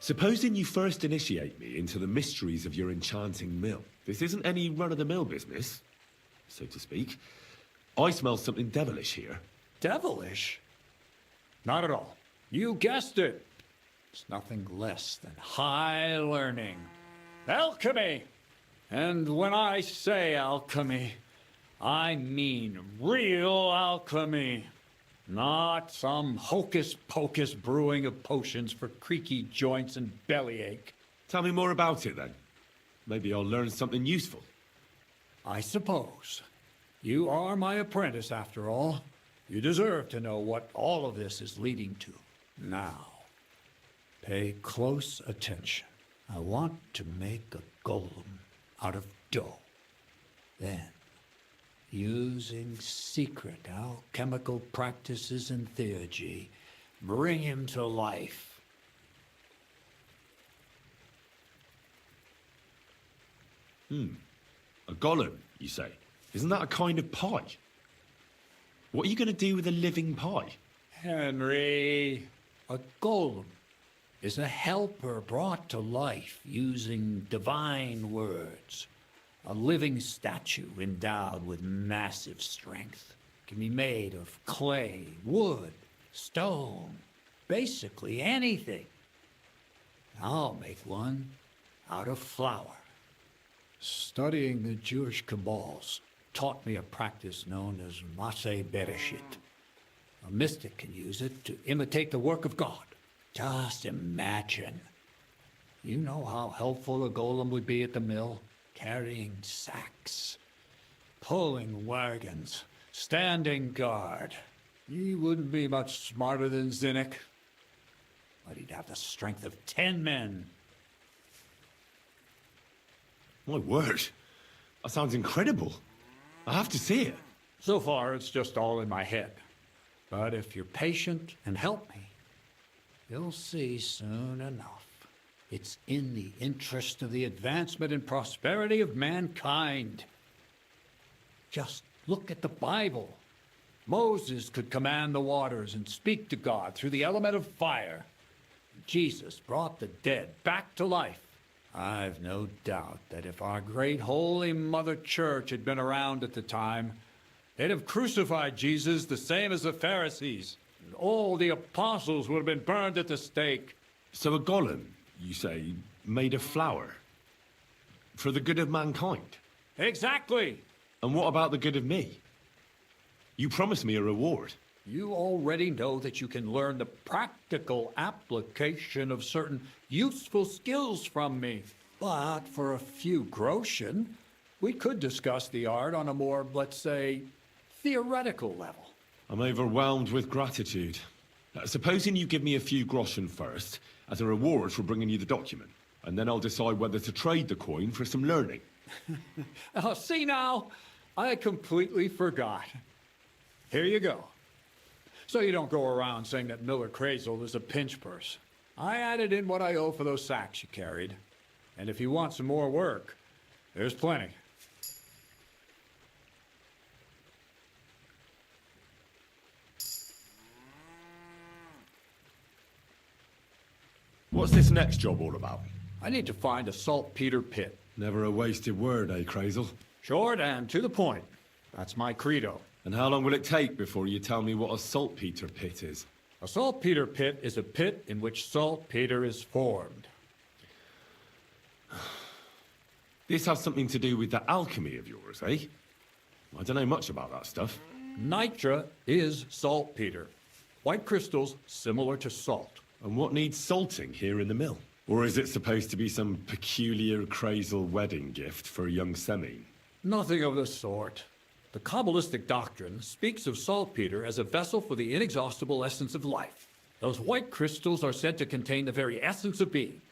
Supposing you first initiate me into the mysteries of your enchanting mill. This isn't any run-of-the-mill business, so to speak. I smell something devilish here. Devilish? Not at all. You guessed it. It's nothing less than high learning. Alchemy! And when I say alchemy, I mean real alchemy. Not some hocus-pocus brewing of potions for creaky joints and bellyache. Tell me more about it, then. Maybe I'll learn something useful. I suppose. You are my apprentice, after all. You deserve to know what all of this is leading to. Now, pay close attention. I want to make a golem out of dough. Then, using secret alchemical practices and theurgy, bring him to life. A golem, you say? Isn't that a kind of pie? What are you going to do with a living pie? Henry, a golem is a helper brought to life using divine words. A living statue endowed with massive strength. Can be made of clay, wood, stone, basically anything. I'll make one out of flour. Studying the Jewish Kabbals taught me a practice known as Maseh Bereshit. A mystic can use it to imitate the work of God. Just imagine. You know how helpful a golem would be at the mill? Carrying sacks, pulling wagons, standing guard. He wouldn't be much smarter than Zinnik, but he'd have the strength of 10 men. My word. That sounds incredible. I have to see it. So far, it's just all in my head. But if you're patient and help me, you'll see soon enough. It's in the interest of the advancement and prosperity of mankind. Just look at the Bible. Moses could command the waters and speak to God through the element of fire. Jesus brought the dead back to life. I've no doubt that if our great holy Mother Church had been around at the time, they'd have crucified Jesus the same as the Pharisees. And all the apostles would have been burned at the stake. So a golem, you say, made of flour? For the good of mankind? Exactly! And what about the good of me? You promised me a reward. You already know that you can learn the practical application of certain useful skills from me. But for a few groschen, we could discuss the art on a more, let's say, theoretical level. I'm overwhelmed with gratitude. Supposing you give me a few groschen first, as a reward for bringing you the document, and then I'll decide whether to trade the coin for some learning. Oh, see now, I completely forgot. Here you go. So you don't go around saying that Miller Crazel is a pinch purse. I added in what I owe for those sacks you carried. And if you want some more work, there's plenty. What's this next job all about? I need to find a saltpeter pit. Never a wasted word, eh, Crazel? Short and to the point. That's my credo. And how long will it take before you tell me what a saltpeter pit is? A saltpeter pit is a pit in which saltpeter is formed. This has something to do with the alchemy of yours, eh? I don't know much about that stuff. Nitra is saltpeter. White crystals similar to salt. And what needs salting here in the mill? Or is it supposed to be some peculiar Crazel wedding gift for a young Semine? Nothing of the sort. The Kabbalistic doctrine speaks of saltpeter as a vessel for the inexhaustible essence of life. Those white crystals are said to contain the very essence of being.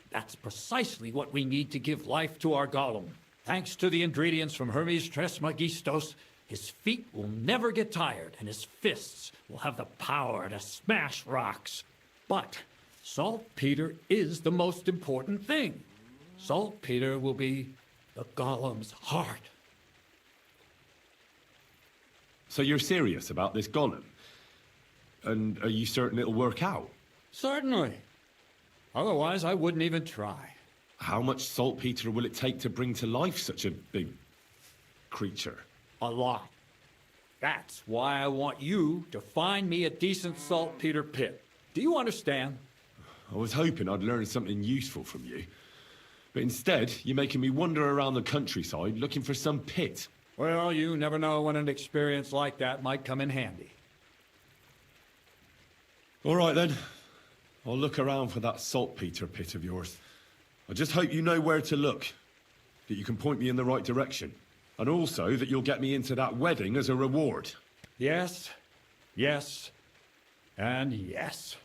That's precisely what we need to give life to our golem. Thanks to the ingredients from Hermes Trismegistos, his feet will never get tired, and his fists will have the power to smash rocks. But saltpeter is the most important thing. Saltpeter will be the golem's heart. So you're serious about this golem? And are you certain it'll work out? Certainly. Otherwise, I wouldn't even try. How much saltpeter will it take to bring to life such a big creature? A lot. That's why I want you to find me a decent saltpeter pit. Do you understand? I was hoping I'd learn something useful from you. But instead, you're making me wander around the countryside looking for some pit. Well, you never know when an experience like that might come in handy. All right, then. I'll look around for that saltpeter pit of yours. I just hope you know where to look, that you can point me in the right direction, and also that you'll get me into that wedding as a reward. Yes, yes, and yes.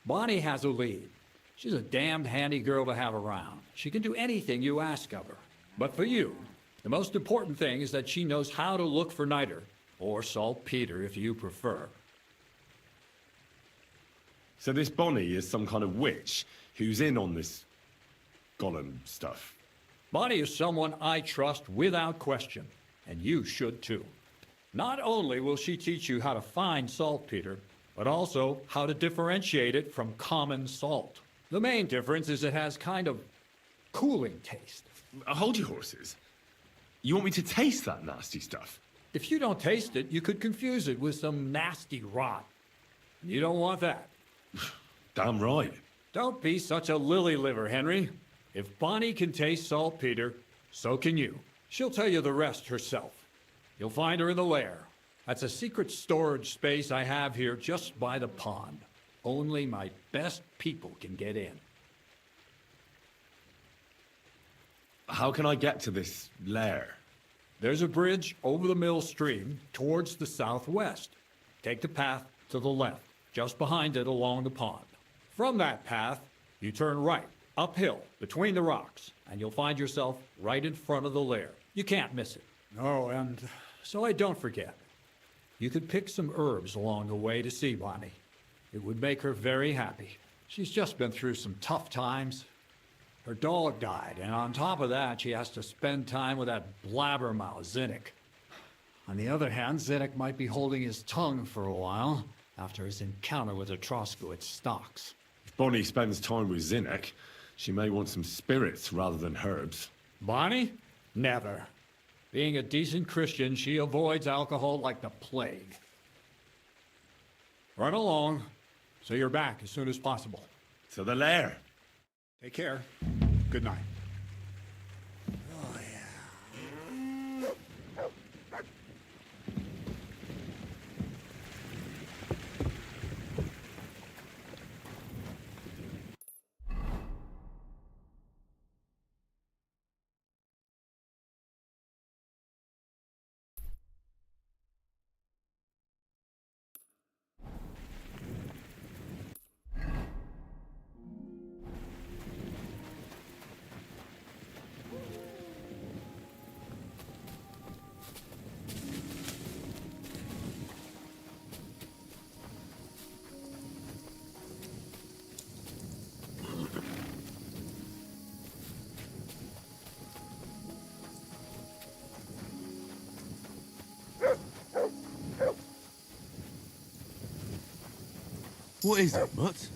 Bonnie has a lead. She's a damned handy girl to have around. She can do anything you ask of her. But for you, the most important thing is that she knows how to look for niter, or saltpeter if you prefer. So this Bonnie is some kind of witch who's in on this golem stuff. Bonnie is someone I trust without question, and you should too. Not only will she teach you how to find saltpeter, but also how to differentiate it from common salt. The main difference is it has kind of cooling taste. Hold your horses. You want me to taste that nasty stuff? If you don't taste it, you could confuse it with some nasty rot. You don't want that. Damn right. Don't be such a lily liver, Henry. If Bonnie can taste saltpeter, so can you. She'll tell you the rest herself. You'll find her in the lair. That's a secret storage space I have here just by the pond. Only my best people can get in. How can I get to this lair? There's a bridge over the mill stream towards the southwest. Take the path to the left, just behind it along the pond. From that path, you turn right, uphill, between the rocks, and you'll find yourself right in front of the lair. You can't miss it. Oh, and so I don't forget. You could pick some herbs along the way to see Bonnie. It would make her very happy. She's just been through some tough times. Her dog died, and on top of that, she has to spend time with that blabbermouth, Zinnik. On the other hand, Zinnik might be holding his tongue for a while after his encounter with Atrosco at Stocks. If Bonnie spends time with Zinnik, she may want some spirits rather than herbs. Bonnie? Never. Being a decent Christian, she avoids alcohol like the plague. Run along, so you're back as soon as possible. To the lair. Take care. Good night. What is it, Mutt?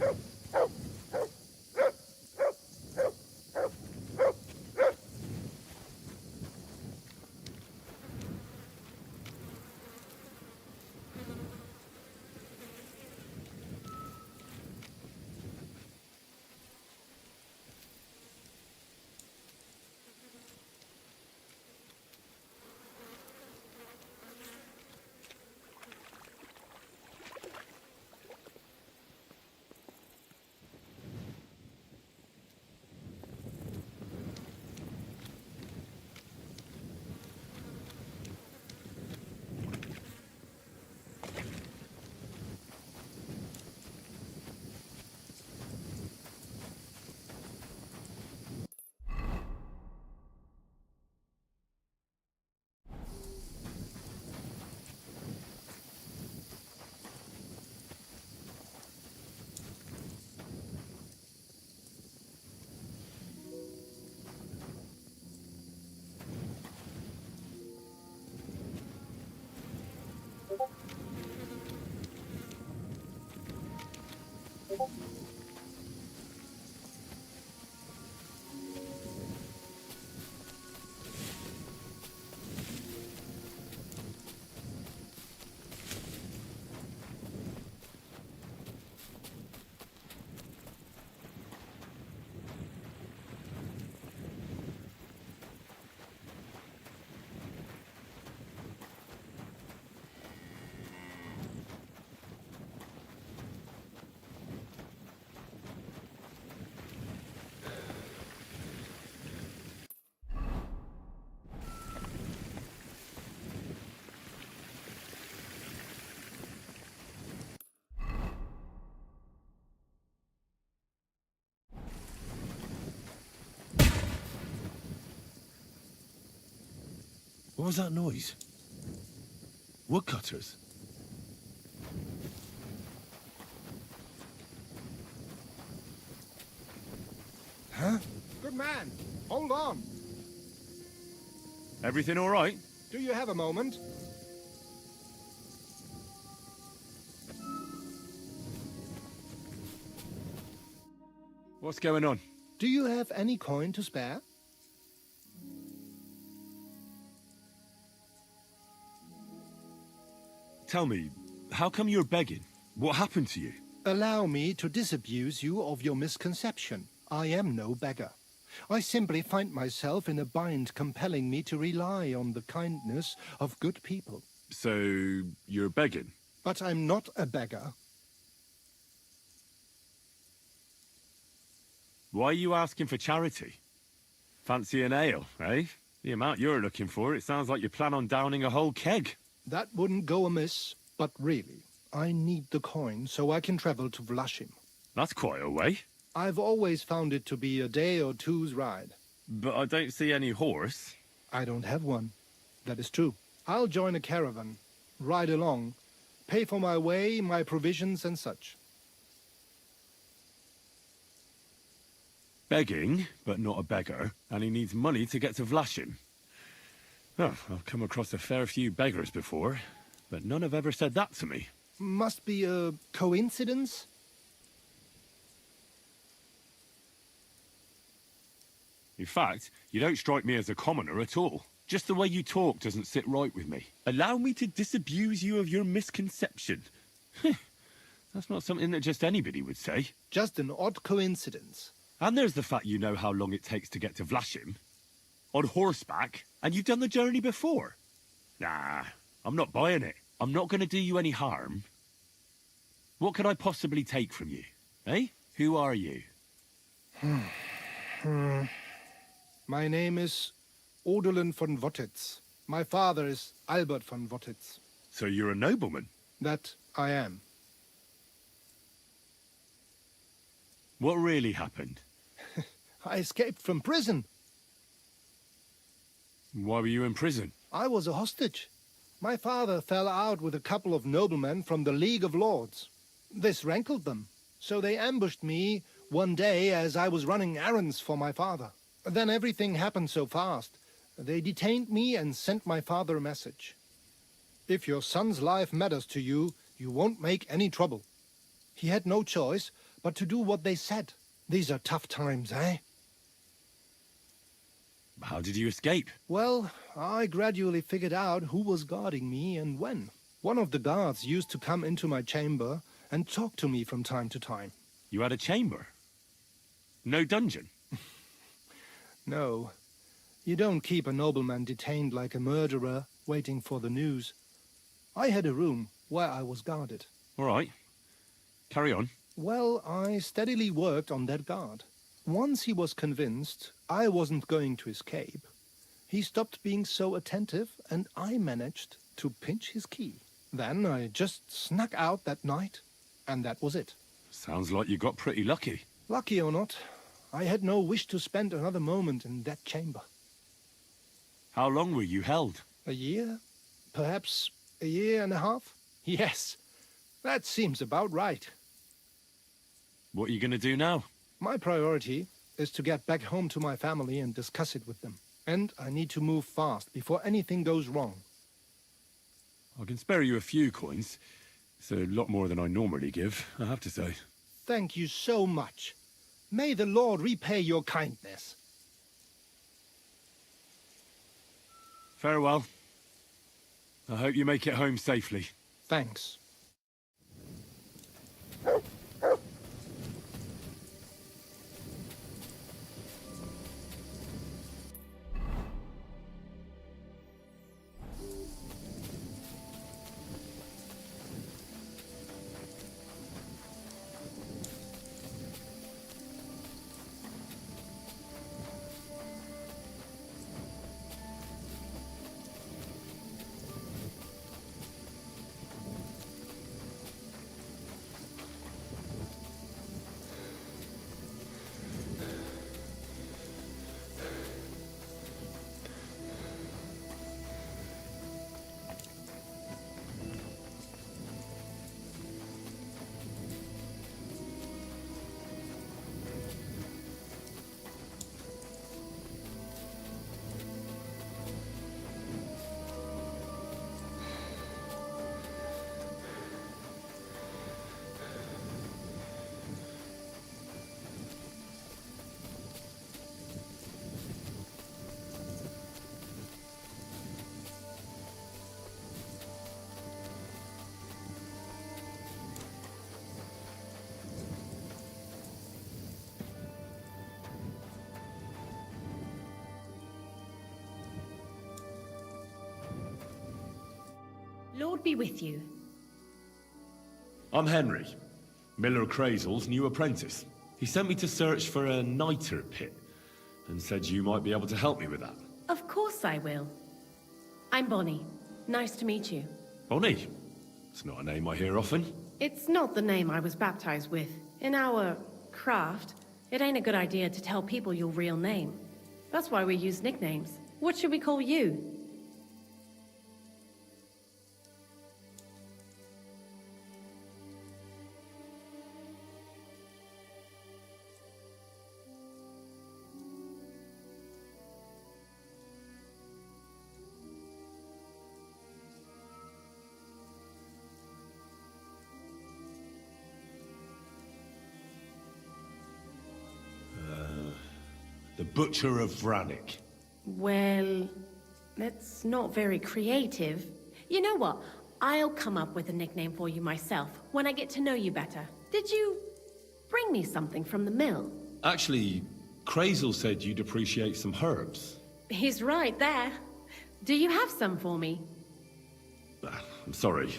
What was that noise? Woodcutters? Huh? Good man. Hold on. Everything all right? Do you have a moment? What's going on? Do you have any coin to spare? Tell me, how come you're begging? What happened to you? Allow me to disabuse you of your misconception. I am no beggar. I simply find myself in a bind compelling me to rely on the kindness of good people. So, you're begging? But I'm not a beggar. Why are you asking for charity? Fancy an ale, eh? The amount you're looking for, it sounds like you plan on downing a whole keg. That wouldn't go amiss, but really, I need the coin so I can travel to Vlashim. That's quite a way. I've always found it to be a day or two's ride. But I don't see any horse. I don't have one. That is true. I'll join a caravan, ride along, pay for my way, my provisions and such. Begging, but not a beggar, and he needs money to get to Vlashim. Oh, I've come across a fair few beggars before, but none have ever said that to me. Must be a coincidence? In fact, you don't strike me as a commoner at all. Just the way you talk doesn't sit right with me. Allow me to disabuse you of your misconception. That's not something that just anybody would say. Just an odd coincidence. And there's the fact you know how long it takes to get to Vlashim. On horseback, and you've done the journey before. Nah, I'm not buying it. I'm not going to do you any harm. What could I possibly take from you? Eh? Who are you? My name is Odolin von Wottitz. My father is Albert von Wottitz. So you're a nobleman? That I am. What really happened? I escaped from prison. Why were you in prison? I was a hostage. My father fell out with a couple of noblemen from the League of Lords. This rankled them, so they ambushed me one day as I was running errands for my father. Then everything happened so fast. They detained me and sent my father a message. If your son's life matters to you, you won't make any trouble. He had no choice but to do what they said. These are tough times, eh? How did you escape? Well, I gradually figured out who was guarding me and when. One of the guards used to come into my chamber and talk to me from time to time. You had a chamber? No dungeon? No. You don't keep a nobleman detained like a murderer, waiting for the news. I had a room where I was guarded. All right. Carry on. Well, I steadily worked on that guard. Once he was convinced I wasn't going to escape, he stopped being so attentive and I managed to pinch his key. Then I just snuck out that night, and that was it. Sounds like you got pretty lucky. Lucky or not, I had no wish to spend another moment in that chamber. How long were you held? A year? Perhaps a year and a half? Yes, that seems about right. What are you going to do now? My priority is to get back home to my family and discuss it with them. And I need to move fast before anything goes wrong. I can spare you a few coins. It's a lot more than I normally give, I have to say. Thank you so much. May the Lord repay your kindness. Farewell. I hope you make it home safely. Thanks. Lord be with you. I'm Henry, Miller Crazel's new apprentice. He sent me to search for a niter pit, and said you might be able to help me with that. Of course I will. I'm Bonnie. Nice to meet you. Bonnie? It's not a name I hear often. It's not the name I was baptized with. In our craft, it ain't a good idea to tell people your real name. That's why we use nicknames. What should we call you? The Butcher of Vranik. Well, that's not very creative. You know what? I'll come up with a nickname for you myself when I get to know you better. Did you bring me something from the mill? Actually, Crazel said you'd appreciate some herbs. He's right there. Do you have some for me? I'm sorry.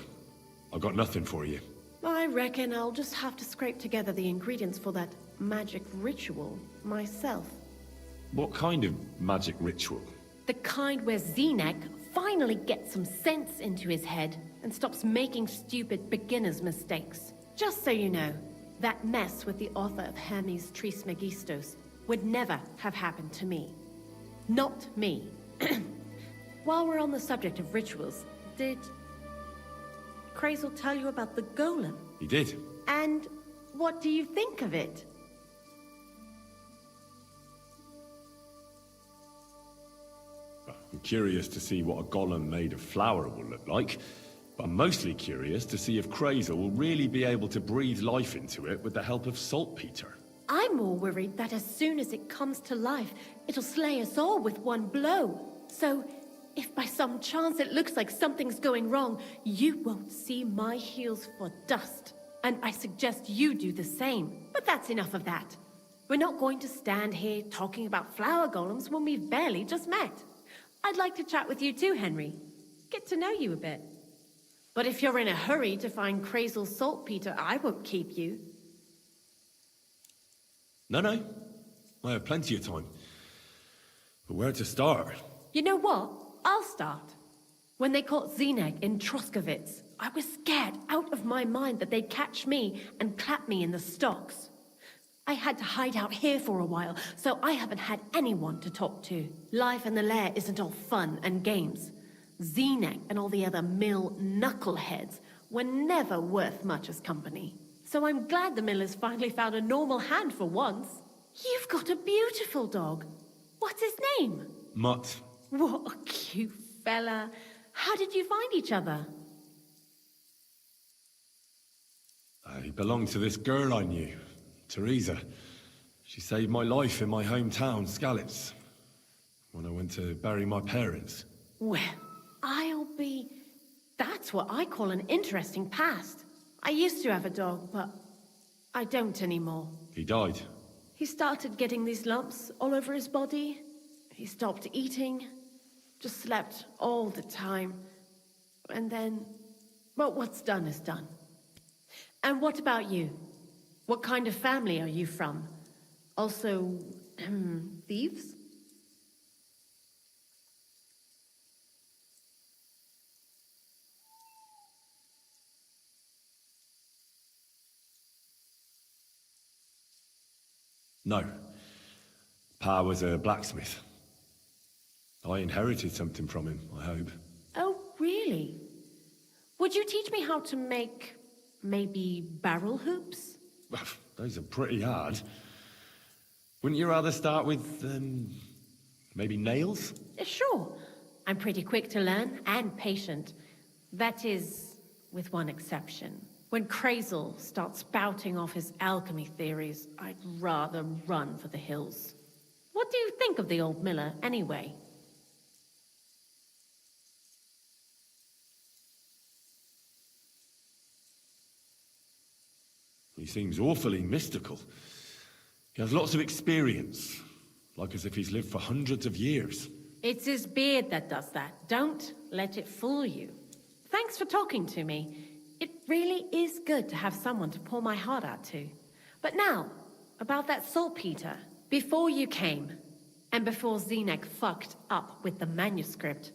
I've got nothing for you. I reckon I'll just have to scrape together the ingredients for that magic ritual myself. What kind of magic ritual? The kind where Zenek finally gets some sense into his head and stops making stupid beginner's mistakes. Just so you know, that mess with the author of Hermes Trismegistos would never have happened to me. Not me. While we're on the subject of rituals, did Crazel tell you about the golem? He did. And what do you think of it? I'm curious to see what a golem made of flour will look like, but I'm mostly curious to see if Crazel will really be able to breathe life into it with the help of saltpeter. I'm more worried that as soon as it comes to life, it'll slay us all with one blow. So, if by some chance it looks like something's going wrong, you won't see my heels for dust. And I suggest you do the same. But that's enough of that. We're not going to stand here talking about flower golems when we've barely just met. I'd like to chat with you too, Henry. Get to know you a bit. But if you're in a hurry to find Crazel's saltpeter, I won't keep you. No. I have plenty of time. But where to start? You know what? I'll start. When they caught Zenek in Troskovitz, I was scared out of my mind that they'd catch me and clap me in the stocks. I had to hide out here for a while, so I haven't had anyone to talk to. Life in the lair isn't all fun and games. Zenek and all the other mill knuckleheads were never worth much as company. So I'm glad the miller's finally found a normal hand for once. You've got a beautiful dog. What's his name? Mutt. What a cute fella. How did you find each other? He belonged to this girl I knew, Teresa. She saved my life in my hometown, Skalitz, when I went to bury my parents. Well, that's what I call an interesting past. I used to have a dog, but I don't anymore. He died. He started getting these lumps all over his body. He stopped eating, just slept all the time. And then, well, what's done is done. And what about you? What kind of family are you from? Also, thieves? No. Pa was a blacksmith. I inherited something from him, I hope. Oh, really? Would you teach me how to make, maybe, barrel hoops? Those are pretty hard. Wouldn't you rather start with, maybe nails? Sure. I'm pretty quick to learn and patient. That is, with one exception. When Crazel starts spouting off his alchemy theories, I'd rather run for the hills. What do you think of the old miller, anyway? He seems awfully mystical. He has lots of experience, like as if he's lived for hundreds of years. It's his beard that does that. Don't let it fool you. Thanks for talking to me. It really is good to have someone to pour my heart out to. But now, about that saltpeter. Before you came, and before Zenek fucked up with the manuscript,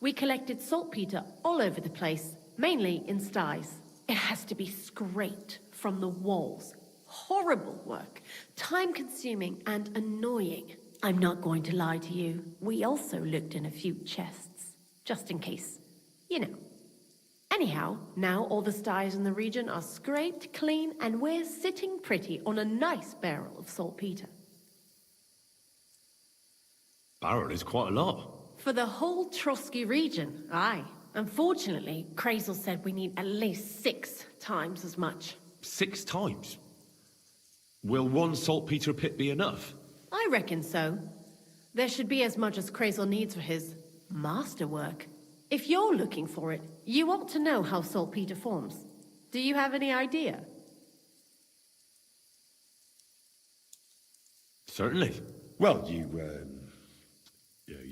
we collected saltpeter all over the place, mainly in sties. It has to be scraped from the walls. Horrible work, time-consuming and annoying. I'm not going to lie to you. We also looked in a few chests, just in case. You know. Anyhow, now all the sties in the region are scraped clean and we're sitting pretty on a nice barrel of saltpeter. Barrel is quite a lot. For the whole Trotsky region, aye. Unfortunately, Krazel said we need at least 6 times as much. 6 times? Will one saltpeter pit be enough? I reckon so. There should be as much as Krazel needs for his masterwork. If you're looking for it, you ought to know how saltpeter forms. Do you have any idea? Certainly. Well, you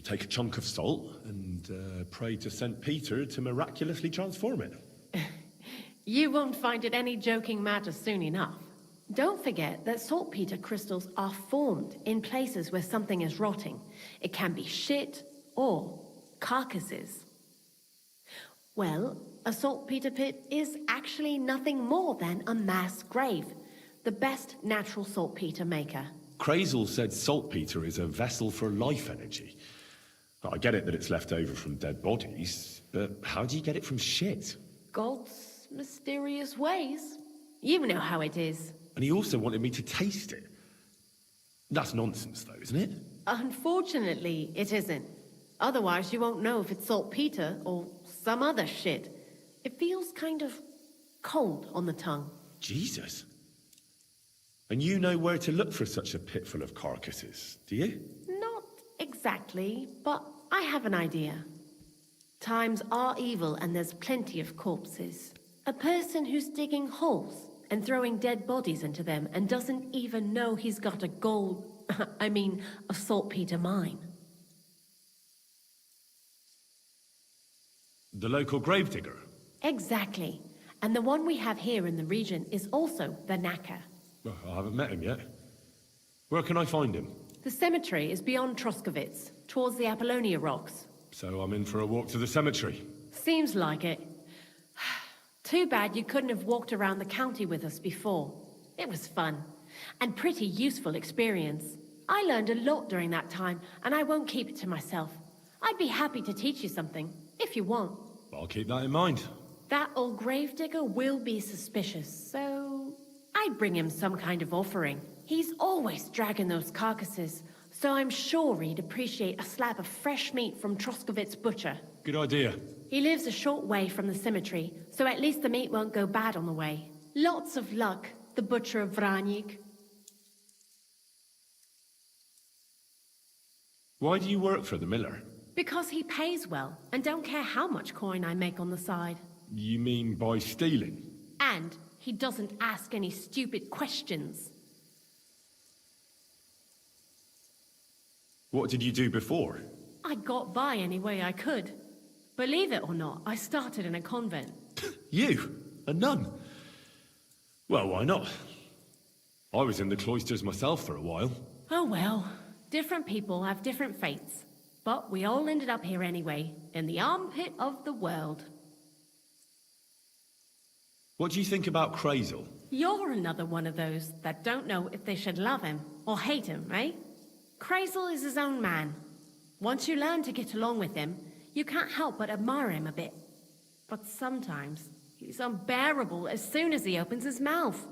take a chunk of salt and pray to St. Peter to miraculously transform it. You won't find it any joking matter soon enough. Don't forget that saltpeter crystals are formed in places where something is rotting. It can be shit or carcasses. Well, a saltpeter pit is actually nothing more than a mass grave. The best natural saltpeter maker. Krazel said saltpeter is a vessel for life energy. I get it that it's left over from dead bodies, but how do you get it from shit? God's mysterious ways. You know how it is. And he also wanted me to taste it. That's nonsense, though, isn't it? Unfortunately, it isn't. Otherwise, you won't know if it's saltpeter or some other shit. It feels kind of cold on the tongue. Jesus. And you know where to look for such a pit full of carcasses, do you? Not exactly, but I have an idea. Times are evil and there's plenty of corpses. A person who's digging holes and throwing dead bodies into them and doesn't even know he's got a saltpeter mine. The local gravedigger? Exactly. And the one we have here in the region is also the knacker. Well, I haven't met him yet. Where can I find him? The cemetery is beyond Troskovitz, towards the Apollonia rocks. So I'm in for a walk to the cemetery. Seems like it. Too bad you couldn't have walked around the county with us before. It was fun, and pretty useful experience. I learned a lot during that time, and I won't keep it to myself. I'd be happy to teach you something, if you want. I'll keep that in mind. That old gravedigger will be suspicious, so I'd bring him some kind of offering. He's always dragging those carcasses, so I'm sure he'd appreciate a slab of fresh meat from Troskovitz butcher. Good idea. He lives a short way from the cemetery, so at least the meat won't go bad on the way. Lots of luck, the butcher of Vranyik. Why do you work for the miller? Because he pays well, and don't care how much coin I make on the side. You mean by stealing? And he doesn't ask any stupid questions. What did you do before? I got by any way I could. Believe it or not, I started in a convent. You? A nun? Well, why not? I was in the cloisters myself for a while. Oh well, different people have different fates. But we all ended up here anyway, in the armpit of the world. What do you think about Krazel? You're another one of those that don't know if they should love him or hate him, right? Krazel is his own man. Once you learn to get along with him, you can't help but admire him a bit. But sometimes, he's unbearable as soon as he opens his mouth.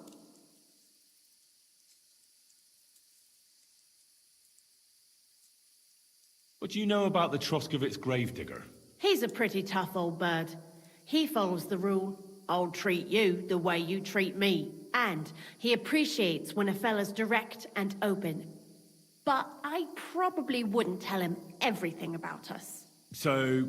What do you know about the Troskovitz gravedigger? He's a pretty tough old bird. He follows the rule, I'll treat you the way you treat me. And he appreciates when a fella's direct and open. But I probably wouldn't tell him everything about us. So,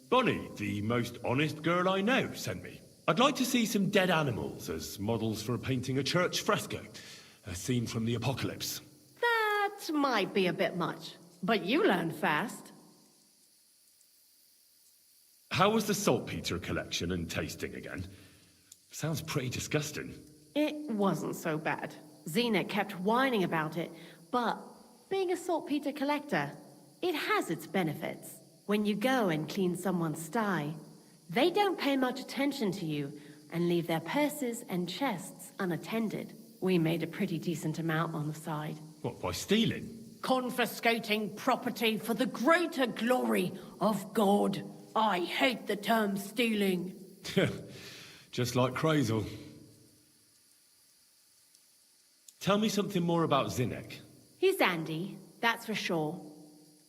Bonnie, the most honest girl I know, sent me. I'd like to see some dead animals as models for painting a church fresco. A scene from the apocalypse. That might be a bit much, but you learn fast. How was the saltpeter collection and tasting again? Sounds pretty disgusting. It wasn't so bad. Xena kept whining about it, but being a saltpeter collector, it has its benefits. When you go and clean someone's sty, they don't pay much attention to you and leave their purses and chests unattended. We made a pretty decent amount on the side. What, by stealing? Confiscating property for the greater glory of God. I hate the term stealing. Just like Crazel. Tell me something more about Zinnek. He's Andy, that's for sure.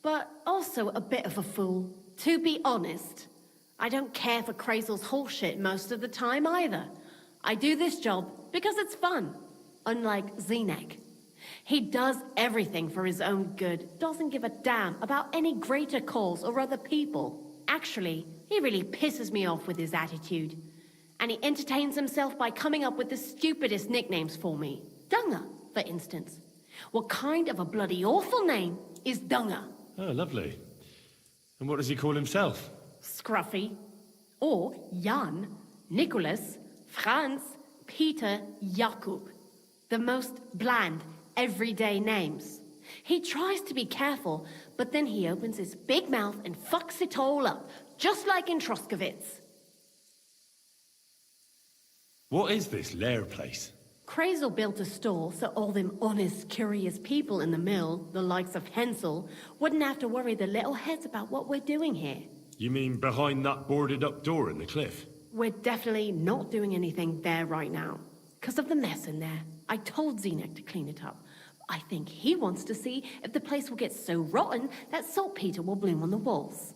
But also a bit of a fool. To be honest, I don't care for Crazel's horseshit most of the time either. I do this job because it's fun, unlike Zinnek. He does everything for his own good, doesn't give a damn about any greater cause or other people. Actually, he really pisses me off with his attitude. And he entertains himself by coming up with the stupidest nicknames for me. Dunga, for instance. What kind of a bloody awful name is Dunga? Oh, lovely. And what does he call himself? Scruffy. Or Jan, Nicholas, Franz, Peter, Jakub. The most bland, everyday names. He tries to be careful, but then he opens his big mouth and fucks it all up, just like in Troskowitz. What is this lair place? Crazel built a store so all them honest, curious people in the mill, the likes of Hensel, wouldn't have to worry their little heads about what we're doing here. You mean behind that boarded up door in the cliff? We're definitely not doing anything there right now, because of the mess in there. I told Zinnek to clean it up. I think he wants to see if the place will get so rotten that saltpeter will bloom on the walls.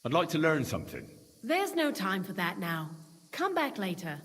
I'd like to learn something. There's no time for that now. Come back later.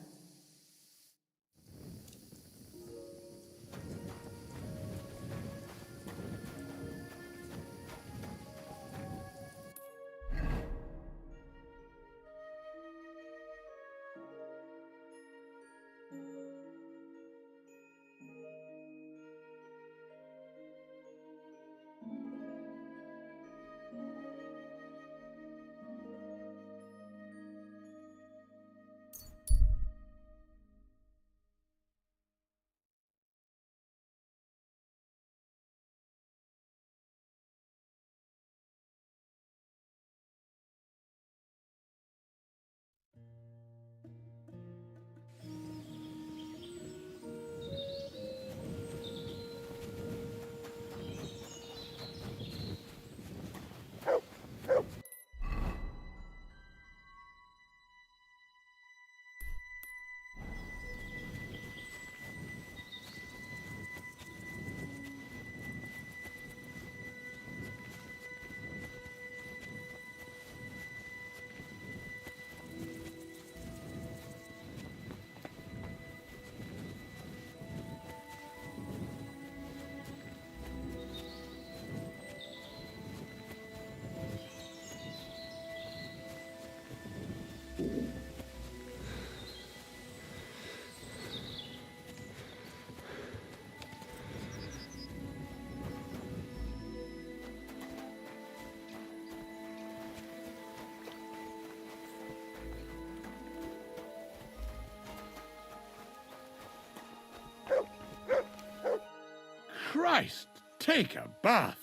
Christ, take a bath.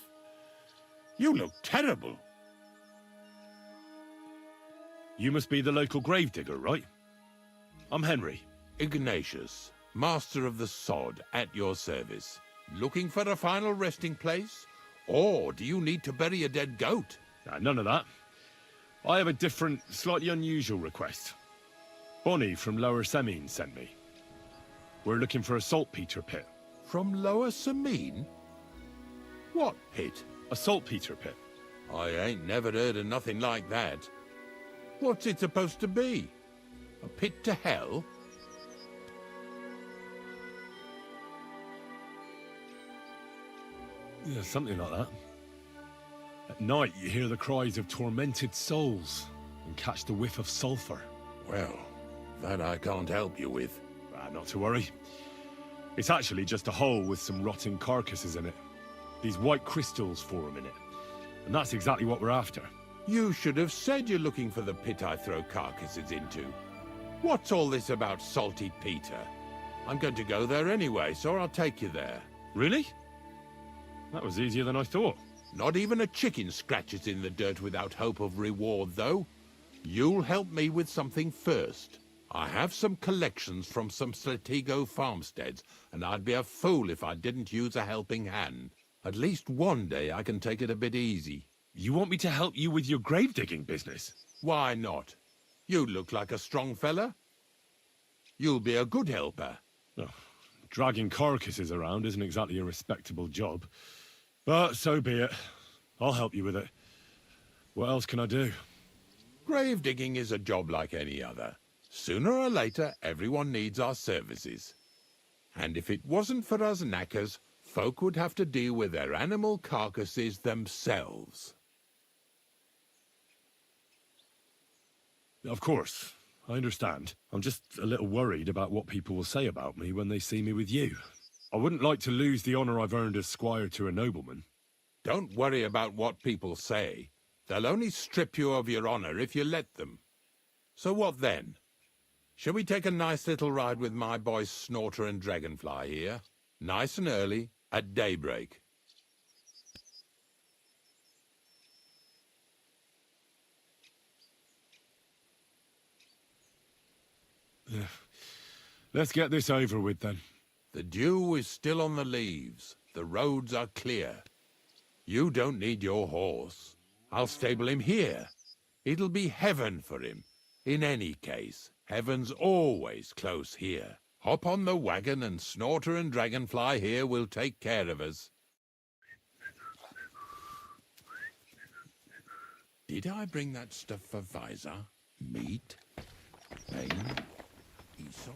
You look terrible. You must be the local gravedigger, right? I'm Henry. Ignatius, master of the sod, at your service. Looking for a final resting place? Or do you need to bury a dead goat? None of that. I have a different, slightly unusual request. Bonnie from Lower Semine sent me. We're looking for a saltpeter pit. From Lower Semine? What pit? A saltpeter pit. I ain't never heard of nothing like that. What's it supposed to be? A pit to hell? Yeah, something like that. At night, you hear the cries of tormented souls and catch the whiff of sulfur. Well, that I can't help you with. Not to worry. It's actually just a hole with some rotting carcasses in it. These white crystals form in it. and that's exactly what we're after. You should have said you're looking for the pit I throw carcasses into. What's all this about Salty Peter? I'm going to go there anyway, so I'll take you there. Really? That was easier than I thought. Not even a chicken scratches in the dirt without hope of reward, though. You'll help me with something first. I have some collections from some Stratego farmsteads, and I'd be a fool if I didn't use a helping hand. At least one day I can take it a bit easy. You want me to help you with your grave-digging business? Why not? You look like a strong fella. You'll be a good helper. Oh, dragging carcasses around isn't exactly a respectable job. But so be it. I'll help you with it. What else can I do? Grave digging is a job like any other. Sooner or later, everyone needs our services. And if it wasn't for us knackers, folk would have to deal with their animal carcasses themselves. Of course. I understand. I'm just a little worried about what people will say about me when they see me with you. I wouldn't like to lose the honor I've earned as squire to a nobleman. Don't worry about what people say. They'll only strip you of your honor if you let them. So what then? Shall we take a nice little ride with my boys Snorter and Dragonfly here? Nice and early, at daybreak. Let's get this over with, then. The dew is still on the leaves. The roads are clear. You don't need your horse. I'll stable him here. It'll be heaven for him. In any case, heaven's always close here. Hop on the wagon and Snorter and Dragonfly here will take care of us. Did I bring that stuff for Visor? Meat? Pain? Aesop?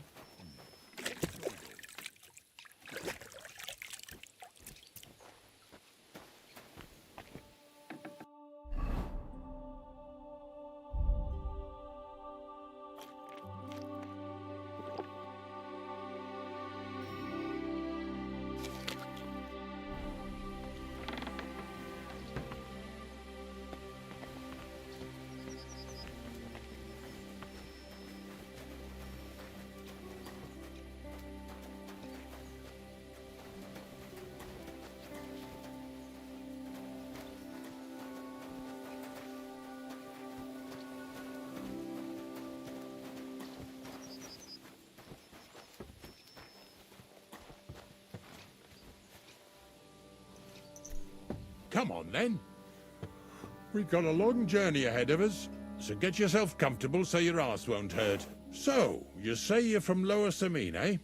Come on, then. We've got a long journey ahead of us, so get yourself comfortable so your arse won't hurt. So, you say you're from Lower Samine, eh?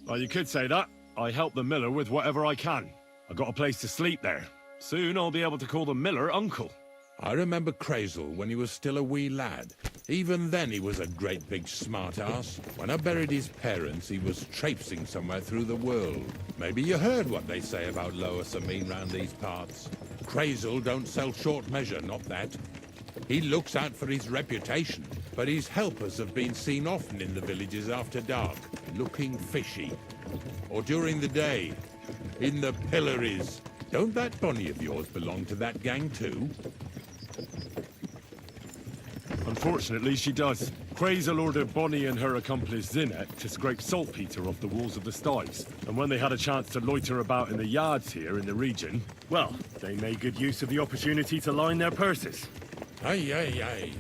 Well, you could say that. I help the miller with whatever I can. I got a place to sleep there. Soon I'll be able to call the miller uncle. I remember Crazel when he was still a wee lad. Even then he was a great big smart-ass. When I buried his parents, he was traipsing somewhere through the world. Maybe you heard what they say about Lower Samine round these parts. Crazel don't sell short measure, not that. He looks out for his reputation, but his helpers have been seen often in the villages after dark, looking fishy. Or during the day, in the pillories. Don't that bunny of yours belong to that gang too? Unfortunately, she does. Crazel ordered Bonnie and her accomplice Zinnet to scrape saltpeter off the walls of the sties. And when they had a chance to loiter about in the yards here in the region, well, they made good use of the opportunity to line their purses. Ay, ay, ay.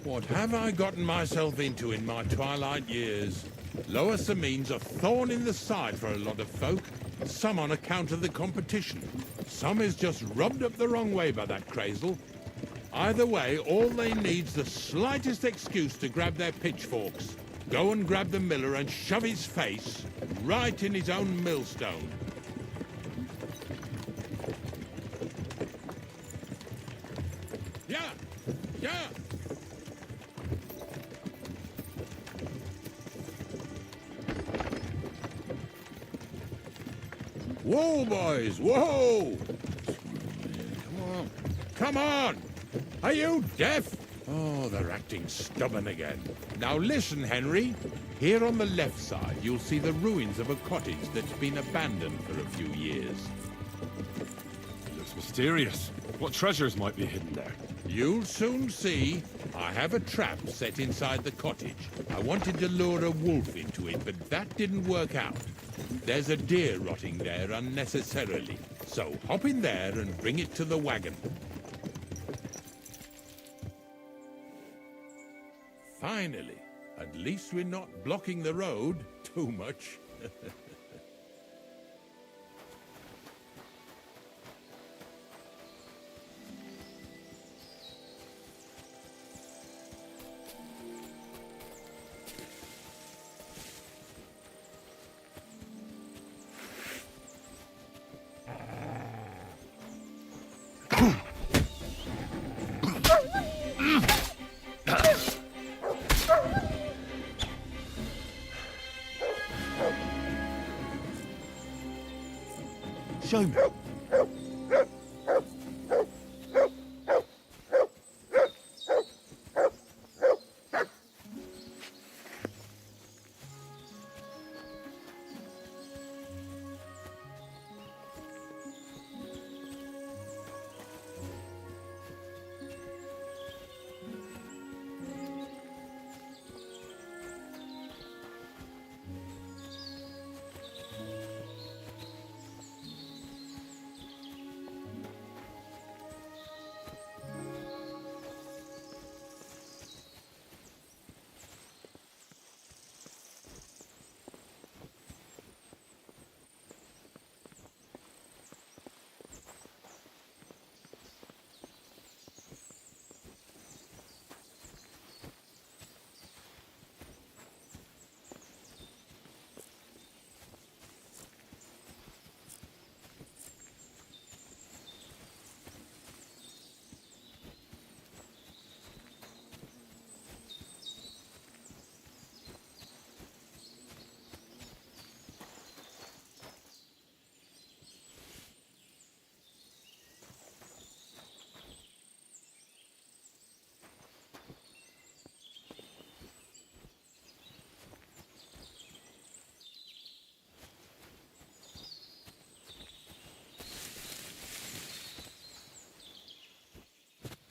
What have I gotten myself into in my twilight years? Lower Samine's a thorn in the side for a lot of folk. Some on account of the competition. Some is just rubbed up the wrong way by that Crazel. Either way, all they need's the slightest excuse to grab their pitchforks. Go and grab the miller and shove his face right in his own millstone. Yeah! Yeah! Whoa, boys! Whoa! Come on! Come on! Are you deaf? Oh, they're acting stubborn again. Now listen, Henry. Here on the left side, you'll see the ruins of a cottage that's been abandoned for a few years. Looks mysterious. What treasures might be hidden there? You'll soon see. I have a trap set inside the cottage. I wanted to lure a wolf into it, but that didn't work out. There's a deer rotting there unnecessarily. So hop in there and bring it to the wagon. Finally. At least we're not blocking the road too much. Show me.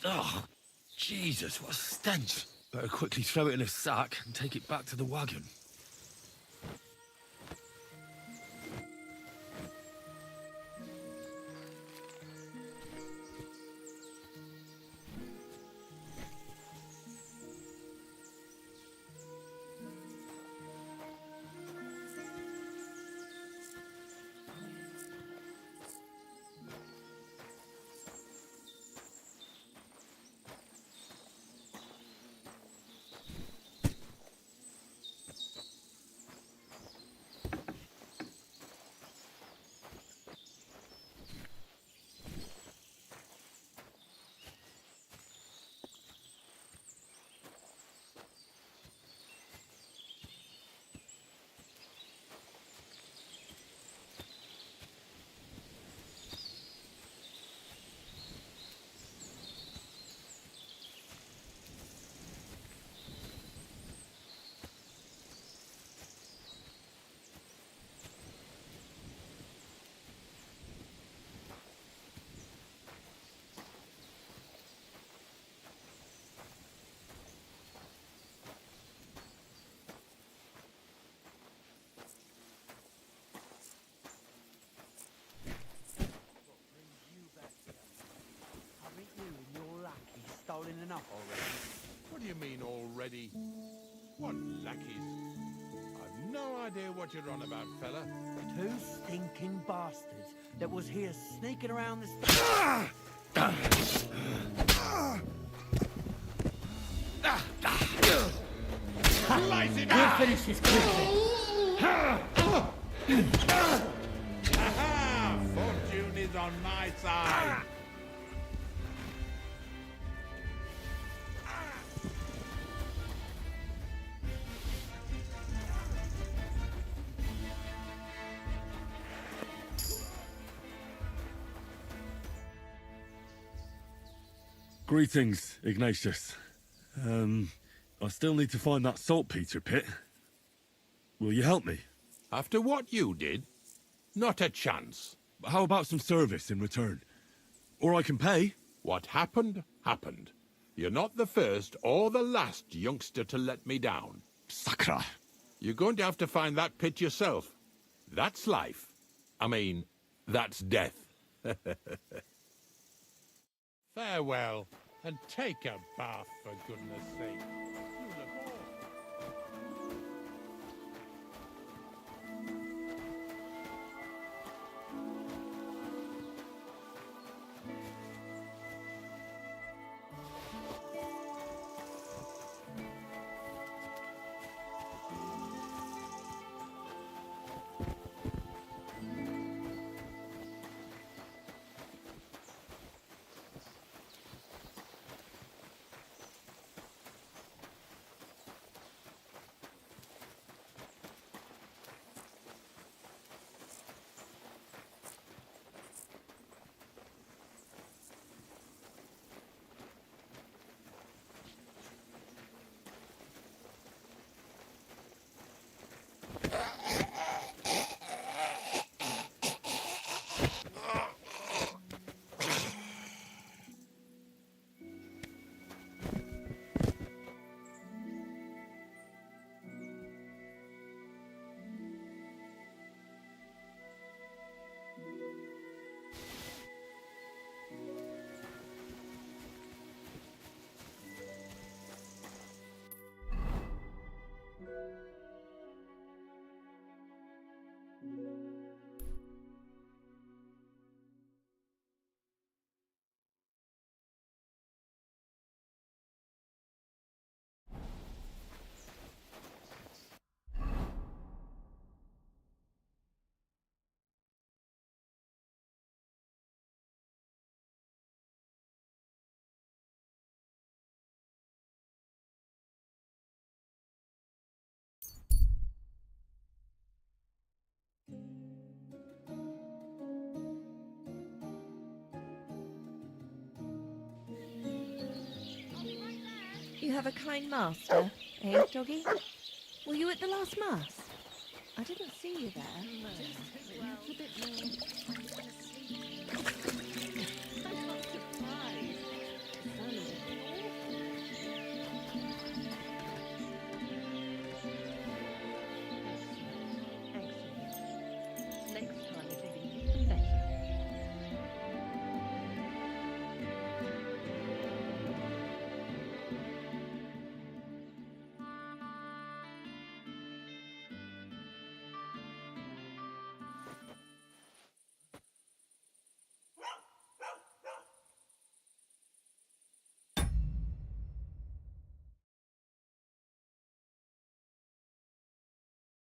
Oh, Jesus, what a stench. Better quickly throw it in a sack and take it back to the wagon. Stolen enough already? What do you mean already? What lackeys? I've no idea what you're on about, fella. Two stinking bastards that was here sneaking around this... We'll finish this quickly. Fortune is on my side. Greetings, Ignatius. I still need to find that saltpeter pit. Will you help me? After what you did? Not a chance. How about some service in return? Or I can pay. What happened, happened. You're not the first or the last youngster to let me down. Sakra. You're going to have to find that pit yourself. That's life. I mean, that's death. Farewell, and take a bath, for goodness sake. You look You have a kind master, eh, doggy? Were you at the last mass? I didn't see you there. Just a bit more.